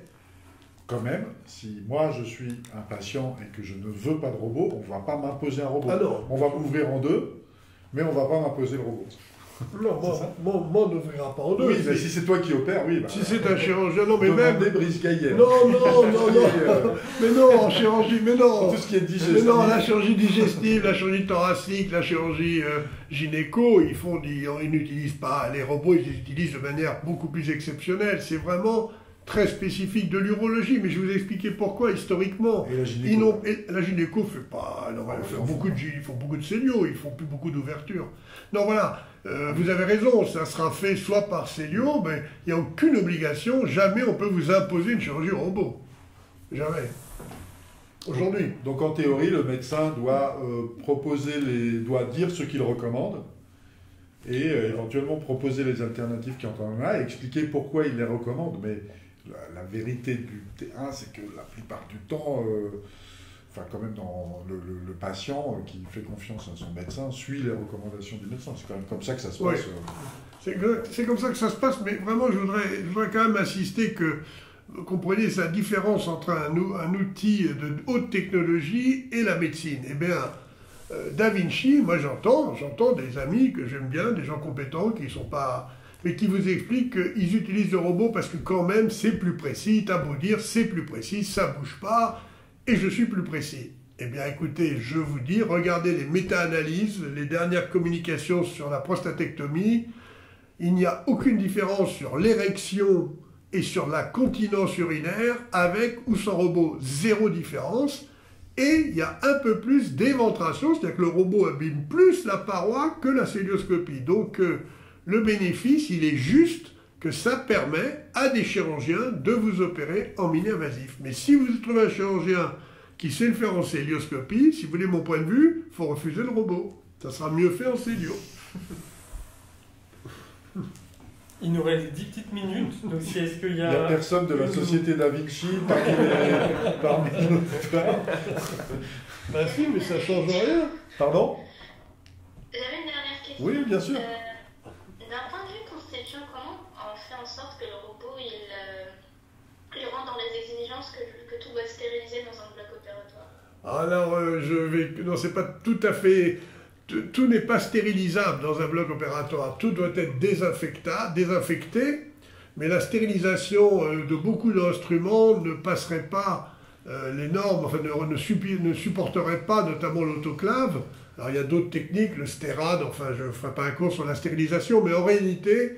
quand même, si moi je suis un patient et que je ne veux pas de robot, on ne va pas m'imposer un robot. Ah non. On va m'ouvrir en deux, mais on ne va pas m'imposer le robot. Non, moi, on n'ouvrira pas en deux. Oui, mais si c'est toi qui opères, oui. Si c'est un chirurgien, non, mais même... Brice Gaillet. Non. Mais non, en chirurgie, mais non. Tout ce qui est digestif. Mais non, la chirurgie digestive, la chirurgie thoracique, la chirurgie gynéco, ils n'utilisent pas les robots, ils les utilisent de manière beaucoup plus exceptionnelle. C'est vraiment très spécifique de l'urologie, mais je vais vous expliquer pourquoi historiquement. Et la gynéco. La gynéco fait pas... Non, ils font beaucoup de célios, ils font plus beaucoup d'ouvertures. Non, voilà. Vous avez raison, ça sera fait soit par célio, mais il n'y a aucune obligation, jamais on peut vous imposer une chirurgie robot. Jamais. Aujourd'hui. Donc en théorie, le médecin doit doit dire ce qu'il recommande et éventuellement proposer les alternatives qu'il en a et expliquer pourquoi il les recommande. Mais la vérité du T1, c'est que la plupart du temps, quand même dans le patient qui fait confiance à son médecin suit les recommandations du médecin. C'est quand même comme ça que ça se passe. C'est comme ça que ça se passe, mais vraiment je voudrais quand même insister que vous compreniez la différence entre un outil de haute technologie et la médecine. Eh bien, Da Vinci, moi j'entends des amis que j'aime bien, des gens compétents qui ne sont pas... mais qui vous expliquent qu'ils utilisent le robot parce que quand même c'est plus précis, t'as beau dire c'est plus précis, ça bouge pas, et je suis plus précis. Eh bien écoutez, je vous dis, regardez les méta-analyses, les dernières communications sur la prostatectomie, il n'y a aucune différence sur l'érection et sur la continence urinaire avec ou sans robot, zéro différence. Et il y a un peu plus d'éventration, c'est-à-dire que le robot abîme plus la paroi que la célioscopie. Donc le bénéfice, il est juste que ça permet à des chirurgiens de vous opérer en mini-invasif. Mais si vous trouvez un chirurgien qui sait le faire en célioscopie, si vous voulez mon point de vue, il faut refuser le robot. Ça sera mieux fait en célio. Il nous reste 10 petites minutes, donc est-ce qu'il y a... Il n'y a personne de la société Da Vinci parmi l'auditoire. Bah si, mais ça ne change rien. Pardon? J'avais une dernière question. Oui, bien sûr. D'un point de vue conception, comment on fait en sorte que le robot il rentre dans les exigences que tout va se stériliser dans un bloc opératoire? Alors, non, c'est pas tout à fait... Tout n'est pas stérilisable dans un bloc opératoire. Tout doit être désinfecté, mais la stérilisation de beaucoup d'instruments ne passerait pas les normes, enfin ne supporterait pas, notamment l'autoclave, Alors il y a d'autres techniques, le stérade, enfin je ne ferai pas un cours sur la stérilisation, mais en réalité,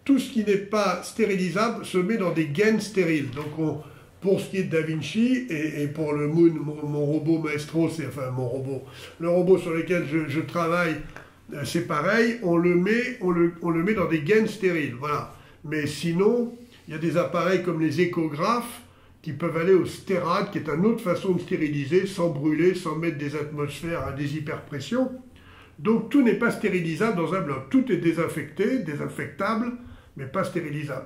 tout ce qui n'est pas stérilisable se met dans des gaines stériles. Donc pour ce qui est de Da Vinci et pour le Moon, mon robot Maestro, enfin mon robot, le robot sur lequel je travaille, c'est pareil, on le met dans des gaines stériles, voilà. Mais sinon, il y a des appareils comme les échographes qui peuvent aller au stérade, qui est une autre façon de stériliser, sans brûler, sans mettre des atmosphères à des hyperpressions. Donc tout n'est pas stérilisable dans un bloc. Tout est désinfecté, désinfectable, mais pas stérilisable.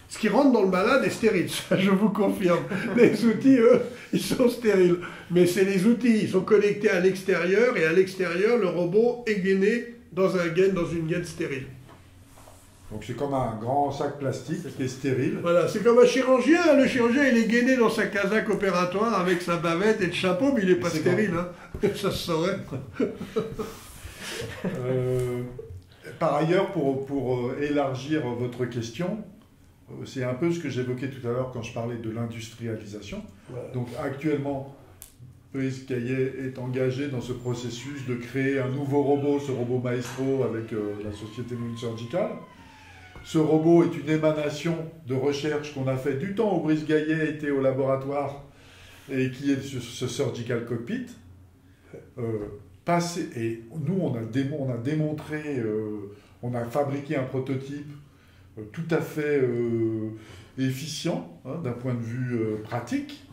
Ce qui rentre dans le malade est stérile, ça je vous confirme. Les outils, eux, ils sont stériles. Mais c'est les outils, ils sont connectés à l'extérieur, et à l'extérieur, le robot est gainé dans une gaine stérile. Donc c'est comme un grand sac plastique qui est stérile. Voilà, c'est comme un chirurgien. Le chirurgien, il est gainé dans sa casaque opératoire avec sa bavette et le chapeau, mais il n'est pas stérile. Hein. Ça se saurait. Par ailleurs, pour élargir votre question, c'est un peu ce que j'évoquais tout à l'heure quand je parlais de l'industrialisation. Voilà. Donc actuellement, Brice Gaillet est engagé dans ce processus de créer un nouveau robot, ce robot Maestro avec la société Moon Surgical. Ce robot est une émanation de recherche qu'on a fait du temps où Brice Gaillet était au laboratoire et qui est ce Surgical Cockpit. Et nous, on a démontré, on a fabriqué un prototype tout à fait efficient d'un point de vue pratique,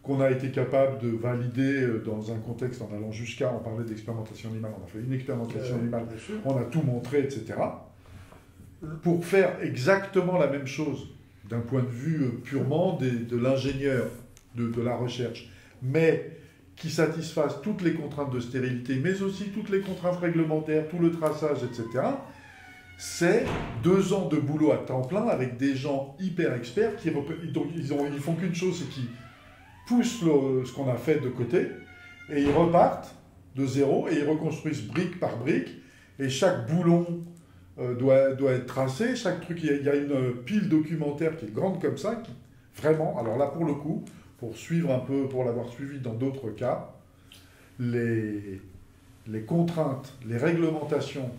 qu'on a été capable de valider dans un contexte en allant jusqu'à, on parlait d'expérimentation animale, on a fait une expérimentation animale, on a tout montré, etc. Pour faire exactement la même chose d'un point de vue purement de l'ingénieur, de la recherche, mais qui satisfasse toutes les contraintes de stérilité, mais aussi toutes les contraintes réglementaires, tout le traçage, etc., c'est 2 ans de boulot à temps plein avec des gens hyper experts qui ils font qu'une chose, c'est qu'ils poussent ce qu'on a fait de côté et ils repartent de zéro et ils reconstruisent brique par brique et chaque boulon doit être tracé, chaque truc, il y a une pile documentaire qui est grande comme ça, qui vraiment, alors là pour le coup, pour suivre un peu, pour l'avoir suivi dans d'autres cas, les contraintes, les réglementations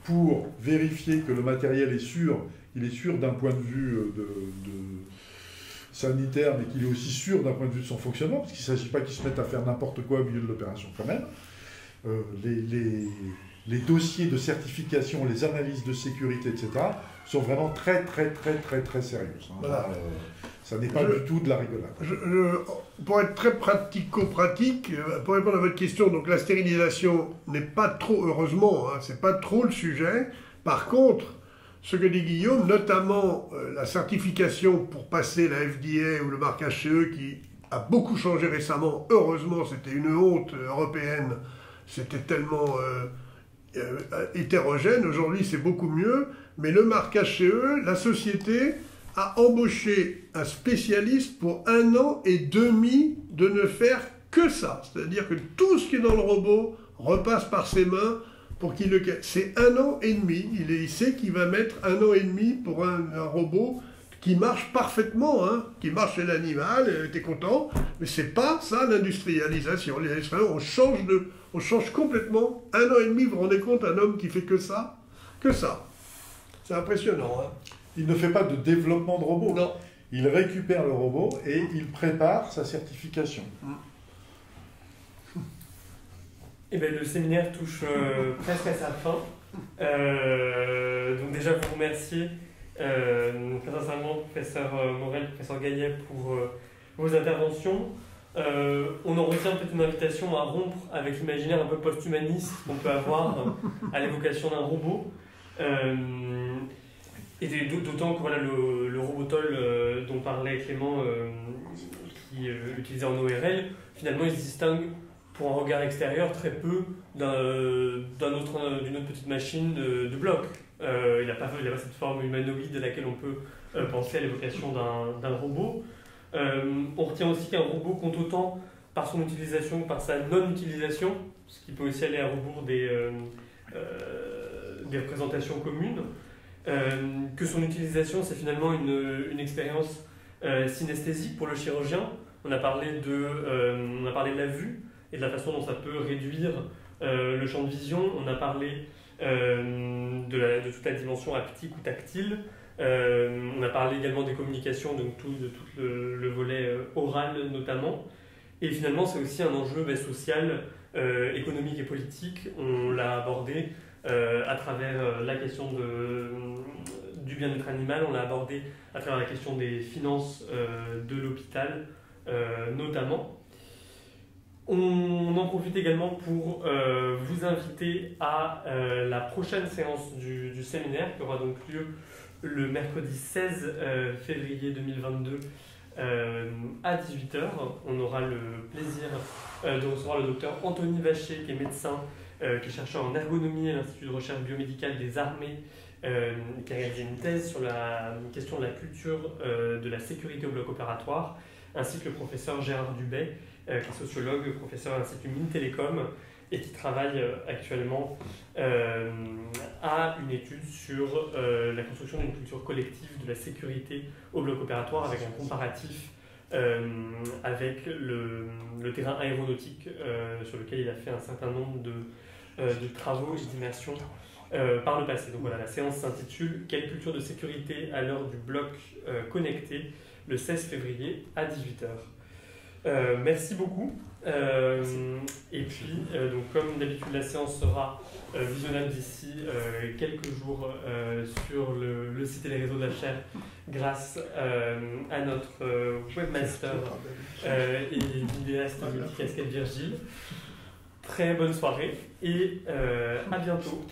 pour vérifier que le matériel est sûr, il est sûr d'un point de vue sanitaire, mais qu'il est aussi sûr d'un point de vue de son fonctionnement, parce qu'il ne s'agit pas qu'il se mette à faire n'importe quoi au milieu de l'opération quand même. Les dossiers de certification, les analyses de sécurité, etc., sont vraiment très, très, très, très, très sérieuses. Hein. Voilà. Ça n'est pas du tout de la rigolade. Pour être très pratico-pratique, pour répondre à votre question, donc la stérilisation n'est pas trop, heureusement, hein, c'est pas trop le sujet. Par contre, ce que dit Guillaume, notamment la certification pour passer la FDA ou le marquage CE qui a beaucoup changé récemment, heureusement, c'était une honte européenne, c'était tellement hétérogène, aujourd'hui c'est beaucoup mieux, mais le marquage CE, la société a embauché un spécialiste pour 1 an et demi de ne faire que ça. C'est-à-dire que tout ce qui est dans le robot repasse par ses mains pour qu'il le... C'est 1 an et demi. Il sait qu'il va mettre 1 an et demi pour un robot qui marche parfaitement, hein, qui marche chez l'animal, t'es content, mais c'est pas ça l'industrialisation. Les industriels, on change complètement. 1 an et demi, vous vous rendez compte, un homme qui fait que ça? C'est impressionnant, hein. Il ne fait pas de développement de robot. Non. Il récupère le robot et il prépare sa certification. Eh bien, le séminaire touche presque à sa fin. Donc déjà, vous remercier très sincèrement, professeur Morel, professeur Gaillet, pour vos interventions. On en retient peut-être une invitation à rompre avec l'imaginaire un peu post-humaniste qu'on peut avoir à l'évocation d'un robot. Et d'autant que voilà, le Robotol dont parlait Clément, qui utilisait en ORL, finalement il se distingue pour un regard extérieur très peu d'une autre petite machine de bloc. Il n'a pas cette forme humanoïde à laquelle on peut penser à l'évocation d'un robot. On retient aussi qu'un robot compte autant par son utilisation que par sa non-utilisation, ce qui peut aussi aller à rebours des représentations communes. Que son utilisation, c'est finalement une expérience synesthésique pour le chirurgien. On a parlé de la vue et de la façon dont ça peut réduire le champ de vision, on a parlé de toute la dimension haptique ou tactile. On a parlé également des communications, donc de tout le volet oral notamment. Et finalement, c'est aussi un enjeu social, économique et politique. On l'a abordé à travers la question du bien-être animal, on l'a abordé à travers la question des finances de l'hôpital notamment. On en profite également pour vous inviter à la prochaine séance du séminaire qui aura donc lieu le mercredi 16 février 2022 à 18h. On aura le plaisir de recevoir le docteur Anthony Vacher, qui est médecin, qui est chercheur en ergonomie à l'Institut de recherche biomédicale des armées, qui a réalisé une thèse sur la question de la culture de la sécurité au bloc opératoire, ainsi que le professeur Gérard Dubay, qui est sociologue, professeur à l'Institut Mines Télécom, et qui travaille actuellement à une étude sur la construction d'une culture collective de la sécurité au bloc opératoire, avec un comparatif avec le terrain aéronautique sur lequel il a fait un certain nombre de travaux et d'immersions par le passé. Donc voilà, la séance s'intitule « Quelle culture de sécurité à l'heure du bloc connecté ?» le 16 février à 18h. Merci beaucoup. Et puis, donc, comme d'habitude, la séance sera visionnable d'ici quelques jours sur le site et les réseaux de la chaire grâce à notre webmaster et vidéaste multicasquette Virgile. Très bonne soirée et à bientôt.